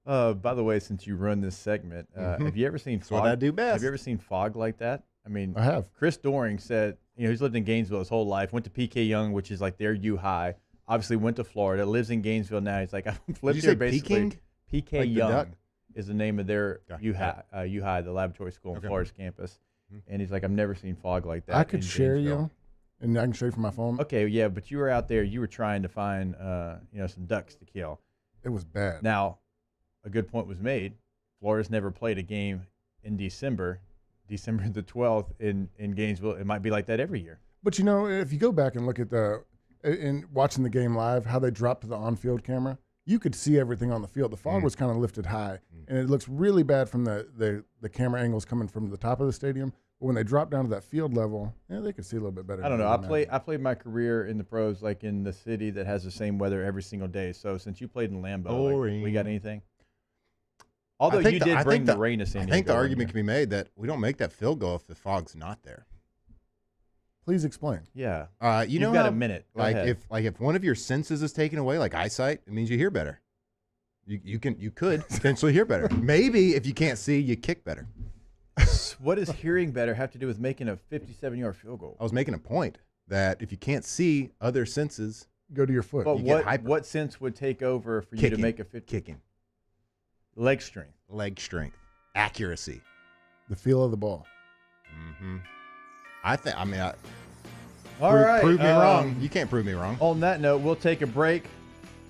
By the way, since you run this segment, have you ever seen That's fog? what I do best. Have you ever seen fog like that? I mean, I have. Chris Doring said, he's lived in Gainesville his whole life, went to PK Young, which is like their U High, obviously went to Florida, lives in Gainesville now. He's like, I flipped Did you here say basically. Peking? PK Like the Young duck? is the name of their UHI, the laboratory school on Florida's campus. And he's like, I've never seen fog like that. I could in share Gainesville. you, and I can show you from my phone. Okay, yeah, but you were out there. You were trying to find, some ducks to kill. It was bad. Now, a good point was made. Florida's never played a game in December the 12th in Gainesville. It might be like that every year. But if you go back and look at in watching the game live, how they dropped to the on-field camera, you could see everything on the field. The fog was kind of lifted high, and it looks really bad from the camera angles coming from the top of the stadium. But when they drop down to that field level, they could see a little bit better. I don't know. I played my career in the pros, like in the city that has the same weather every single day. So since you played in Lambeau, we got anything? Although you did bring the rain to San Diego. I think the argument can be made that we don't make that field goal if the fog's not there. Please explain. Yeah. You've got a minute. Go ahead. If one of your senses is taken away, like eyesight, it means you hear better. You could potentially hear better. Maybe if you can't see, you kick better. What does hearing better have to do with making a 57-yard field goal? I was making a point that if you can't see other senses, go to your foot. But what sense would take over for you to make a 50? Kicking. Leg strength. Accuracy. The feel of the ball. Mm-hmm. All right. Prove me wrong. You can't prove me wrong. On that note, we'll take a break.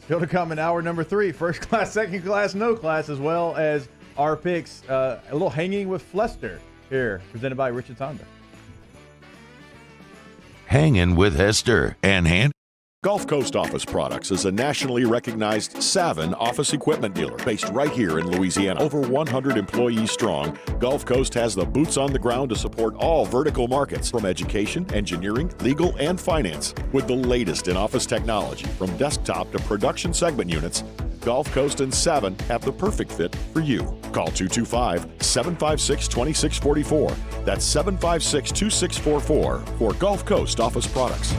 Still to come in hour number 3. First class, second class, no class, as well as our picks. A little hanging with FLESTER here, presented by Richards Honda. Hangin' with Hester and Hanny. Gulf Coast Office Products is a nationally recognized Savin office equipment dealer based right here in Louisiana. Over 100 employees strong, Gulf Coast has the boots on the ground to support all vertical markets, from education, engineering, legal, and finance. With the latest in office technology, from desktop to production segment units, Gulf Coast and Savin have the perfect fit for you. Call 225-756-2644. That's 756-2644 for Gulf Coast Office Products.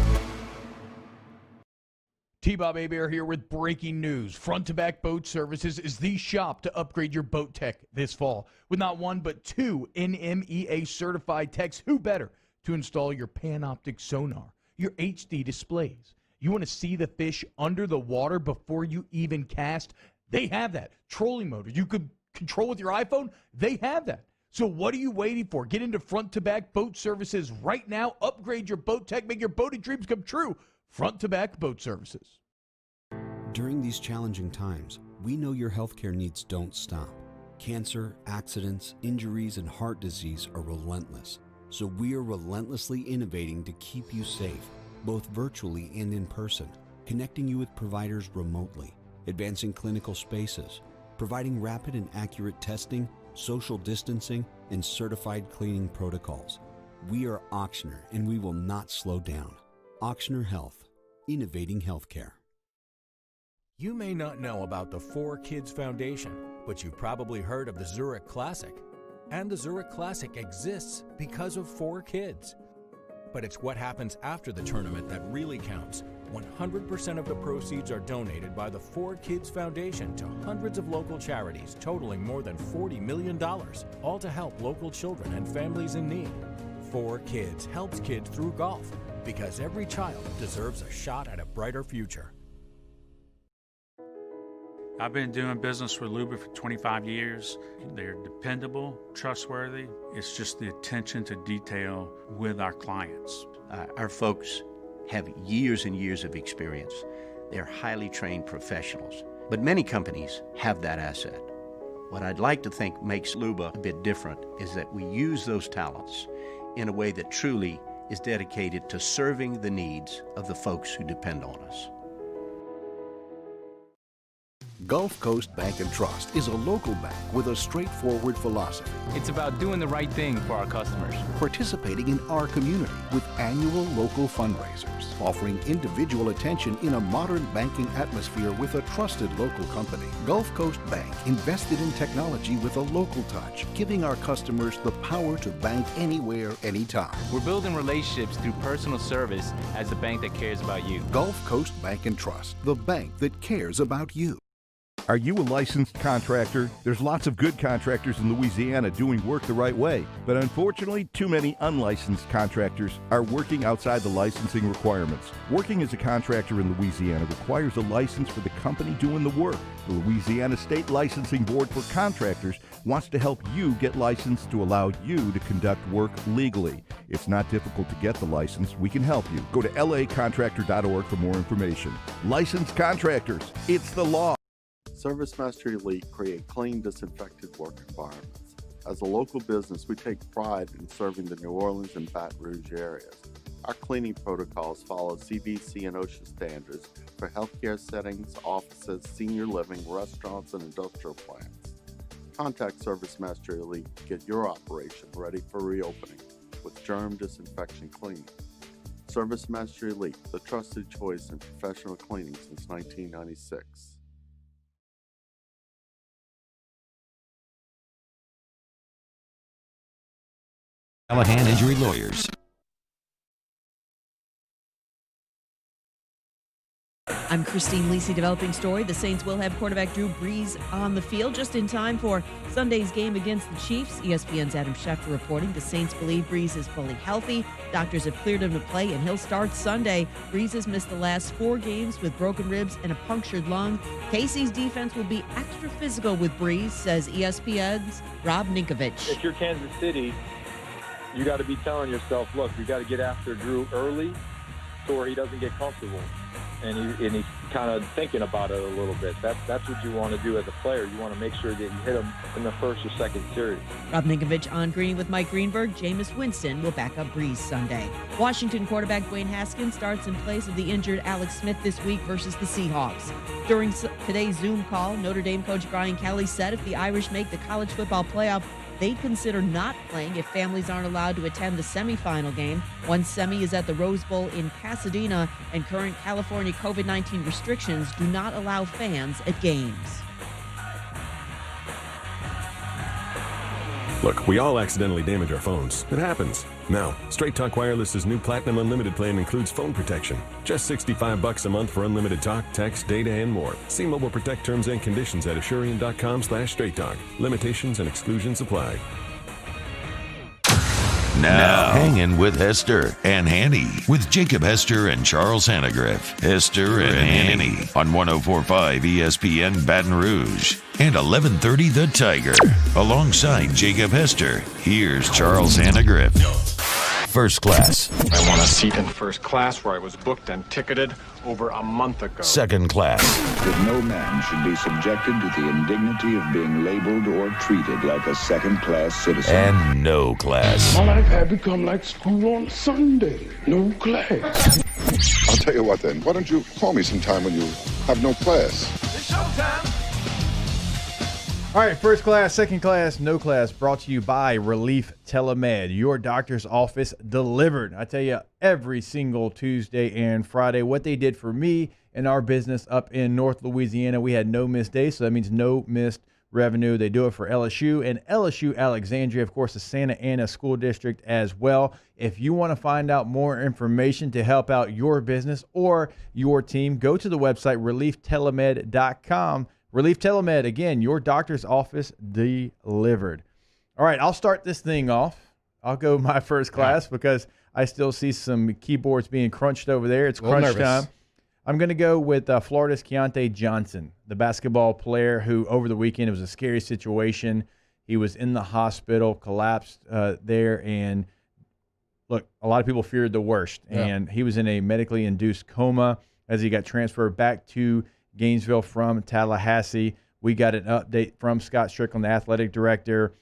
T-Bob Hebert here with breaking news. Front to Back Boat Services is the shop to upgrade your boat tech this fall. With not one but 2 NMEA certified techs, who better to install your Panoptic sonar, your HD displays. You want to see the fish under the water before you even cast? They have that. Trolling motor you could control with your iPhone? They have that. So what are you waiting for? Get into Front to Back Boat Services right now. Upgrade your boat tech. Make your boating dreams come true. Front to Back Boat Services. During these challenging times, we know your healthcare needs don't stop. Cancer, accidents, injuries, and heart disease are relentless. So we are relentlessly innovating to keep you safe, both virtually and in person, connecting you with providers remotely, advancing clinical spaces, providing rapid and accurate testing, social distancing, and certified cleaning protocols. We are Auctioner, and we will not slow down. Auctioner Health, innovating healthcare. You may not know about the 4Kids Foundation, but you've probably heard of the Zurich Classic. And the Zurich Classic exists because of 4 kids. But it's what happens after the tournament that really counts. 100% of the proceeds are donated by the 4Kids Foundation to hundreds of local charities, totaling more than $40 million, all to help local children and families in need. 4Kids helps kids through golf, because every child deserves a shot at a brighter future. I've been doing business with Luba for 25 years. They're dependable, trustworthy. It's just the attention to detail with our clients. Our folks have years and years of experience. They're highly trained professionals, but many companies have that asset. What I'd like to think makes Luba a bit different is that we use those talents in a way that truly is dedicated to serving the needs of the folks who depend on us. Gulf Coast Bank and Trust is a local bank with a straightforward philosophy. It's about doing the right thing for our customers. Participating in our community with annual local fundraisers. Offering individual attention in a modern banking atmosphere with a trusted local company. Gulf Coast Bank invested in technology with a local touch, giving our customers the power to bank anywhere, anytime. We're building relationships through personal service as the bank that cares about you. Gulf Coast Bank and Trust, the bank that cares about you. Are you a licensed contractor? There's lots of good contractors in Louisiana doing work the right way, but unfortunately, too many unlicensed contractors are working outside the licensing requirements. Working as a contractor in Louisiana requires a license for the company doing the work. The Louisiana State Licensing Board for Contractors wants to help you get licensed to allow you to conduct work legally. It's not difficult to get the license. We can help you. Go to lacontractor.org for more information. Licensed contractors, it's the law. ServiceMaster Elite create clean, disinfected work environments. As a local business, we take pride in serving the New Orleans and Baton Rouge areas. Our cleaning protocols follow CDC and OSHA standards for healthcare settings, offices, senior living, restaurants, and industrial plants. Contact ServiceMaster Elite to get your operation ready for reopening with germ disinfection cleaning. ServiceMaster Elite, the trusted choice in professional cleaning since 1996. Callahan Injury Lawyers. I'm Christine Lisi, developing story. The Saints will have quarterback Drew Brees on the field just in time for Sunday's game against the Chiefs. ESPN's Adam Schefter reporting the Saints believe Brees is fully healthy. Doctors have cleared him to play, and he'll start Sunday. Brees has missed the last 4 games with broken ribs and a punctured lung. KC's defense will be extra physical with Brees, says ESPN's Rob Ninkovich. If you're Kansas City, you got to be telling yourself, look, you got to get after Drew early to where he doesn't get comfortable. And he's kind of thinking about it a little bit. That's what you want to do as a player. You want to make sure that you hit him in the first or second series. Rob Ninkovich on Green with Mike Greenberg. Jameis Winston will back up Brees Sunday. Washington quarterback Dwayne Haskins starts in place of the injured Alex Smith this week versus the Seahawks. During today's Zoom call, Notre Dame coach Brian Kelly said if the Irish make the college football playoff, they'd consider not playing if families aren't allowed to attend the semifinal game. One semi is at the Rose Bowl in Pasadena, and current California COVID-19 restrictions do not allow fans at games. Look, we all accidentally damage our phones. It happens. Now, Straight Talk Wireless's new Platinum Unlimited plan includes phone protection. Just $65 a month for unlimited talk, text, data, and more. See Mobile Protect terms and conditions at Asurion.com/Straight Talk. Limitations and exclusions apply. Now, Hangin with Hester and Hanny with Jacob Hester and Charles Hanagriff. Hester and Hanny on 104.5 ESPN Baton Rouge and 1130 The Tiger. Alongside Jacob Hester, here's Charles Hanagriff. First class. I want a seat in first class where I was booked and ticketed over a month ago. Second class. That no man should be subjected to the indignity of being labeled or treated like a second-class citizen. And no class. My life had become like school on Sunday. No class. I'll tell you what then. Why don't you call me sometime when you have no class? It's showtime. All right, first class, second class, no class, brought to you by Relief Telemed, your doctor's office delivered. I tell you, every single Tuesday and Friday, what they did for me and our business up in North Louisiana, we had no missed days, so that means no missed revenue. They do it for LSU and LSU Alexandria, of course, the Santa Ana School District as well. If you want to find out more information to help out your business or your team, go to the website relieftelemed.com. Relief Telemed, again, your doctor's office delivered. All right, I'll start this thing off. I'll go my first class because I still see some keyboards being crunched over there. It's crunch time. I'm going to go with Florida's Keontae Johnson, the basketball player who over the weekend, it was a scary situation. He was in the hospital, collapsed there, and look, a lot of people feared the worst. Yeah. And he was in a medically induced coma as he got transferred back to Gainesville from Tallahassee. We got an update from Scott Strickland, the athletic director,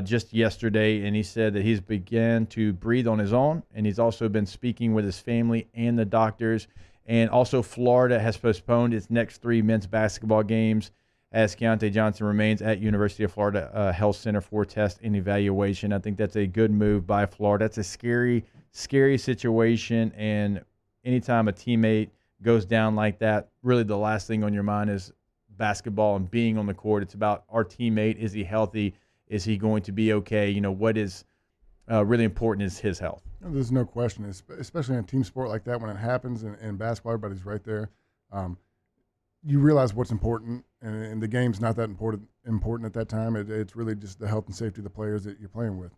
just yesterday, and he said that he's began to breathe on his own, and he's also been speaking with his family and the doctors. And also Florida has postponed its next 3 men's basketball games as Keontae Johnson remains at University of Florida Health Center for test and evaluation. I think that's a good move by Florida. That's a scary, scary situation, and anytime a teammate goes down like that, really the last thing on your mind is basketball and being on the court. It's about our teammate. Is he healthy? Is he going to be okay? You know, what is really important is his health. There's no question, especially in a team sport like that when it happens in basketball, everybody's right there. You realize what's important and the game's not that important at that time. It's really just the health and safety of the players that you're playing with.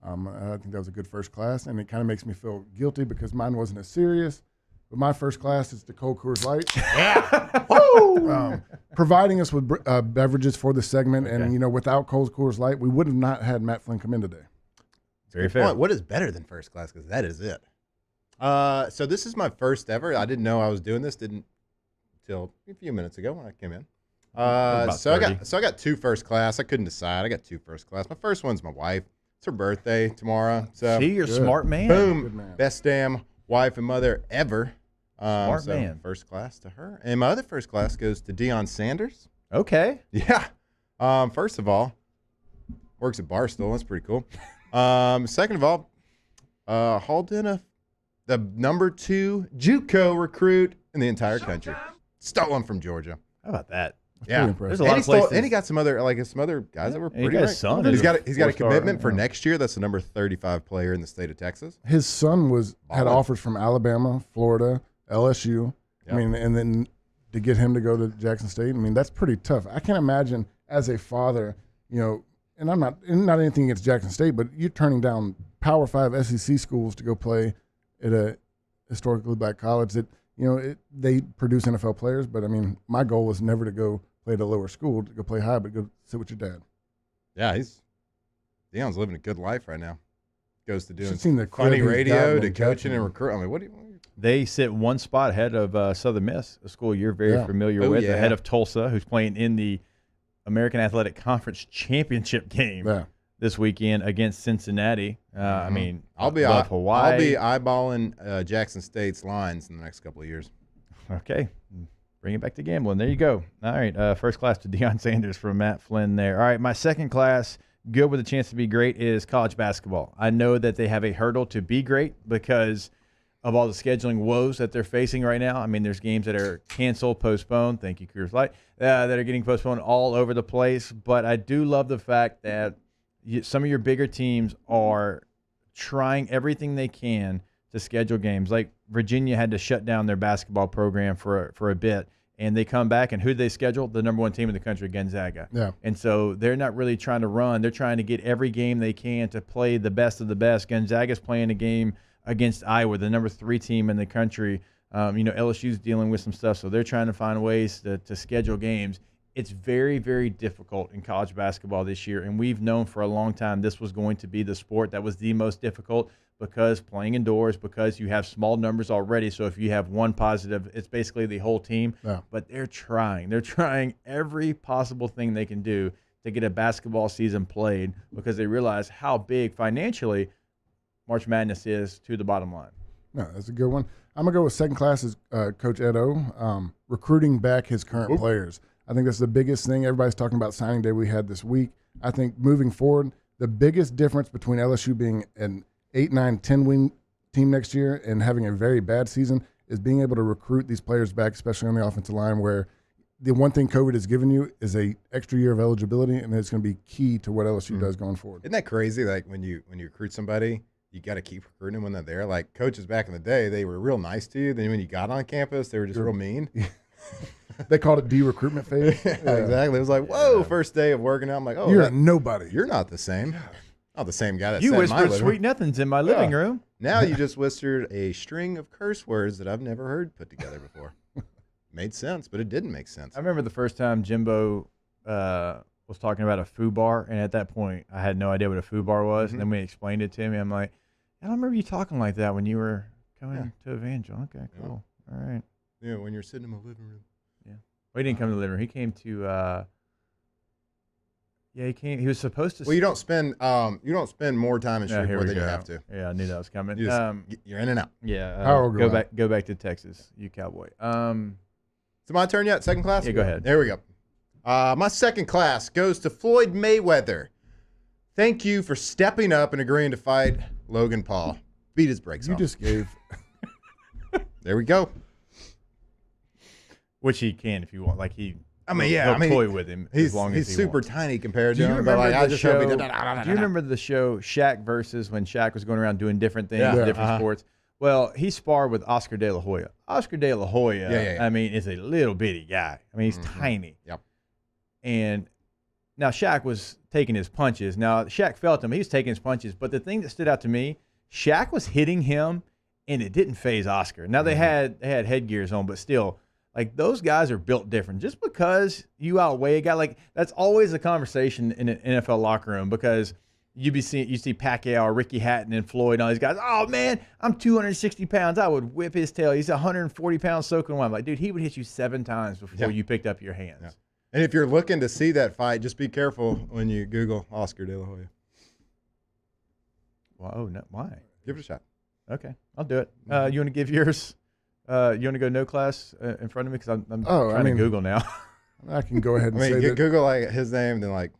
I think that was a good first class, and it kind of makes me feel guilty because mine wasn't as serious. But my first class is the Cold Coors Light. Yeah. Providing us with beverages for the segment, and without Cold Coors Light, we would have not had Matt Flynn come in today. Very fair. What is better than first class? Because that is it. So this is my first ever. I didn't know I was doing this. Didn't until a few minutes ago when I came in. So I got 2 first class. I couldn't decide. I got 2 first class. My first one's my wife. It's her birthday tomorrow. So see, you're a smart man. Boom, best damn wife and mother ever. Smart man. First class to her, and my other first class goes to Deion Sanders. Okay. Yeah. First of all, works at Barstool. That's pretty cool. Second of all, hauled in the number 2 JUCO recruit in the entire country. Stolen from Georgia. How about that? Yeah, there's a lot of places. And he got some other guys that were pretty. He's got a commitment for next year. That's the number 35 player in the state of Texas. His son had offers from Alabama, Florida, LSU. Yep. I mean, and then to get him to go to Jackson State, I mean, that's pretty tough. I can't imagine as a father, and I'm not anything against Jackson State, but you're turning down Power 5 SEC schools to go play at a historically black college that, they produce NFL players. But, I mean, my goal was never to go play at a lower school, to go play high, but go sit with your dad. Yeah, Deion's living a good life right now. Goes to doing the funny radio to coaching and recruiting. I mean, what do you They sit one spot ahead of Southern Miss, a school you're very familiar with, ahead of Tulsa, who's playing in the American Athletic Conference Championship game this weekend against Cincinnati. I mean, I'll be eyeballing Jackson State's lines in the next couple of years. Okay. Bring it back to gambling. There you go. All right, first class to Deion Sanders from Matt Flynn there. All right, my second class, good with a chance to be great, is college basketball. I know that they have a hurdle to be great because of all the scheduling woes that they're facing right now. I mean, there's games that are canceled, postponed. Thank you, Coors Light, that are getting postponed all over the place. But I do love the fact that some of your bigger teams are trying everything they can to schedule games. Like Virginia had to shut down their basketball program for a bit, and they come back, and who did they schedule? The number 1 team in the country, Gonzaga. Yeah. And so they're not really trying to run. They're trying to get every game they can to play the best of the best. Gonzaga's playing a game against Iowa, the number 3 team in the country. LSU's dealing with some stuff, so they're trying to find ways to schedule games. It's very, very difficult in college basketball this year, and we've known for a long time this was going to be the sport that was the most difficult because playing indoors, because you have small numbers already. So if you have one positive, it's basically the whole team. Yeah. But they're trying. They're trying every possible thing they can do to get a basketball season played because they realize how big financially March Madness is to the bottom line. No, that's a good one. I'm going to go with second class is Coach Edo, recruiting back his current players. I think that's the biggest thing. Everybody's talking about signing day we had this week. I think moving forward, the biggest difference between LSU being an 8, 9, 10-win team next year and having a very bad season is being able to recruit these players back, especially on the offensive line, where the one thing COVID has given you is a extra year of eligibility, and it's going to be key to what LSU does going forward. Isn't that crazy? Like when you recruit somebody, you got to keep recruiting them when they're there. Like coaches back in the day, they were real nice to you. Then when you got on campus, they were just real mean. They called it de-recruitment phase. Exactly. It was like, whoa, first day of working out. I'm like, oh, you're nobody. You're not the same. Not the same guy that you sat in my whispered living sweet nothings in my living room. Now you just whispered a string of curse words that I've never heard put together before. Made sense, but it didn't make sense. I remember the first time Jimbo was talking about a foo bar, and at that point, I had no idea what a foo bar was. And then we explained it to him, and I'm like, I don't remember you talking like that when you were coming to Evangel. Okay, cool. All right. Yeah, when you're sitting in my living room. Yeah. Well, he didn't come to the living room. He came to he came. He was supposed to. Well, you don't spend more time in Shreveport than you have to. Yeah, I knew that was coming. You're in and out. Yeah. Go back to Texas, you cowboy. Is it my turn yet? Second class? Yeah, go ahead. There we go. My second class goes to Floyd Mayweather. Thank you for stepping up and agreeing to fight Logan Paul. Beat his brakes off. You just gave. There we go. Which he can if you want. Like he'll toy with him he's, as long as he super wants. Tiny compared Do to you him. remember But the show? Do you remember remember the show Shaq versus when Shaq was going around doing different things, different sports? Well, he sparred with Oscar De La Hoya. Oscar De La Hoya, I mean, is a little bitty guy. I mean, he's tiny. Yep. And now Shaq was taking his punches. Now Shaq felt him. He was taking his punches. But the thing that stood out to me, Shaq was hitting him, and it didn't phase Oscar. Now they had headgears on, but still, like, those guys are built different. Just because you outweigh a guy, like, that's always a conversation in an NFL locker room, because you see Pacquiao or Ricky Hatton and Floyd and all these guys. Oh man, I'm 260 pounds. I would whip his tail. He's 140 pounds soaking wet. I'm like, dude, he would hit you 7 times before you picked up your hands. Yeah. And if you're looking to see that fight, just be careful when you Google Oscar De La Hoya. Well, oh no, why? Give it a shot. Okay, I'll do it. You want to give yours? You want to go no class in front of me, because I'm trying to Google now. I can go ahead and say that. Google like his name, then like.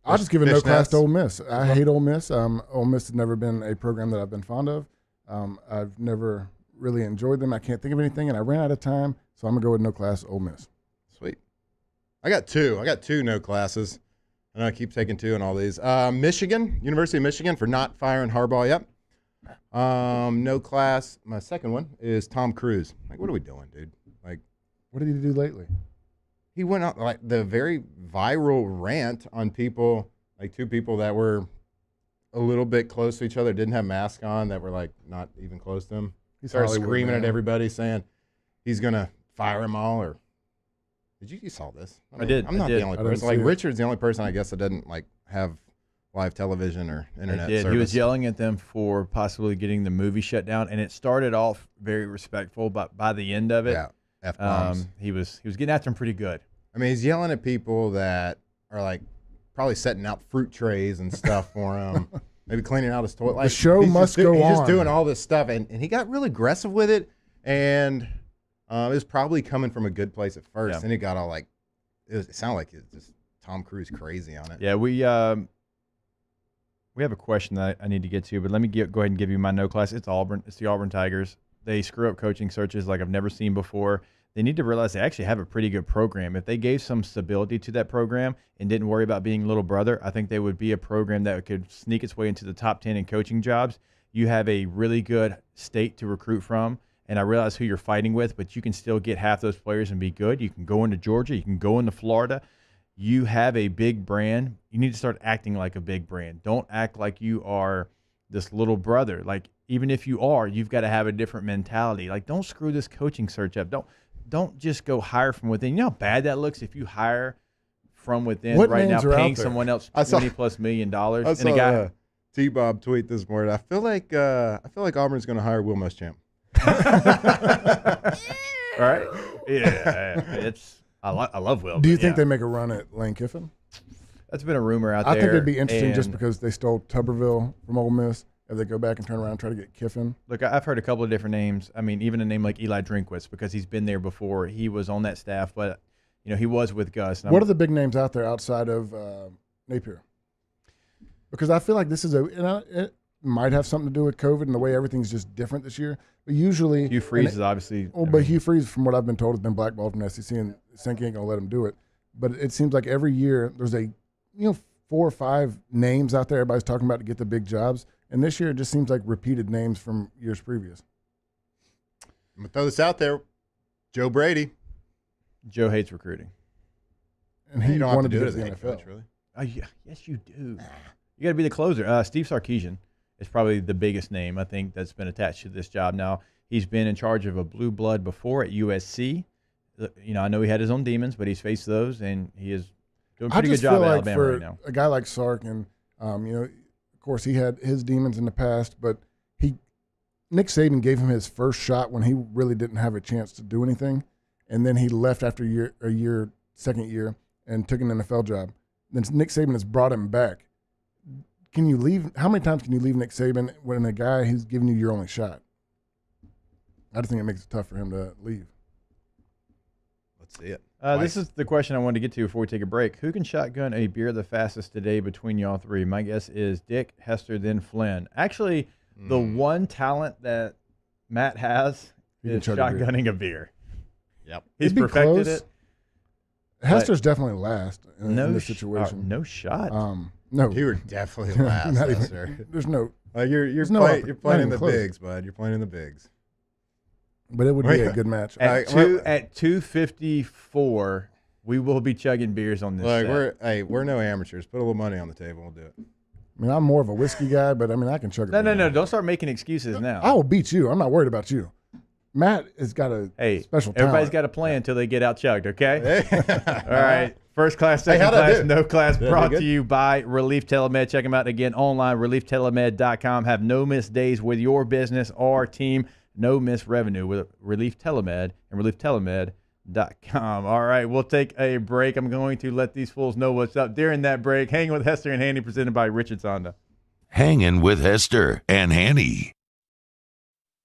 I'll just give it no class to Ole Miss. I hate Ole Miss. Ole Miss has never been a program that I've been fond of. I've never really enjoyed them. I can't think of anything, and I ran out of time, so I'm gonna go with no class Ole Miss. Sweet. I got two no classes, and I keep taking 2 in all these. Michigan, University of Michigan, for not firing Harbaugh yet. No class. My second one is Tom Cruise. Like, what are we doing, dude? Like, what did he do lately? He went out like the very viral rant on people, like 2 people that were a little bit close to each other, didn't have masks on, that were like not even close to him. He started screaming at everybody, saying he's gonna fire them all. Or you saw this? I did. I'm not the only person. Like, Richard's the only person, I guess, that doesn't like have live television or internet service. He was yelling at them for possibly getting the movie shut down, and it started off very respectful, but by the end of it, F-bombs. He was getting after him pretty good. I mean, he's yelling at people that are like probably setting out fruit trays and stuff for him, maybe cleaning out his toilet. Like, the show must go on. He's just doing all this stuff, and he got really aggressive with it, and it was probably coming from a good place at first, and it got all like, it sounded like it's just Tom Cruise crazy on it. Yeah, we have a question that I need to get to, but let me go ahead and give you my no class. It's Auburn. It's the Auburn Tigers. They screw up coaching searches like I've never seen before. They need to realize they actually have a pretty good program. If they gave some stability to that program and didn't worry about being little brother, I think they would be a program that could sneak its way into the top 10 in coaching jobs. You have a really good state to recruit from, and I realize who you're fighting with, but you can still get half those players and be good. You can go into Georgia. You can go into Florida. You have a big brand. You need to start acting like a big brand. Don't act like you are this little brother. Like, even if you are, you've got to have a different mentality. Like, don't screw this coaching search up. Don't just go hire from within. You know how bad that looks if you hire from within right now, paying someone else $20+ million. I saw a guy T-Bob tweet this morning. I feel like Auburn's going to hire Will Muschamp. Right? Yeah, I love Will. Do you think they make a run at Lane Kiffin? That's been a rumor out there. I think it'd be interesting just because they stole Tuberville from Ole Miss. If they go back and turn around and try to get Kiffin. Look, I've heard a couple of different names. I mean, even a name like Eli Drinkwitz, because he's been there before. He was on that staff, but he was with Gus. What are the big names out there outside of Napier? Because I feel like this is it might have something to do with COVID and the way everything's just different this year. But usually, Hugh Freeze is obviously. But Hugh Freeze, from what I've been told, has been blackballed from the SEC, and Sankey ain't gonna let him do it. But it seems like every year there's 4 or 5 names out there everybody's talking about to get the big jobs. And this year, it just seems like repeated names from years previous. I'm going to throw this out there. Joe Brady. Joe hates recruiting. And he don't wanted have to do to it get as the a NFL. coach, really. Yes, you do. You got to be the closer. Steve Sarkisian is probably the biggest name, I think, that's been attached to this job now. He's been in charge of a blue blood before at USC. I know he had his own demons, but he's faced those, and he is doing a pretty good job at Alabama right now. A guy like Sark, and of course, he had his demons in the past, but Nick Saban gave him his first shot when he really didn't have a chance to do anything, and then he left after second year, and took an NFL job. Then Nick Saban has brought him back. Can you leave? How many times can you leave Nick Saban when a guy who's giving you your only shot? I just think it makes it tough for him to leave. Let's see it. This is the question I wanted to get to before we take a break. Who can shotgun a beer the fastest today between y'all three? My guess is Dick, Hester, then Flynn. Actually, the one talent that Matt has is shotgunning a beer. Yep. He's perfected it. Hester's definitely last in this situation. No shot. No. You were definitely last, Hester. There's no. You're playing in the bigs, bud. You're playing in the bigs. But it would be a good match. At 254, We will be chugging beers on this. Look, we're no amateurs. Put a little money on the table. We'll do it. I mean, I'm more of a whiskey guy, but I mean, I can chug it. No. Don't start making excuses now. I will beat you. I'm not worried about you. Matt has got a special talent. Everybody's got a plan until they get out chugged, okay? All right. First class, second class, no class, brought to you by Relief Telemed. Check them out again online, relieftelemed.com. Have no missed days with your business or team. No missed revenue with Relief Telemed and relieftelemed.com. All right, we'll take a break. I'm going to let these fools know what's up during that break. Hanging with Hester and Hanny, presented by Richard Sonda. Hangin' with Hester and Hanny.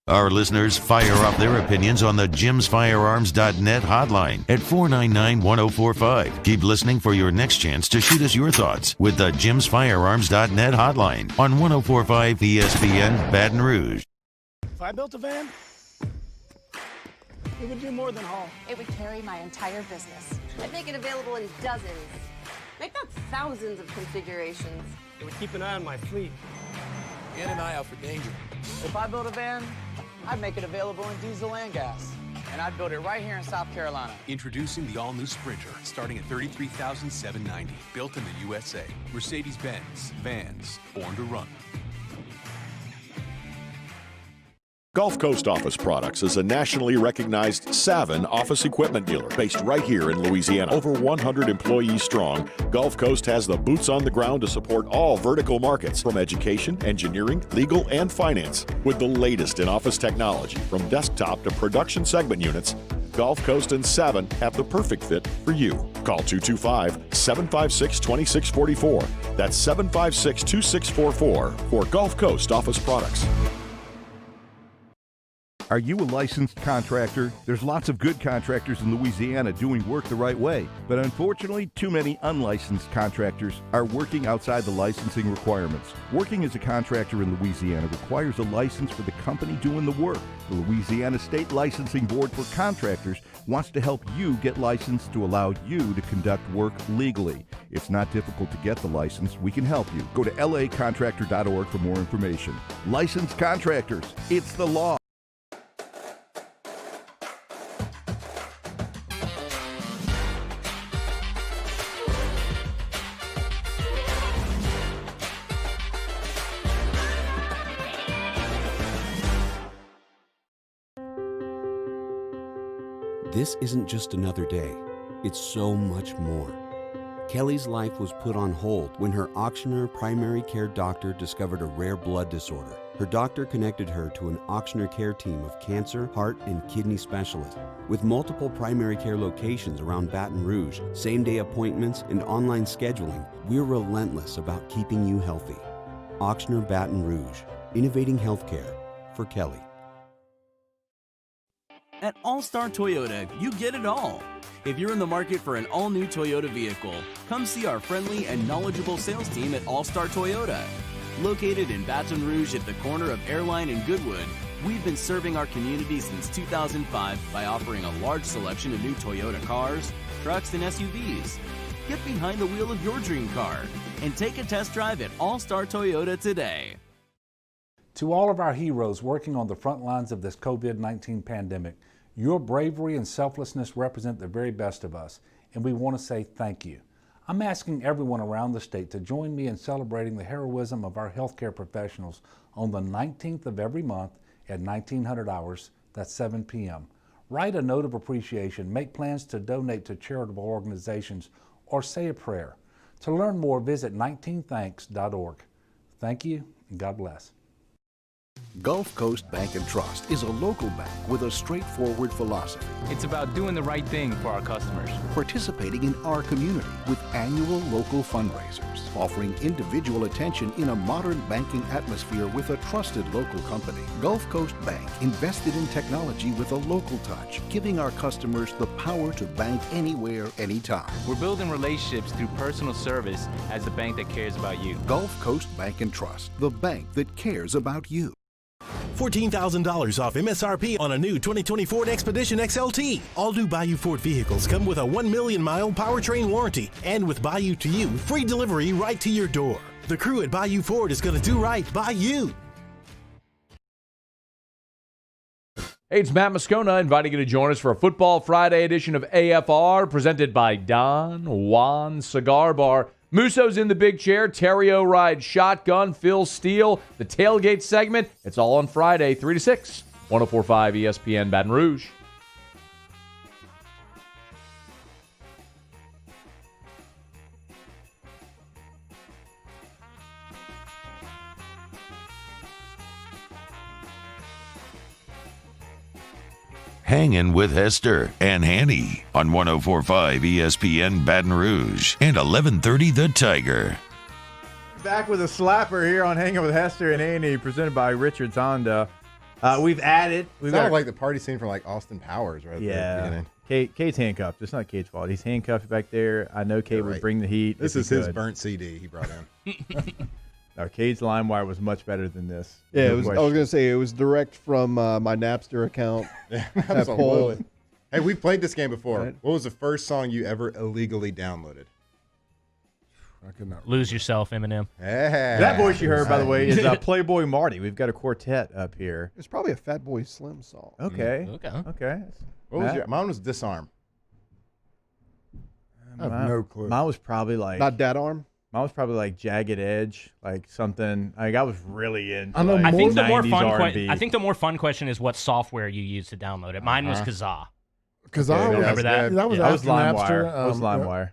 Our listeners fire off their opinions on the jimsfirearms.net hotline at 499-1045. Keep listening for your next chance to shoot us your thoughts with the jimsfirearms.net hotline on 1045 ESPN Baton Rouge. If I built a van, it would do more than haul. It would carry my entire business. I'd make it available in dozens, if not thousands of configurations. It would keep an eye on my fleet. And an eye out for danger. If I built a van, I'd make it available in diesel and gas. And I'd build it right here in South Carolina. Introducing the all-new Sprinter, starting at $33,790. Built in the USA. Mercedes-Benz. Vans. Born to run. Gulf Coast Office Products is a nationally recognized Savin office equipment dealer based right here in Louisiana. Over 100 employees strong, Gulf Coast has the boots on the ground to support all vertical markets, from education, engineering, legal, and finance. With the latest in office technology, from desktop to production segment units, Gulf Coast and Savin have the perfect fit for you. Call 225-756-2644. That's 756-2644 for Gulf Coast Office Products. Are you a licensed contractor? There's lots of good contractors in Louisiana doing work the right way, but unfortunately, too many unlicensed contractors are working outside the licensing requirements. Working as a contractor in Louisiana requires a license for the company doing the work. The Louisiana State Licensing Board for Contractors wants to help you get licensed to allow you to conduct work legally. It's not difficult to get the license. We can help you. Go to lacontractor.org for more information. Licensed contractors, it's the law. This isn't just another day. It's so much more. Kelly's life was put on hold when her auctioneer primary care doctor discovered a rare blood disorder. Her doctor connected her to an auctioneer care team of cancer, heart, and kidney specialists. With multiple primary care locations around Baton Rouge, same-day appointments, and online scheduling, we're relentless about keeping you healthy. Auctioneer Baton Rouge, innovating healthcare for Kelly. At All-Star Toyota, you get it all. If you're in the market for an all-new Toyota vehicle, come see our friendly and knowledgeable sales team at All-Star Toyota. Located in Baton Rouge at the corner of Airline and Goodwood, we've been serving our community since 2005 by offering a large selection of new Toyota cars, trucks, and SUVs. Get behind the wheel of your dream car and take a test drive at All-Star Toyota today. To all of our heroes working on the front lines of this COVID-19 pandemic, your bravery and selflessness represent the very best of us, and we want to say thank you. I'm asking everyone around the state to join me in celebrating the heroism of our healthcare professionals on the 19th of every month at 1900 hours, that's 7 p.m. Write a note of appreciation, make plans to donate to charitable organizations, or say a prayer. To learn more, visit 19thanks.org. Thank you, and God bless. Gulf Coast Bank and Trust is a local bank with a straightforward philosophy. It's about doing the right thing for our customers. Participating in our community with annual local fundraisers. Offering individual attention in a modern banking atmosphere with a trusted local company. Gulf Coast Bank invested in technology with a local touch, giving our customers the power to bank anywhere, anytime. We're building relationships through personal service as the bank that cares about you. Gulf Coast Bank and Trust, the bank that cares about you. $14,000 off MSRP on a new 2020 Ford Expedition XLT. All new Bayou Ford vehicles come with a 1 million mile powertrain warranty, and with Bayou to You, free delivery right to your door. The crew at Bayou Ford is going to do right by you. Hey, it's Matt Moscona inviting you to join us for a Football Friday edition of AFR presented by Don Juan Cigar Bar. Musso's in the big chair. Terrio rides shotgun. Phil Steele, the tailgate segment. It's all on Friday, 3 to 6. 104.5 ESPN Baton Rouge. Hangin' with Hester and Hanny on 104.5 ESPN Baton Rouge and 1130 The Tiger. Back with a slapper here on Hangin' with Hester and Hanny, presented by Richards Honda. We've added. Sounded like the party scene from like Austin Powers right there at the beginning. Kate's handcuffed. It's not Kate's fault. He's handcuffed back there. I know Kate would bring the heat. This is his burnt CD he brought in. No, Kate's LimeWire was much better than this. Yeah, I was going to say it was direct from my Napster account. Absolutely. Hey, we played this game before. Right. What was the first song you ever illegally downloaded? I could not. Lose Yourself, Eminem. Hey. That voice you heard, by the way, is Playboy Marty. We've got a quartet up here. It's probably a Fatboy Slim song. Okay. Okay. What was your? Mine was Disarm. I have no clue. Mine was probably like not Dat Arm. Mine was probably like Jagged Edge, like something. Like I was really into. I think the more fun. I think the more fun question is what software you use to download it. Mine was Kazaa. Kazaa, remember that? That was after Napster. It was LimeWire.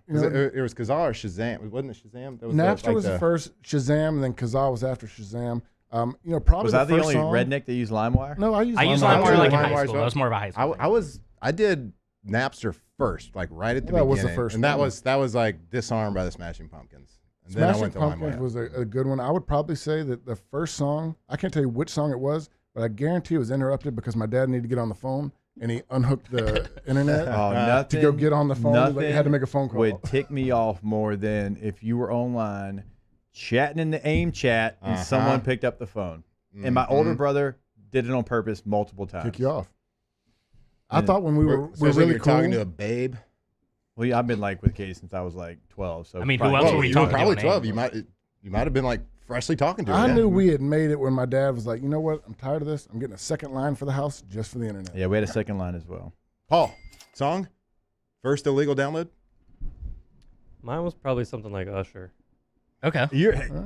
It was Kazaa or Shazam. Wasn't it Shazam? That was Napster was the first Shazam, and then Kazaa was after Shazam. Probably was that the only redneck that used LimeWire? No, I used LimeWire like in high school. That was more of a high school. I did Napster first, like right at the that beginning. was the first and that was like Disarm by the Smashing Pumpkins. And Smashing Pumpkins was a good one. I would probably say that the first song, I can't tell you which song it was, but I guarantee it was interrupted because my dad needed to get on the phone and he unhooked the internet to go get on the phone. He had to make a phone call. Would tick me off more than if you were online chatting in the AIM chat and someone picked up the phone. And my older brother did it on purpose multiple times. Kick you off. I thought when we were really cool. Talking to a babe. Well, yeah, I've been like with Katie since I was like 12. So I mean, who else were we talking to? Probably 12. You might have been like freshly talking to her. I knew we had made it when my dad was like, you know what? I'm tired of this. I'm getting a second line for the house just for the internet. Yeah, we had a second line as well. Paul, song? First illegal download? Mine was probably something like Usher. Okay.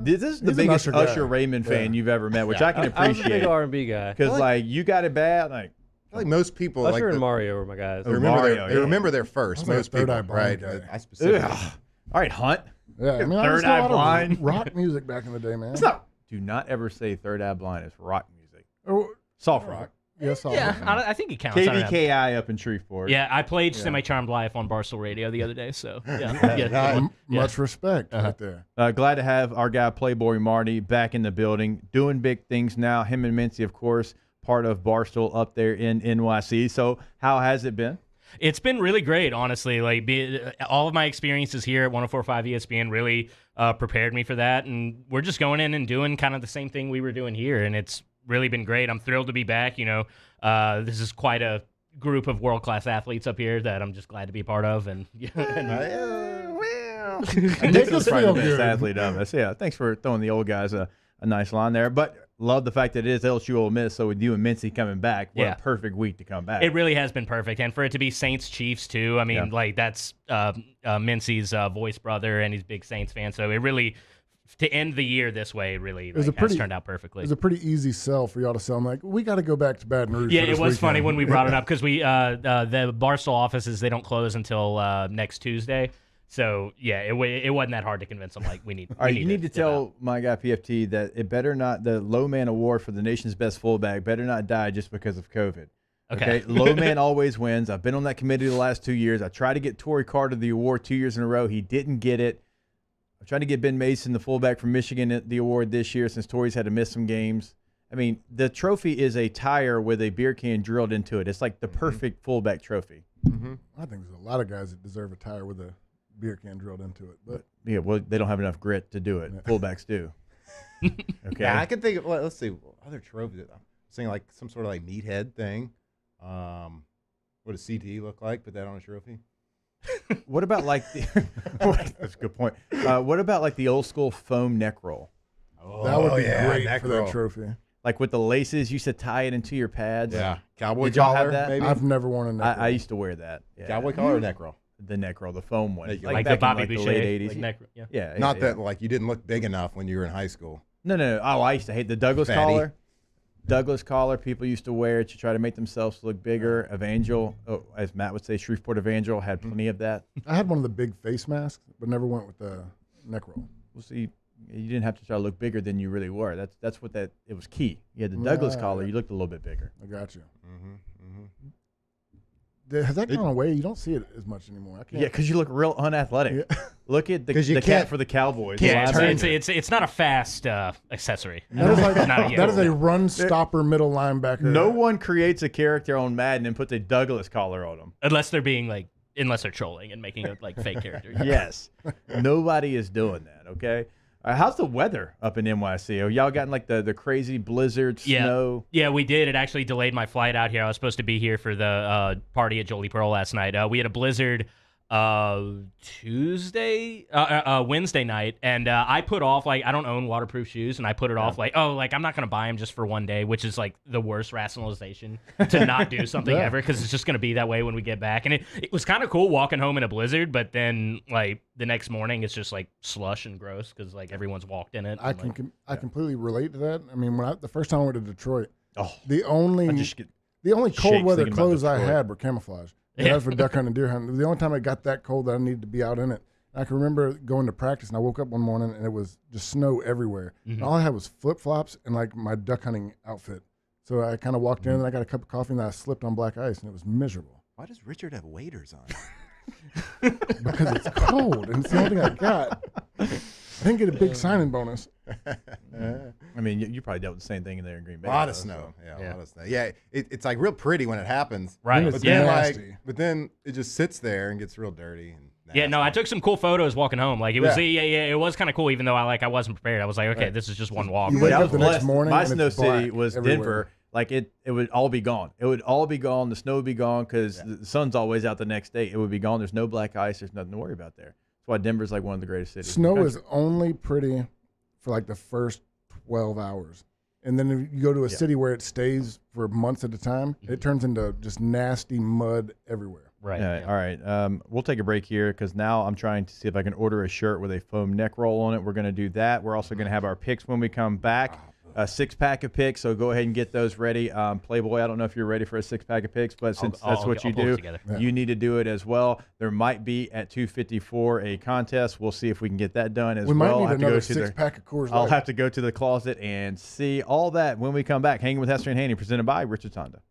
This is the biggest Usher Raymond fan you've ever met, which I can appreciate. I was a big R&B guy. Because like you got it bad, like. I feel like most people Usher and Mario were my guys. They remember their first. Most people, right? I specifically. All right, Hunt. Yeah, I mean, Third Eye Blind. Rock music back in the day, man. Do not ever say Third Eye Blind is rock music. Oh, soft rock. Yeah, soft rock. I think it counts. KVKI up in Shreveport. Yeah, I played Semi-Charmed Life on Barstool Radio the other day, so much respect right there. Glad to have our guy Playboy Marty back in the building, doing big things now. Him and Mincy, of course, part of Barstool up there in NYC. So how has it been? It's been really great, honestly. Like all of my experiences here at 104.5 ESPN really prepared me for that, and we're just going in and doing kind of the same thing we were doing here, and it's really been great. I'm thrilled to be back. This is quite a group of world-class athletes up here that I'm just glad to be a part of. And Dickson's probably the best athlete of us. Yeah, thanks for throwing the old guys a nice line there. But love the fact that it is LSU Ole Miss, so with you and Mincy coming back, what a perfect week to come back. It really has been perfect. And for it to be Saints Chiefs, too, I mean, like that's Mincy's voice brother, and he's a big Saints fan. So it really, to end the year this way, really has turned out perfectly. It was a pretty easy sell for y'all to sell. I'm like, we got to go back to Baton Rouge. Yeah, it was funny when we brought it up because the Barstool offices, they don't close until next Tuesday. So, yeah, it wasn't that hard to convince them, like, we need All right, you need to tell my guy PFT that it better not, the Low Man Award for the nation's best fullback better not die just because of COVID. Okay? Low Man always wins. I've been on that committee the last 2 years. I tried to get Torrey Carter the award 2 years in a row. He didn't get it. I'm trying to get Ben Mason, the fullback from Michigan, the award this year since Torrey's had to miss some games. I mean, the trophy is a tire with a beer can drilled into it. It's like the perfect fullback trophy. Mm-hmm. I think there's a lot of guys that deserve a tire with a beer can drilled into it, but yeah, well, they don't have enough grit to do it. Yeah. Fullbacks do. Okay, yeah, I can think of. Well, let's see, other trophies. I'm saying like some sort of like meathead thing. What does CTE look like? Put that on a trophy. What about like the? That's a good point. What about like the old school foam neck roll? That would be great for that trophy. like with the laces. You used to tie it into your pads. Yeah, cowboy Did y'all collar. have that? Maybe I've never worn a neck roll. I used to wear that. Yeah. Cowboy collar or neck roll. The neck roll, the foam one, Like back the Bobby in, like, Boucher, the late 80s. like neck, yeah. Not that like you didn't look big enough when you were in high school. No. Oh, I used to hate the Douglas Fatty. collar. Douglas collar. People used to wear it to try to make themselves look bigger. Evangel, as Matt would say, Shreveport Evangel had plenty of that. I had one of the big face masks, but never went with the neck roll. Well, see, you didn't have to try to look bigger than you really were. That's what it was key. You had the Douglas collar. You looked a little bit bigger. I got you. Has that gone away? You don't see it as much anymore. I can't. Yeah, because you look real unathletic. Yeah. Look at the can't- cat for the Cowboys. Yeah, it's not a fast accessory. That is, like, Not yet. that is a run stopper middle linebacker. No one creates a character on Madden and puts a Douglas collar on them. Unless they're trolling and making a fake character. Yes. Nobody is doing that, okay? How's the weather up in NYC? Have y'all gotten like the crazy blizzard, snow? Yeah, we did. It actually delayed my flight out here. I was supposed to be here for the party at Jolie Pearl last night. We had a blizzard Wednesday night, and I put off, like, I don't own waterproof shoes, and I put it off like, I'm not going to buy them just for one day, which is like the worst rationalization to not do something ever, because it's just going to be that way when we get back. And it was kind of cool walking home in a blizzard, but then like the next morning it's just like slush and gross because like everyone's walked in it. I completely relate to that. I mean, the first time I went to Detroit, the only cold weather clothes I had were camouflage. Yeah, that's for duck hunting and deer hunting. The only time it got that cold that I needed to be out in it. I can remember going to practice, and I woke up one morning, and it was just snow everywhere. And all I had was flip-flops and, like, my duck hunting outfit. So I kind of walked in, and I got a cup of coffee, and I slipped on black ice, and it was miserable. Why does Richard have waders on? Because it's cold, and it's the only thing I got. I didn't get a big signing bonus. I mean, you probably dealt with the same thing in there in Green Bay. A lot of snow. A lot of snow. Yeah, it's like real pretty when it happens. Right. But then, but then it just sits there and gets real dirty. And yeah, no, I took some cool photos walking home. Like it was, it was kind of cool. Even though I wasn't prepared. I was like, okay, this is just one walk. You wake up the next morning. My and snow it's city black was everywhere. Denver. Like it would all be gone. It would all be gone. The snow would be gone because the sun's always out the next day. It would be gone. There's no black ice. There's nothing to worry about there. That's why Denver's like one of the greatest cities. Snow is only pretty for like the first 12 hours. And then if you go to a city where it stays for months at a time, it turns into just nasty mud everywhere. Right. All right. We'll take a break here because now I'm trying to see if I can order a shirt with a foam neck roll on it. We're going to do that. We're also going to have our picks when we come back. A 6-pack of picks, so go ahead and get those ready. Playboy, I don't know if you're ready for a 6-pack of picks, but since that's what you do, you need to do it as well. There might be at 254 a contest. We'll see if we can get that done as well. We might need another 6-pack of Coors Light. I'll have to go to the closet and see all that when we come back. Hanging with Hester and Hanny, presented by Richards Honda.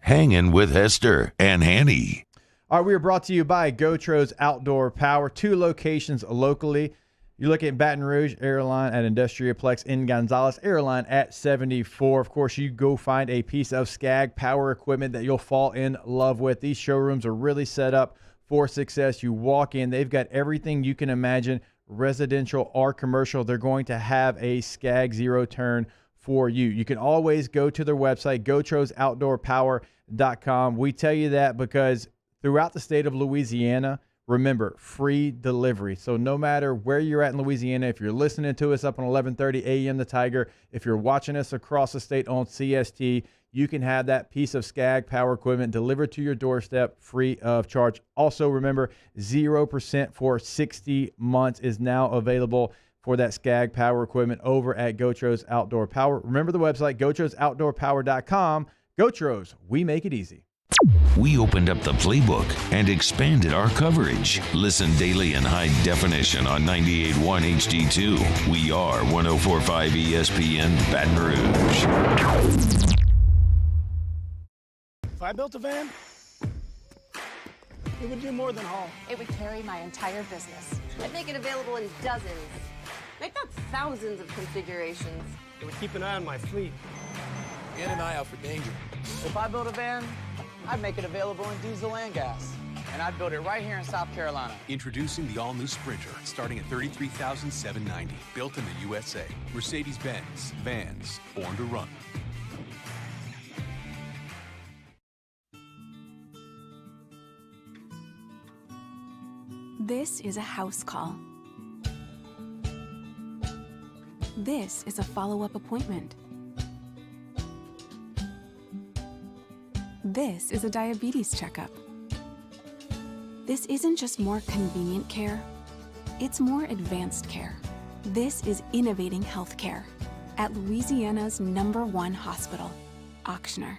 Hanging with Hester and Hanny. All right, we are brought to you by GoTro's Outdoor Power, 2 locations locally. You look at Baton Rouge, Airline at Industriaplex, in Gonzales, Airline at 74. Of course, you go find a piece of Skag power equipment that you'll fall in love with. These showrooms are really set up for success. You walk in, they've got everything you can imagine, residential or commercial. They're going to have a Skag zero turn for you. You can always go to their website, GoTro'sOutdoorPower.com. We tell you that because throughout the state of Louisiana, remember, free delivery. So no matter where you're at in Louisiana, if you're listening to us up on 1130 AM The Tiger, if you're watching us across the state on CST, you can have that piece of Skag power equipment delivered to your doorstep free of charge. Also, remember, 0% for 60 months is now available for that Skag power equipment over at GoTro's Outdoor Power. Remember the website, GoTro'sOutdoorPower.com. GoTro's, we make it easy. We opened up the playbook and expanded our coverage. Listen daily in high definition on 98.1 HD2. We are 104.5 ESPN Baton Rouge. If I built a van, it would do more than haul. It would carry my entire business. I'd make it available in dozens, make not thousands of configurations. It would keep an eye on my fleet. And an eye out for danger. If I built a van, I'd make it available in diesel and gas. And I'd build it right here in South Carolina. Introducing the all-new Sprinter, starting at $33,790. Built in the USA. Mercedes-Benz. Vans. Born to run. This is a house call. This is a follow-up appointment. This is a diabetes checkup. This isn't just more convenient care, it's more advanced care. This is innovating healthcare at Louisiana's #1 hospital, Ochsner.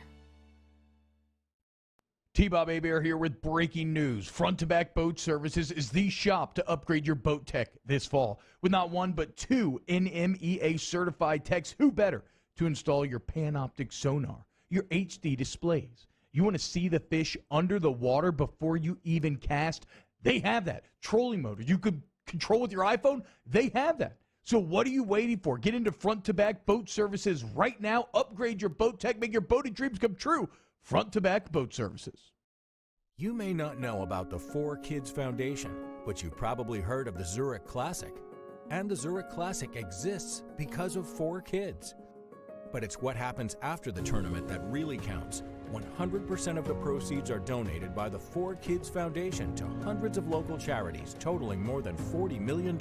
T-Bob Hebert here with breaking news. Front to Back Boat Services is the shop to upgrade your boat tech this fall. With not one but two NMEA certified techs, who better to install your Panoptic sonar, your HD displays. You want to see the fish under the water before you even cast? They have that. Trolling motor you could control with your iPhone? They have that. So what are you waiting for? Get into Front to Back Boat Services right now. Upgrade your boat tech. Make your boating dreams come true. Front to Back Boat Services. You may not know about the 4Kids Foundation, but you've probably heard of the Zurich Classic. And the Zurich Classic exists because of 4Kids. But it's what happens after the tournament that really counts. 100% of the proceeds are donated by the 4Kids Foundation to hundreds of local charities, totaling more than $40 million,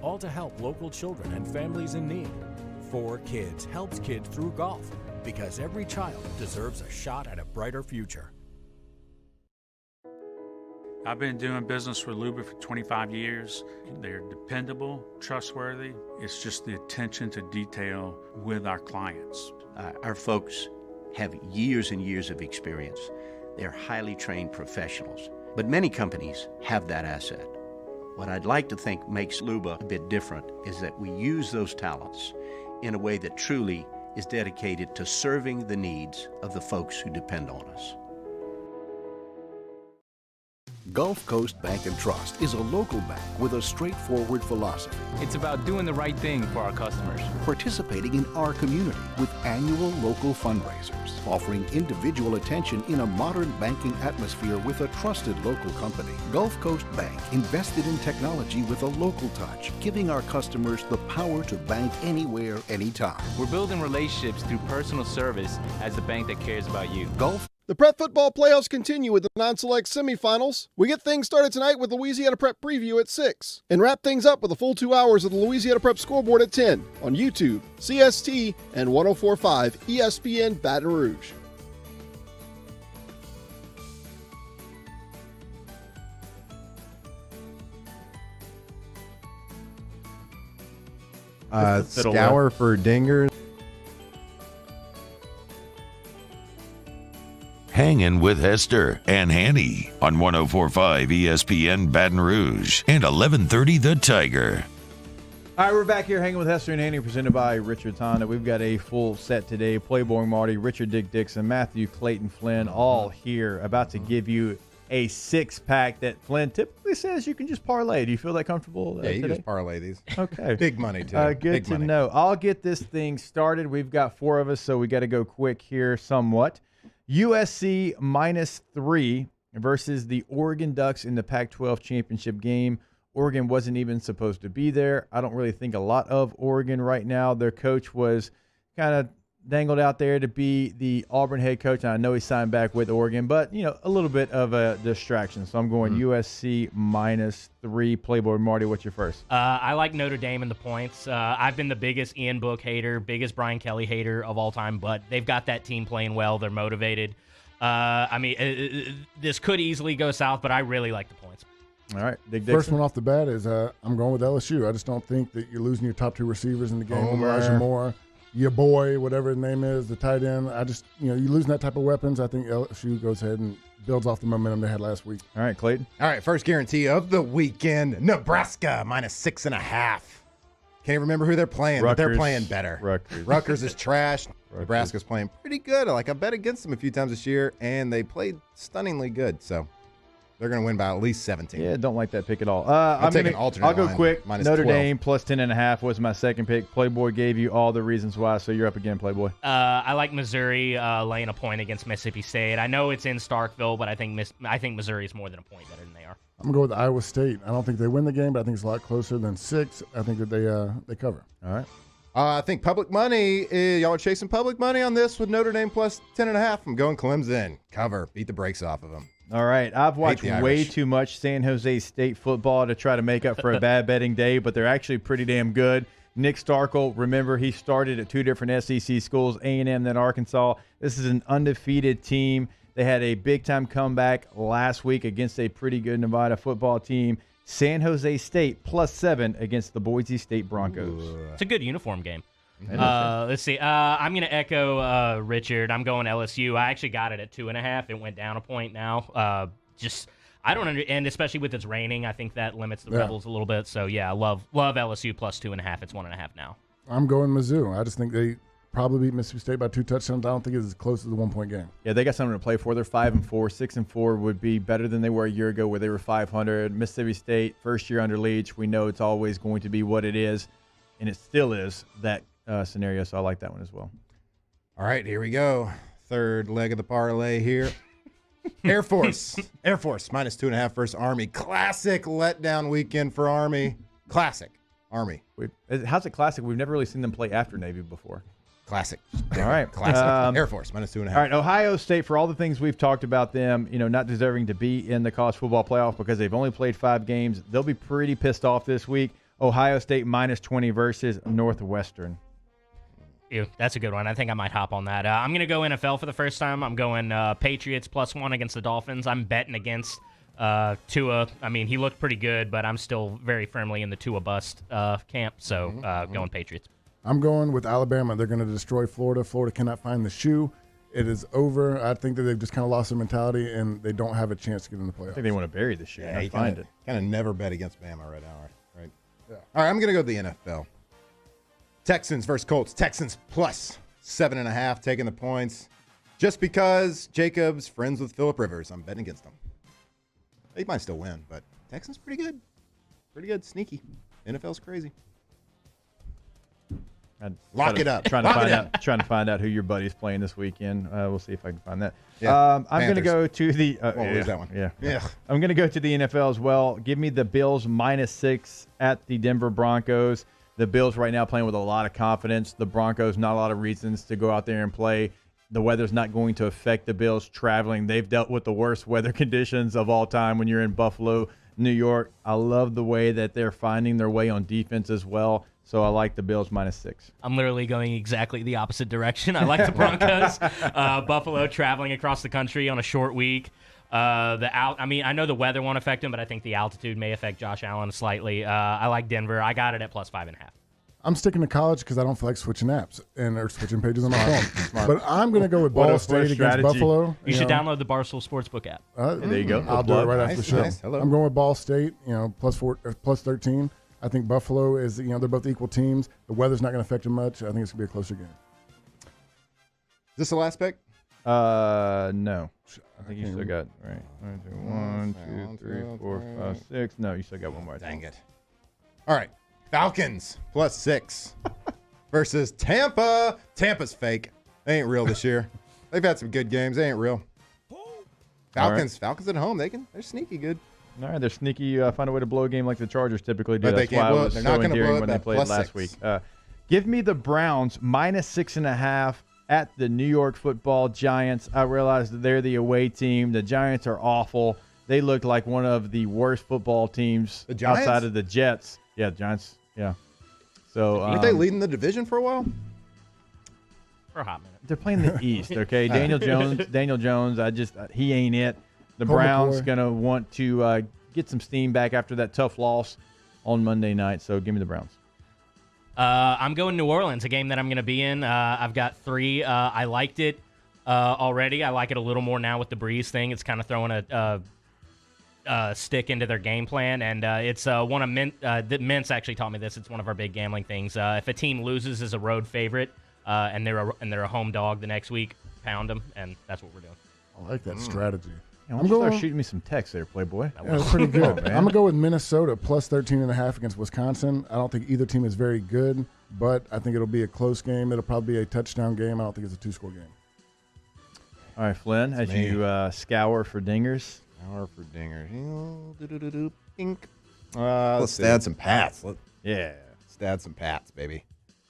all to help local children and families in need. 4Kids helps kids through golf, because every child deserves a shot at a brighter future. I've been doing business with Luba for 25 years. They're dependable, trustworthy. It's just the attention to detail with our clients. Our folks have years and years of experience. They're highly trained professionals. But many companies have that asset. What I'd like to think makes Luba a bit different is that we use those talents in a way that truly is dedicated to serving the needs of the folks who depend on us. Gulf Coast Bank & Trust is a local bank with a straightforward philosophy. It's about doing the right thing for our customers. Participating in our community with annual local fundraisers. Offering individual attention in a modern banking atmosphere with a trusted local company. Gulf Coast Bank invested in technology with a local touch, giving our customers the power to bank anywhere, anytime. We're building relationships through personal service as the bank that cares about you. Gulf. The Prep Football playoffs continue with the non-select semifinals. We get things started tonight with Louisiana Prep Preview at 6. And wrap things up with a full 2 hours of the Louisiana Prep Scoreboard at 10 on YouTube, CST, and 104.5 ESPN Baton Rouge. Scour for dingers. Hangin with Hester and Hanny on 104.5 ESPN Baton Rouge and 1130 The Tiger. All right, we're back here hanging with Hester and Hanny, presented by Richard Honda. We've got a full set today. Playboy Marty, Richard Dick Dickson, Matthew Clayton Flynn, all here, about to give you a six-pack that Flynn typically says you can just parlay. Do you feel that comfortable Yeah, you today? just parlay these. Okay. Big money, too. Good Big to money. know. I'll get this thing started. We've got four of us, so we got to go quick here somewhat. USC -3 versus the Oregon Ducks in the Pac-12 championship game. Oregon wasn't even supposed to be there. I don't really think a lot of Oregon right now. Their coach was kind of dangled out there to be the Auburn head coach, and I know he signed back with Oregon, but, you know, a little bit of a distraction. So I'm going USC -3. Playboy Marty, what's your first? I like Notre Dame in the points. I've been the biggest Ian Book hater, biggest Brian Kelly hater of all time, but they've got that team playing well. They're motivated. This could easily go south, but I really like the points. All right, Dick First Dickson. one off the bat is I'm going with LSU. I just don't think that you're losing your top two receivers in the game. Homer. Elijah Moore, your boy, whatever his name is, the tight end. You're losing that type of weapons. I think LSU goes ahead and builds off the momentum they had last week. All right, Clayton. All right, first guarantee of the weekend, Nebraska -6.5. Can't even remember who they're playing, but they're playing better. Rutgers is trash. Nebraska's playing pretty good. I bet against them a few times this year, and they played stunningly good. So they're going to win by at least 17. Yeah, don't like that pick at all. I'll take an alternate I'll go line, quick. Notre -12. Dame +10.5 was my second pick. Playboy gave you all the reasons why, so you're up again, Playboy. I like Missouri laying a point against Mississippi State. I know it's in Starkville, but I think Missouri is more than a point better than they are. I'm going to go with Iowa State. I don't think they win the game, but I think it's a lot closer than 6. I think that they cover. All right. I think public money, y'all are chasing public money on this with Notre Dame +10.5. I'm going Clemson. Cover. Beat the brakes off of them. All right. I've watched way too much San Jose State football to try to make up for a bad betting day, but they're actually pretty damn good. Nick Starkel, remember, he started at two different SEC schools, A&M, then Arkansas. This is an undefeated team. They had a big-time comeback last week against a pretty good Nevada football team. San Jose State +7 against the Boise State Broncos. It's a good uniform game. Let's see. I'm going to echo Richard. I'm going LSU. I actually got it at 2.5. It went down a point now. I don't and especially with it's raining, I think that limits the Rebels a little bit. So yeah, I love LSU +2.5. It's 1.5 now. I'm going Mizzou. I just think they probably beat Mississippi State by 2 touchdowns. I don't think it's as close as the 1-point game. Yeah, they got something to play for. They're 5-4. 6-4 would be better than they were a year ago, where they were 500. Mississippi State, first year under Leach. We know it's always going to be what it is, and it still is that scenario. So I like that one as well. All right, here we go. Third leg of the parlay here. Air Force -2.5 versus Army. Classic letdown weekend for Army. Classic Army. How's it classic? We've never really seen them play after Navy before. Classic. All right. Classic. Air Force -2.5. All right. Ohio State, for all the things we've talked about them, not deserving to be in the college football playoff because they've only played 5 games. They'll be pretty pissed off this week. Ohio State -20 versus Northwestern. Ew, that's a good one. I think I might hop on that. I'm going to go NFL for the first time. I'm going Patriots +1 against the Dolphins. I'm betting against Tua. I mean, he looked pretty good, but I'm still very firmly in the Tua bust camp, so going Patriots. I'm going with Alabama. They're going to destroy Florida. Florida cannot find the shoe. It is over. I think that they've just kind of lost their mentality, and they don't have a chance to get in the playoffs. I think they want to bury the shoe and find it. Kind of never bet against Bama right now, right? Yeah. All right, I'm going to go to the NFL. Texans versus Colts. Texans +7.5, taking the points. Just because Jacob's friends with Phillip Rivers, I'm betting against them. They might still win, but Texans pretty good. Pretty good. Sneaky. NFL's crazy. Lock it up. Trying to find out who your buddy's playing this weekend. We'll see if I can find that. Yeah, I'm going to go to the. Lose that one. Yeah. I'm going to go to the NFL as well. Give me the Bills -6 at the Denver Broncos. The Bills right now playing with a lot of confidence. The Broncos, not a lot of reasons to go out there and play. The weather's not going to affect the Bills traveling. They've dealt with the worst weather conditions of all time when you're in Buffalo, New York. I love the way that they're finding their way on defense as well. So I like the Bills -6. I'm literally going exactly the opposite direction. I like the Broncos. Buffalo traveling across the country on a short week. I know the weather won't affect him, but I think the altitude may affect Josh Allen slightly. I like Denver. I got it at +5.5. I'm sticking to college because I don't feel like switching apps or switching pages on my phone. But I'm going to go with Ball State against Buffalo. You should download the Barstool Sportsbook app. There you go. I'll do it right after the show. Nice. Hello. I'm going with Ball State. +13. I think Buffalo is. They're both equal teams. The weather's not going to affect them much. I think it's going to be a closer game. Is this the last pick? No. I think you still got right. 1, 2, 3, 4, 5, 6. No, you still got one more. Dang it! All right, Falcons +6 versus Tampa. Tampa's fake. They ain't real this year. They've had some good games. They ain't real. Falcons. Right. Falcons at home. They're sneaky good. All right, they're sneaky. Find a way to blow a game like the Chargers typically do. But That's why I was they're so not going to blow it when they played last week. Give me the Browns -6.5 at the New York Football Giants. I realize that they're the away team. The Giants are awful. They look like one of the worst football teams outside of the Jets. Yeah, the Giants. Yeah. So aren't they leading the division for a while? For a hot minute. They're playing the East. Okay, Daniel Jones. He ain't it. The Browns gonna want to get some steam back after that tough loss on Monday night. So give me the Browns. I'm going New Orleans, a game that I'm going to be in. I've got 3. I liked it already. I like it a little more now with the Brees thing. It's kind of throwing a stick into their game plan, and it's one of Mintz actually taught me this. It's one of our big gambling things. If a team loses as a road favorite and they're a home dog the next week, pound them, and that's what we're doing. I like that strategy. Yeah, I'm going to start shooting me some text there, Playboy. Yeah, that's pretty good. I'm going to go with Minnesota +13.5 against Wisconsin. I don't think either team is very good, but I think it'll be a close game. It'll probably be a touchdown game. I don't think it's a 2-score game. All right, Flynn, as you scour for dingers. Let's add some pats. Let's add some pats, baby.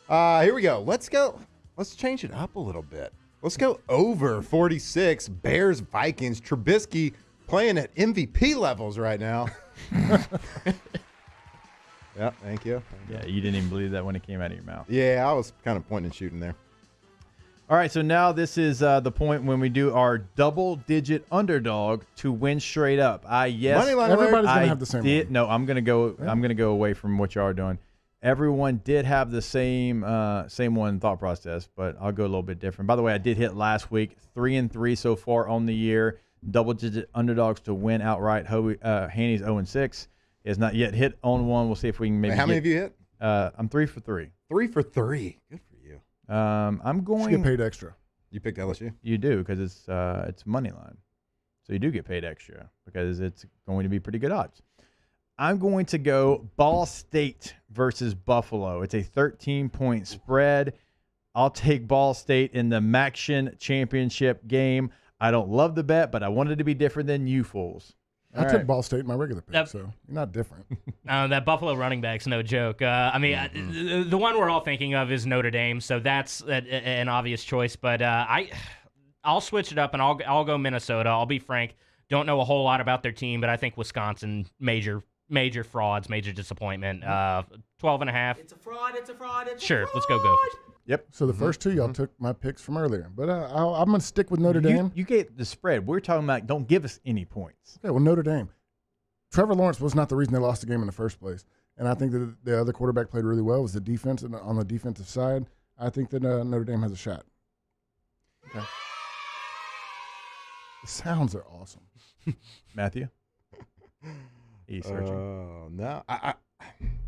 Here we go. Let's go. Let's change it up a little bit. Let's go over 46. Bears, Vikings. Trubisky playing at MVP levels right now. Yeah, thank you. Yeah, you didn't even believe that when it came out of your mouth. Yeah, I was kind of pointing and shooting there. All right, so now this is the point when we do our double-digit underdog to win straight up. Everybody's gonna have the same one. No, I'm gonna go. Yeah. I'm gonna go away from what y'all are doing. Everyone did have the same one thought process, but I'll go a little bit different. By the way, I did hit last week 3-3 so far on the year. Double-digit underdogs to win outright. Hanny's 0-6 is not yet hit on one. We'll see if we can maybe. Wait, how many have you hit? I'm 3 for 3. 3 for 3. Good for you. I'm going. You get paid extra. You picked LSU. You do because it's money line, so you do get paid extra because it's going to be pretty good odds. I'm going to go Ball State versus Buffalo. It's a 13-point spread. I'll take Ball State in the MACtion championship game. I don't love the bet, but I wanted to be different than you fools. I took Ball State in my regular pick, so you're not different. That Buffalo running back's no joke. The one we're all thinking of is Notre Dame, so that's an obvious choice. But I'll switch it up, and I'll go Minnesota. I'll be frank. Don't know a whole lot about their team, but I think Wisconsin, major frauds, major disappointment. 12.5. It's a fraud. It's a fraud. It's sure, a fraud. let's go Gophers. Yep. So the first two, y'all took my picks from earlier. But I'm going to stick with Notre Dame. You get the spread. We're talking about don't give us any points. Okay, well, Notre Dame. Trevor Lawrence was not the reason they lost the game in the first place. And I think that the other quarterback played really well. It was the defense. And on the defensive side, I think that Notre Dame has a shot. Okay. The sounds are awesome. Matthew? He's searching. Oh, no. I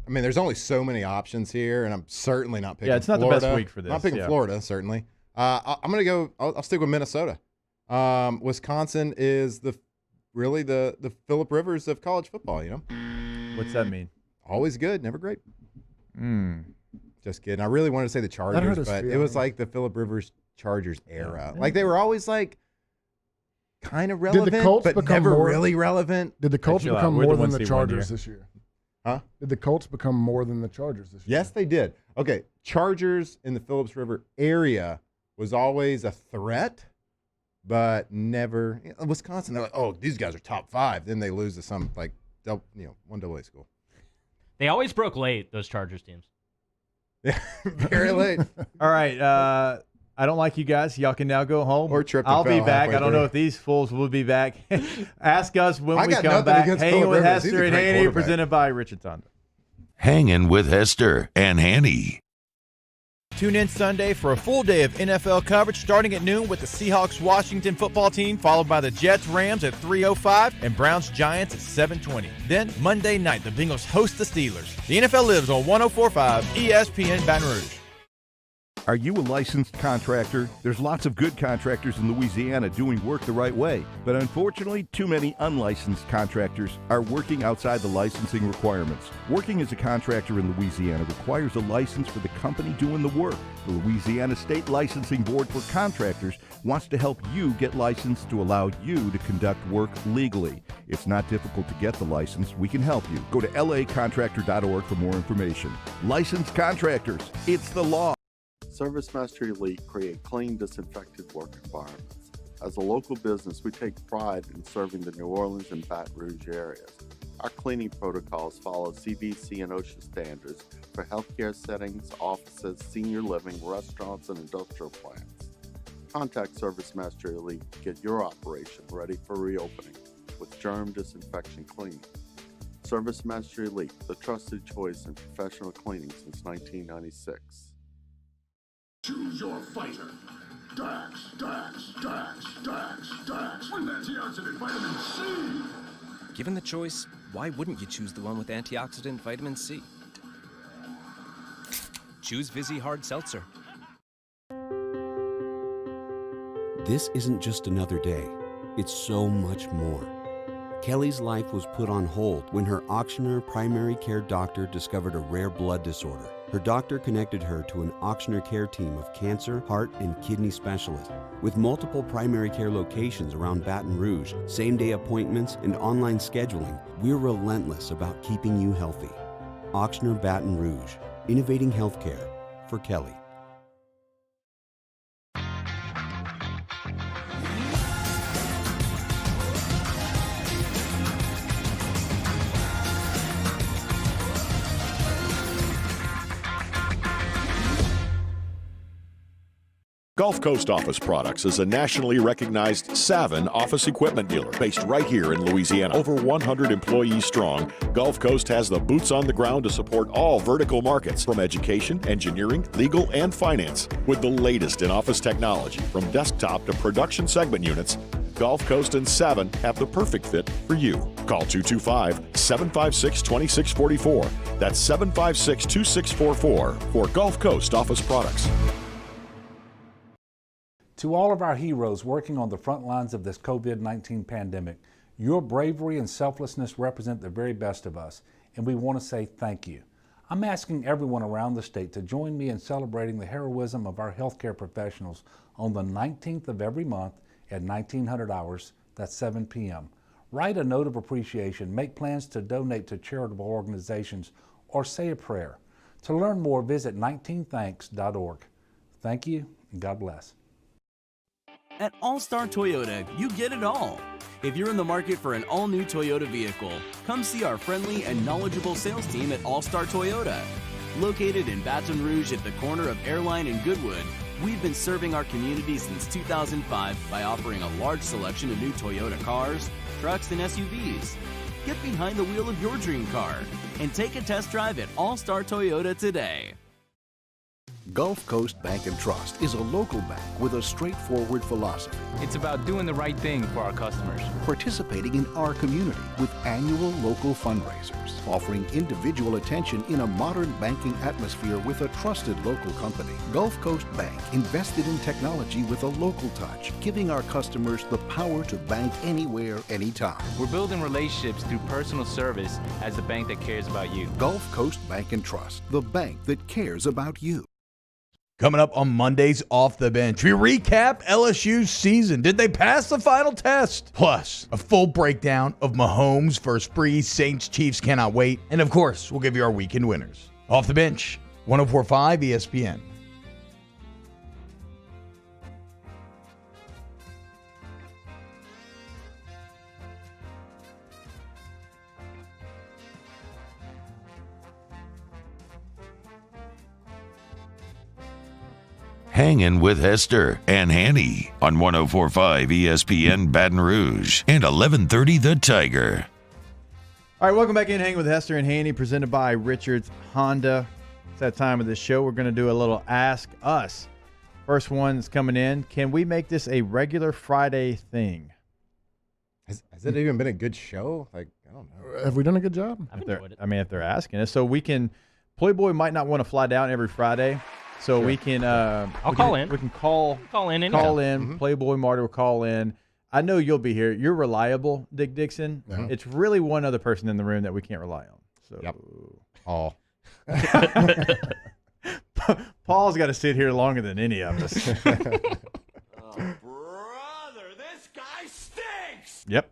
mean, there's only so many options here, and I'm certainly not picking Florida. Yeah, it's not the best week for this. I'm not picking Florida, certainly. I'm going to go – I'll stick with Minnesota. Wisconsin is really the Phillip Rivers of college football, you know? What's that mean? Always good, never great. Just kidding. I really wanted to say the Chargers, but it was like the Phillip Rivers Chargers era. Yeah. Like they were always like kind of relevant, but never really relevant. Did the Colts become more than the Chargers this year? Huh? Did the Colts become more than the Chargers this year? Yes, they did. Okay, Chargers in the Phillips River area was always a threat, but never. Wisconsin, they're like, oh, these guys are top 5. Then they lose to some like, one AA school. They always broke late, those Chargers teams. Yeah, very late. All right. I don't like you guys. Y'all can now go home. Or trip. I'll be back. I don't know if these fools will be back. Ask us when we come back. Hanging with Hester and Hanny, presented by Richard Tonda. Hanging with Hester and Hanny. Tune in Sunday for a full day of NFL coverage starting at noon with the Seahawks-Washington football team, followed by the Jets-Rams at 3:05 and Browns-Giants at 7:20. Then Monday night, the Bengals host the Steelers. The NFL lives on 104.5 ESPN Baton Rouge. Are you a licensed contractor? There's lots of good contractors in Louisiana doing work the right way, but unfortunately, too many unlicensed contractors are working outside the licensing requirements. Working as a contractor in Louisiana requires a license for the company doing the work. The Louisiana State Licensing Board for Contractors wants to help you get licensed to allow you to conduct work legally. It's not difficult to get the license. We can help you. Go to lacontractor.org for more information. Licensed contractors, it's the law. ServiceMaster Elite create clean, disinfected work environments. As a local business, we take pride in serving the New Orleans and Baton Rouge areas. Our cleaning protocols follow CDC and OSHA standards for healthcare settings, offices, senior living, restaurants, and industrial plants. Contact ServiceMaster Elite to get your operation ready for reopening with germ disinfection cleaning. ServiceMaster Elite, the trusted choice in professional cleaning since 1996. Choose your fighter. Dax. With antioxidant vitamin C. Given the choice, why wouldn't you choose the one with antioxidant vitamin C? Choose Vizzy Hard Seltzer. This isn't just another day. It's so much more. Kelly's life was put on hold when her Auctioner primary care doctor discovered a rare blood disorder. Her doctor connected her to an Auctioner care team of cancer, heart, and kidney specialists. With multiple primary care locations around Baton Rouge, same-day appointments, and online scheduling, we're relentless about keeping you healthy. Auctioner Baton Rouge, innovating healthcare for Kelly. Gulf Coast Office Products is a nationally recognized Savin office equipment dealer based right here in Louisiana. Over 100 employees strong, Gulf Coast has the boots on the ground to support all vertical markets, from education, engineering, legal, and finance. With the latest in office technology, from desktop to production segment units, Gulf Coast and Savin have the perfect fit for you. Call 225-756-2644. That's 756-2644 for Gulf Coast Office Products. To all of our heroes working on the front lines of this COVID-19 pandemic, your bravery and selflessness represent the very best of us, and we want to say thank you. I'm asking everyone around the state to join me in celebrating the heroism of our healthcare professionals on the 19th of every month at 1900 hours, that's 7 p.m. Write a note of appreciation, make plans to donate to charitable organizations, or say a prayer. To learn more, visit 19thanks.org. Thank you, and God bless. At All-Star Toyota, you get it all. If you're in the market for an all-new Toyota vehicle, come see our friendly and knowledgeable sales team at All-Star Toyota. Located in Baton Rouge at the corner of Airline and Goodwood, we've been serving our community since 2005 by offering a large selection of new Toyota cars, trucks, and SUVs. Get behind the wheel of your dream car and take a test drive at All-Star Toyota today. Gulf Coast Bank and Trust is a local bank with a straightforward philosophy. It's about doing the right thing for our customers. Participating in our community with annual local fundraisers. Offering individual attention in a modern banking atmosphere with a trusted local company. Gulf Coast Bank invested in technology with a local touch, giving our customers the power to bank anywhere, anytime. We're building relationships through personal service as the bank that cares about you. Gulf Coast Bank and Trust, the bank that cares about you. Coming up on Monday's Off the Bench, we recap LSU's season. Did they pass the final test? Plus, a full breakdown of Mahomes versus Brees, Saints, Chiefs cannot wait. And of course, we'll give you our weekend winners. Off the Bench, 104.5 ESPN. Hangin with Hester and Hanny on 104.5 ESPN Baton Rouge and 1130 The Tiger. All right, welcome back in Hanging with Hester and Hanny, presented by Richards Honda. It's that time of the show. We're going to do a little Ask Us. First one's coming in. Can we make this a regular Friday thing? Has it even been a good show? Like, I don't know. Have we done a good job? If they're asking us. So we can, Playboy might not want to fly down every Friday. So we can. I'll call in. We can call in. Mm-hmm. Playboy Marty will call in. I know you'll be here. You're reliable, Dick Dickson. Uh-huh. It's really one other person in the room that we can't rely on. So. Yep. Oh. Paul's got to sit here longer than any of us. Brother, this guy stinks. Yep.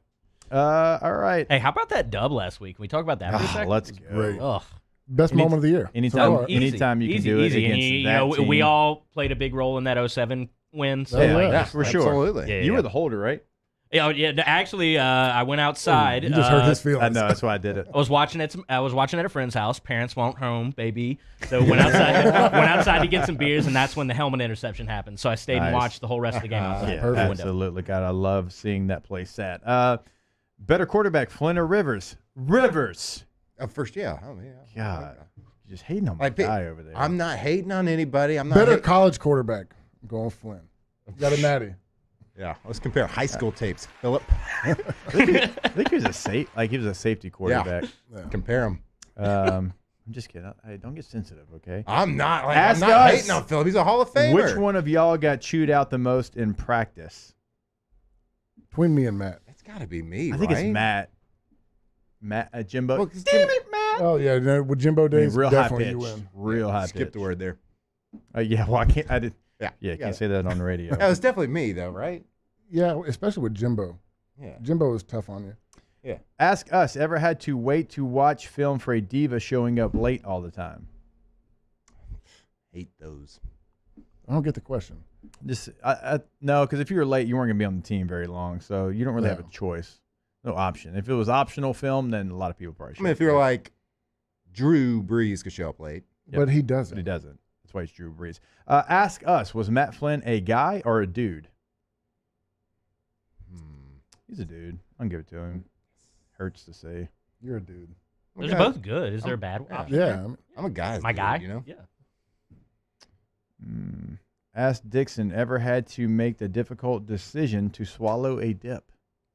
All right. Hey, how about that dub last week? Can we talk about that for a second? Let's go. Great. Ugh. Best moment of the year. Anytime you can do it against that team. We all played a big role in that 07 win. So for sure. Absolutely. Yeah, you were the holder, right? Yeah. Actually, I went outside. You just hurt his feelings. I know. That's why I did it. I was watching at a friend's house. Parents weren't home, baby. So went outside to get some beers, and that's when the helmet interception happened. So I stayed and watched the whole rest of the game outside. Yeah, absolutely. God, I love seeing that play set. Better quarterback, Flynn or Rivers? Rivers. First, yeah. Oh, yeah. God. You're just hating on my guy over there. I'm not hating on anybody. I'm not better college quarterback. I'm going Flynn. Got a natty. Yeah, let's compare high school tapes. Philip. I think he was a safety quarterback. Yeah. Compare them. I'm just kidding. Hey, don't get sensitive, okay? I'm not. I'm not hating on Philip. He's a Hall of Famer. Which one of y'all got chewed out the most in practice? Between me and Matt. It's got to be me, I think it's Matt. Jimbo. Well, damn it, Matt. Oh, yeah. With Jimbo days, real high definitely pitch. you win. Real high pitch. Skipped the word there. Yeah, well, I can't. I did. Yeah, can't say that on the radio. That was definitely me, though, right? Yeah, especially with Jimbo. Yeah. Jimbo was tough on you. Yeah. Ask Us, ever had to wait to watch film for a diva showing up late all the time? Hate those. I don't get the question. No, because if you were late, you weren't going to be on the team very long, so you don't really have a choice. No option. If it was optional film, then a lot of people probably should. I mean, if you're like Drew Brees could show up late. But he doesn't. But he doesn't. why it's Drew Brees. Ask us, was Matt Flynn a guy or a dude? He's a dude. I'll give it to him. Hurts to say. You're a dude. Those are both good. Is there a bad option? Yeah. I'm a guy's My dude, guy? you know? Yeah. Ask Dickson, ever had to make the difficult decision to swallow a dip?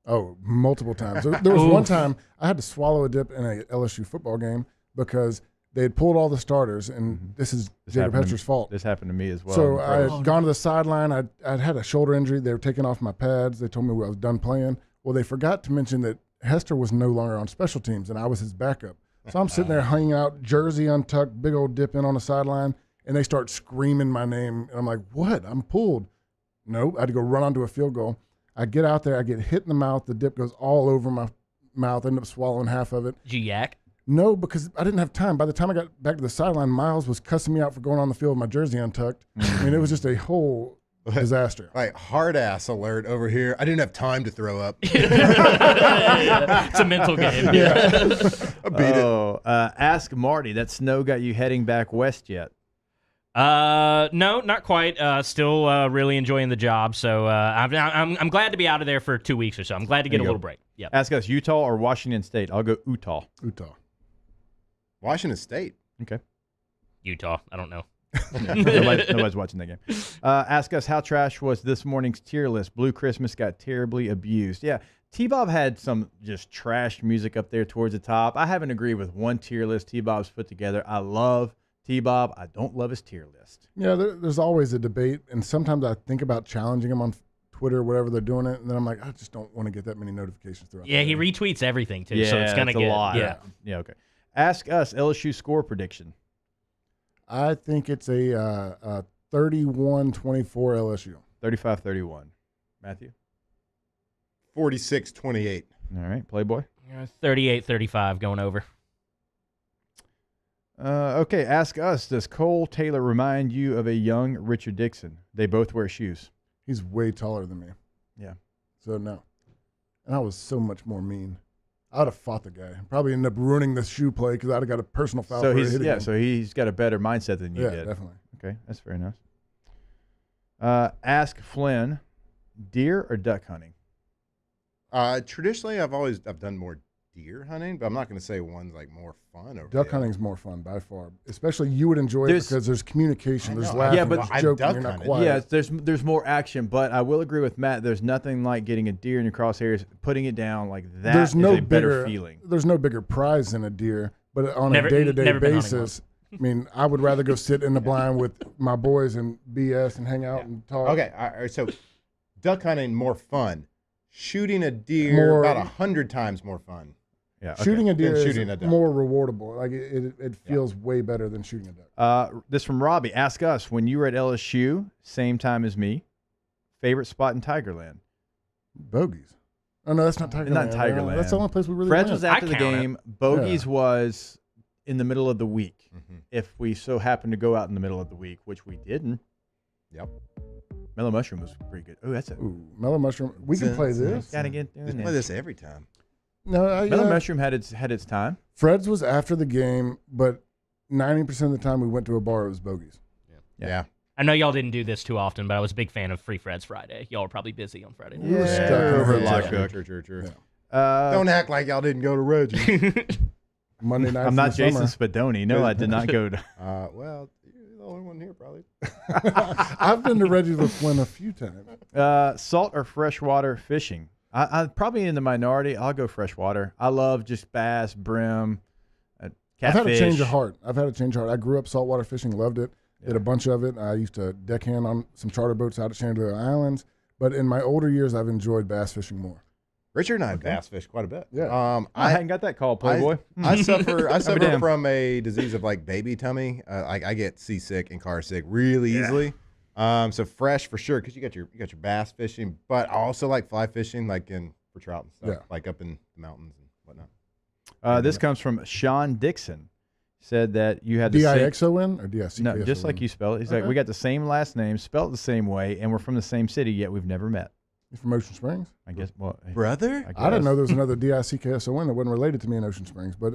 Oh, multiple times. There was one time I had to swallow a dip in a LSU football game because they had pulled all the starters, and this is Jacob Hester's fault. This happened to me as well. So I had gone to the sideline. I'd had a shoulder injury. They were taking off my pads. They told me I was done playing. Well, they forgot to mention that Hester was no longer on special teams, and I was his backup. So I'm sitting there hanging out, jersey untucked, big old dip in on the sideline, and they start screaming my name. And I'm like, what? I'm pulled. Nope. I had to go run onto a field goal. I get out there. I get hit in the mouth. The dip goes all over my mouth. I end up swallowing half of it. Did you yak? No, because I didn't have time. By the time I got back to the sideline, Miles was cussing me out for going on the field with my jersey untucked. I mean, it was just a whole disaster. Like, hard ass alert over here. I didn't have time to throw up. It's a mental game. Yeah. I beat it. Ask Marty, that snow got you heading back west yet? No, not quite. Still really enjoying the job. So I'm glad to be out of there for 2 weeks or so. I'm glad to get a little break. Yeah. Ask us, Utah or Washington State? I'll go Utah. Utah. Washington State. Okay. Utah. I don't know. Nobody's watching that game. Ask us, how trash was this morning's tier list? Blue Christmas got terribly abused. Yeah. T-Bob had some just trash music up there towards the top. I haven't agreed with one tier list T-Bob's put together. I love T-Bob. I don't love his tier list. Yeah, there's always a debate, and sometimes I think about challenging him on Twitter or whatever they're doing it, and then I'm like, I just don't want to get that many notifications throughout. Yeah, he retweets everything too, so it's gonna get a lot. Yeah. Yeah. Okay. Ask us LSU score prediction. I think it's a 31-24 LSU. 35-31. Matthew? 46-28. All right. Playboy? 38-35 going over. Okay. Ask us, does Cole Taylor remind you of a young Richard Dickson? They both wear shoes. He's way taller than me. Yeah. So, no. And I was so much more mean. I would have fought the guy. Probably ended up ruining the shoe play because I'd have got a personal foul. So he's got a better mindset than you did. Yeah, definitely. Okay, that's very nice. Ask Flynn, deer or duck hunting? Traditionally, I've done more deer hunting, but I'm not going to say one's like more fun. Or duck hunting's more fun by far. Especially you would enjoy it because there's communication. There's laughing, there's joking. You're not quiet. Yeah, there's more action, but I will agree with Matt. There's nothing like getting a deer in your crosshairs, putting it down like that. There's no better feeling. There's no bigger prize than a deer, but on a day-to-day basis, I mean, I would rather go sit in the blind with my boys and BS and hang out and talk. Okay, all right, so duck hunting more fun. Shooting a deer about 100 times more fun. Yeah, okay. Shooting a deer is a duck. more rewardable. Like it feels way better than shooting a duck. This from Robbie. Ask us, when you were at LSU, same time as me, favorite spot in Tigerland? Bogies. Oh, no, that's not Tigerland. Not Tigerland. That's the only place we really Fred's went. was after the game. Bogies was in the middle of the week. If we so happened to go out in the middle of the week, which we didn't. Yep. Mellow Mushroom was pretty good. Oh, that's it. Mellow Mushroom. We can play this. Gotta get doing Just it. play this every time. No, Mellow Mushroom had its time. Fred's was after the game, but 90% of the time we went to a bar, it was Bogies. Yeah. I know y'all didn't do this too often, but I was a big fan of Free Fred's Friday. Y'all were probably busy on Friday. We were stuck over at Lock Cook. True. Don't act like y'all didn't go to Reggie's. Monday night. I'm not Jason Spadoni. No, I did not go to. Well, you're the only one here, probably. I've been to Reggie's with Flynn a few times. Salt or freshwater fishing? I'm probably in the minority. I'll go freshwater. I love just bass, brim, catfish. I've had a change of heart. I grew up saltwater fishing, loved it. Did a bunch of it. I used to deckhand on some charter boats out at Chandler Islands. But in my older years, I've enjoyed bass fishing more. Richard and I bass fish quite a bit. Yeah. I hadn't got that call, Playboy. I suffer from a disease of like baby tummy. I get seasick and car sick really easily. So fresh for sure, because you got your bass fishing, but I also like fly fishing, like for trout and stuff, like up in the mountains and whatnot. This comes from Sean Dickson. Said that you had the D-I-X-O-N or D-I-C-K-S-O-N? No, just like you spell it. He's like, we got the same last name, spelled the same way, and we're from the same city, yet we've never met. You from Ocean Springs? I guess. Well, brother? I didn't know there was another D-I-C-K-S-O-N that wasn't related to me in Ocean Springs, but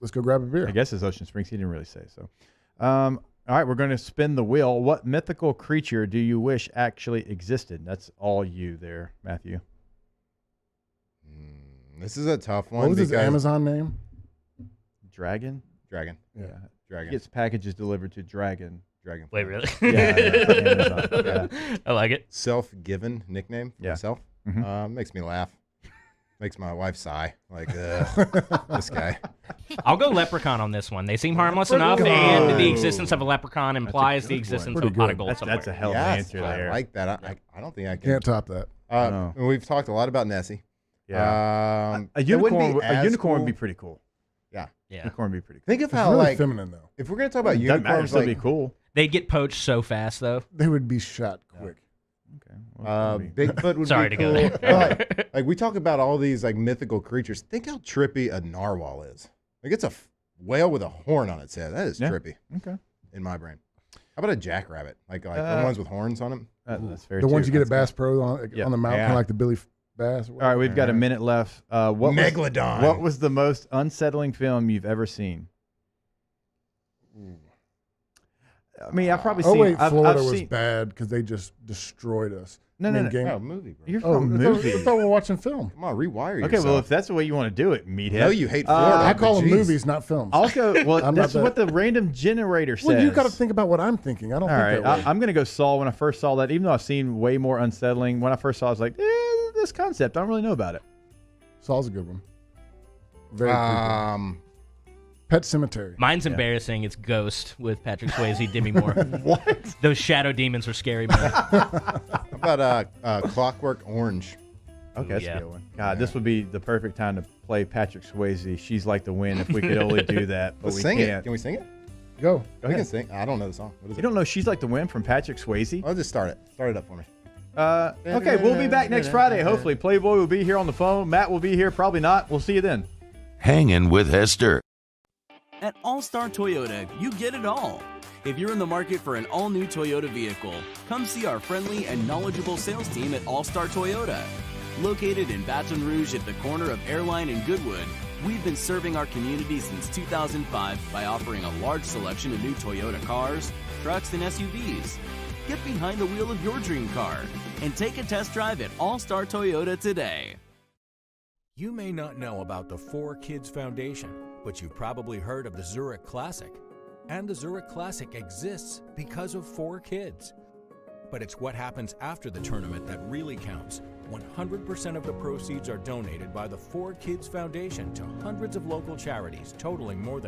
let's go grab a beer. I guess it's Ocean Springs. He didn't really say so. All right, we're going to spin the wheel. What mythical creature do you wish actually existed? That's all you there, Matthew. This is a tough one. What was his Amazon name? Dragon? Dragon. Yeah. Dragon. He gets packages delivered to Dragon. Dragon. Wait, really? Yeah. Amazon. Yeah. I like it. Self-given nickname for myself. Makes me laugh. Makes my wife sigh. Like, this guy. I'll go leprechaun on this one. They seem harmless enough, and the existence of a leprechaun implies the existence of a pot of gold somewhere. That's a hell of an answer there. I like that. I don't think I can. Can't top that. No. We've talked a lot about Nessie. Yeah. A unicorn would be pretty cool. Yeah. Unicorn would be pretty cool. Think of It's how, really like, feminine, though. if we're going to talk about Doesn't matter, unicorns, still like, be cool. They get poached so fast, though. They would be shot quick. Okay. Well, Bigfoot would Sorry be to cool. go there. like, we talk about all these, like, mythical creatures. Think how trippy a narwhal is. Like, it's a whale with a horn on its head. That is trippy. Okay. In my brain. How about a jackrabbit? Like the ones with horns on them? That's fair The ones too. you get at Bass Pro on the mount, kind of like the Billy Bass. All right, we've got a minute left. Megalodon. What was the most unsettling film you've ever seen? I mean, I've probably seen. Florida I've was seen, bad because they just destroyed us. No. Oh, movie, bro. You're from movie. I thought we were watching film. Come on, rewire yourself. Okay, well, if that's the way you want to do it, meathead. No, you hate Florida. I call them geez. movies, not films. I'll go. Well, I'm that's not what the random generator says. Well, you got to think about what I'm thinking. I don't All think right, that way. I'm going to go Saw. When I first saw that, even though I've seen way more unsettling, when I first saw it, I was like, this concept, I don't really know about it. Saw's a good one. Very creepy. Pet Cemetery. Mine's embarrassing. It's Ghost with Patrick Swayze, Demi Moore. What? Those shadow demons were scary, man. How about Clockwork Orange? Okay, that's a good one. God, this would be the perfect time to play Patrick Swayze. She's like the wind if we could only do that, but Let's we sing can't. it. Can we sing it? Go. Go We ahead. can sing. I don't know the song. What is You it? don't know She's Like the Wind from Patrick Swayze? I'll just start it. Start it up for me. Okay, we'll be back next Friday, hopefully. Playboy will be here on the phone. Matt will be here. Probably not. We'll see you then. Hangin' with Hester. At All Star Toyota, you get it all. If you're in the market for an all-new Toyota vehicle, come see our friendly and knowledgeable sales team at All Star Toyota. Located in Baton Rouge at the corner of Airline and Goodwood, we've been serving our community since 2005 by offering a large selection of new Toyota cars, trucks, and SUVs. Get behind the wheel of your dream car and take a test drive at All Star Toyota today. You may not know about the 4Kids Foundation, but you've probably heard of the Zurich Classic. And the Zurich Classic exists because of 4 kids. But it's what happens after the tournament that really counts. 100% of the proceeds are donated by the 4Kids Foundation to hundreds of local charities, totaling more than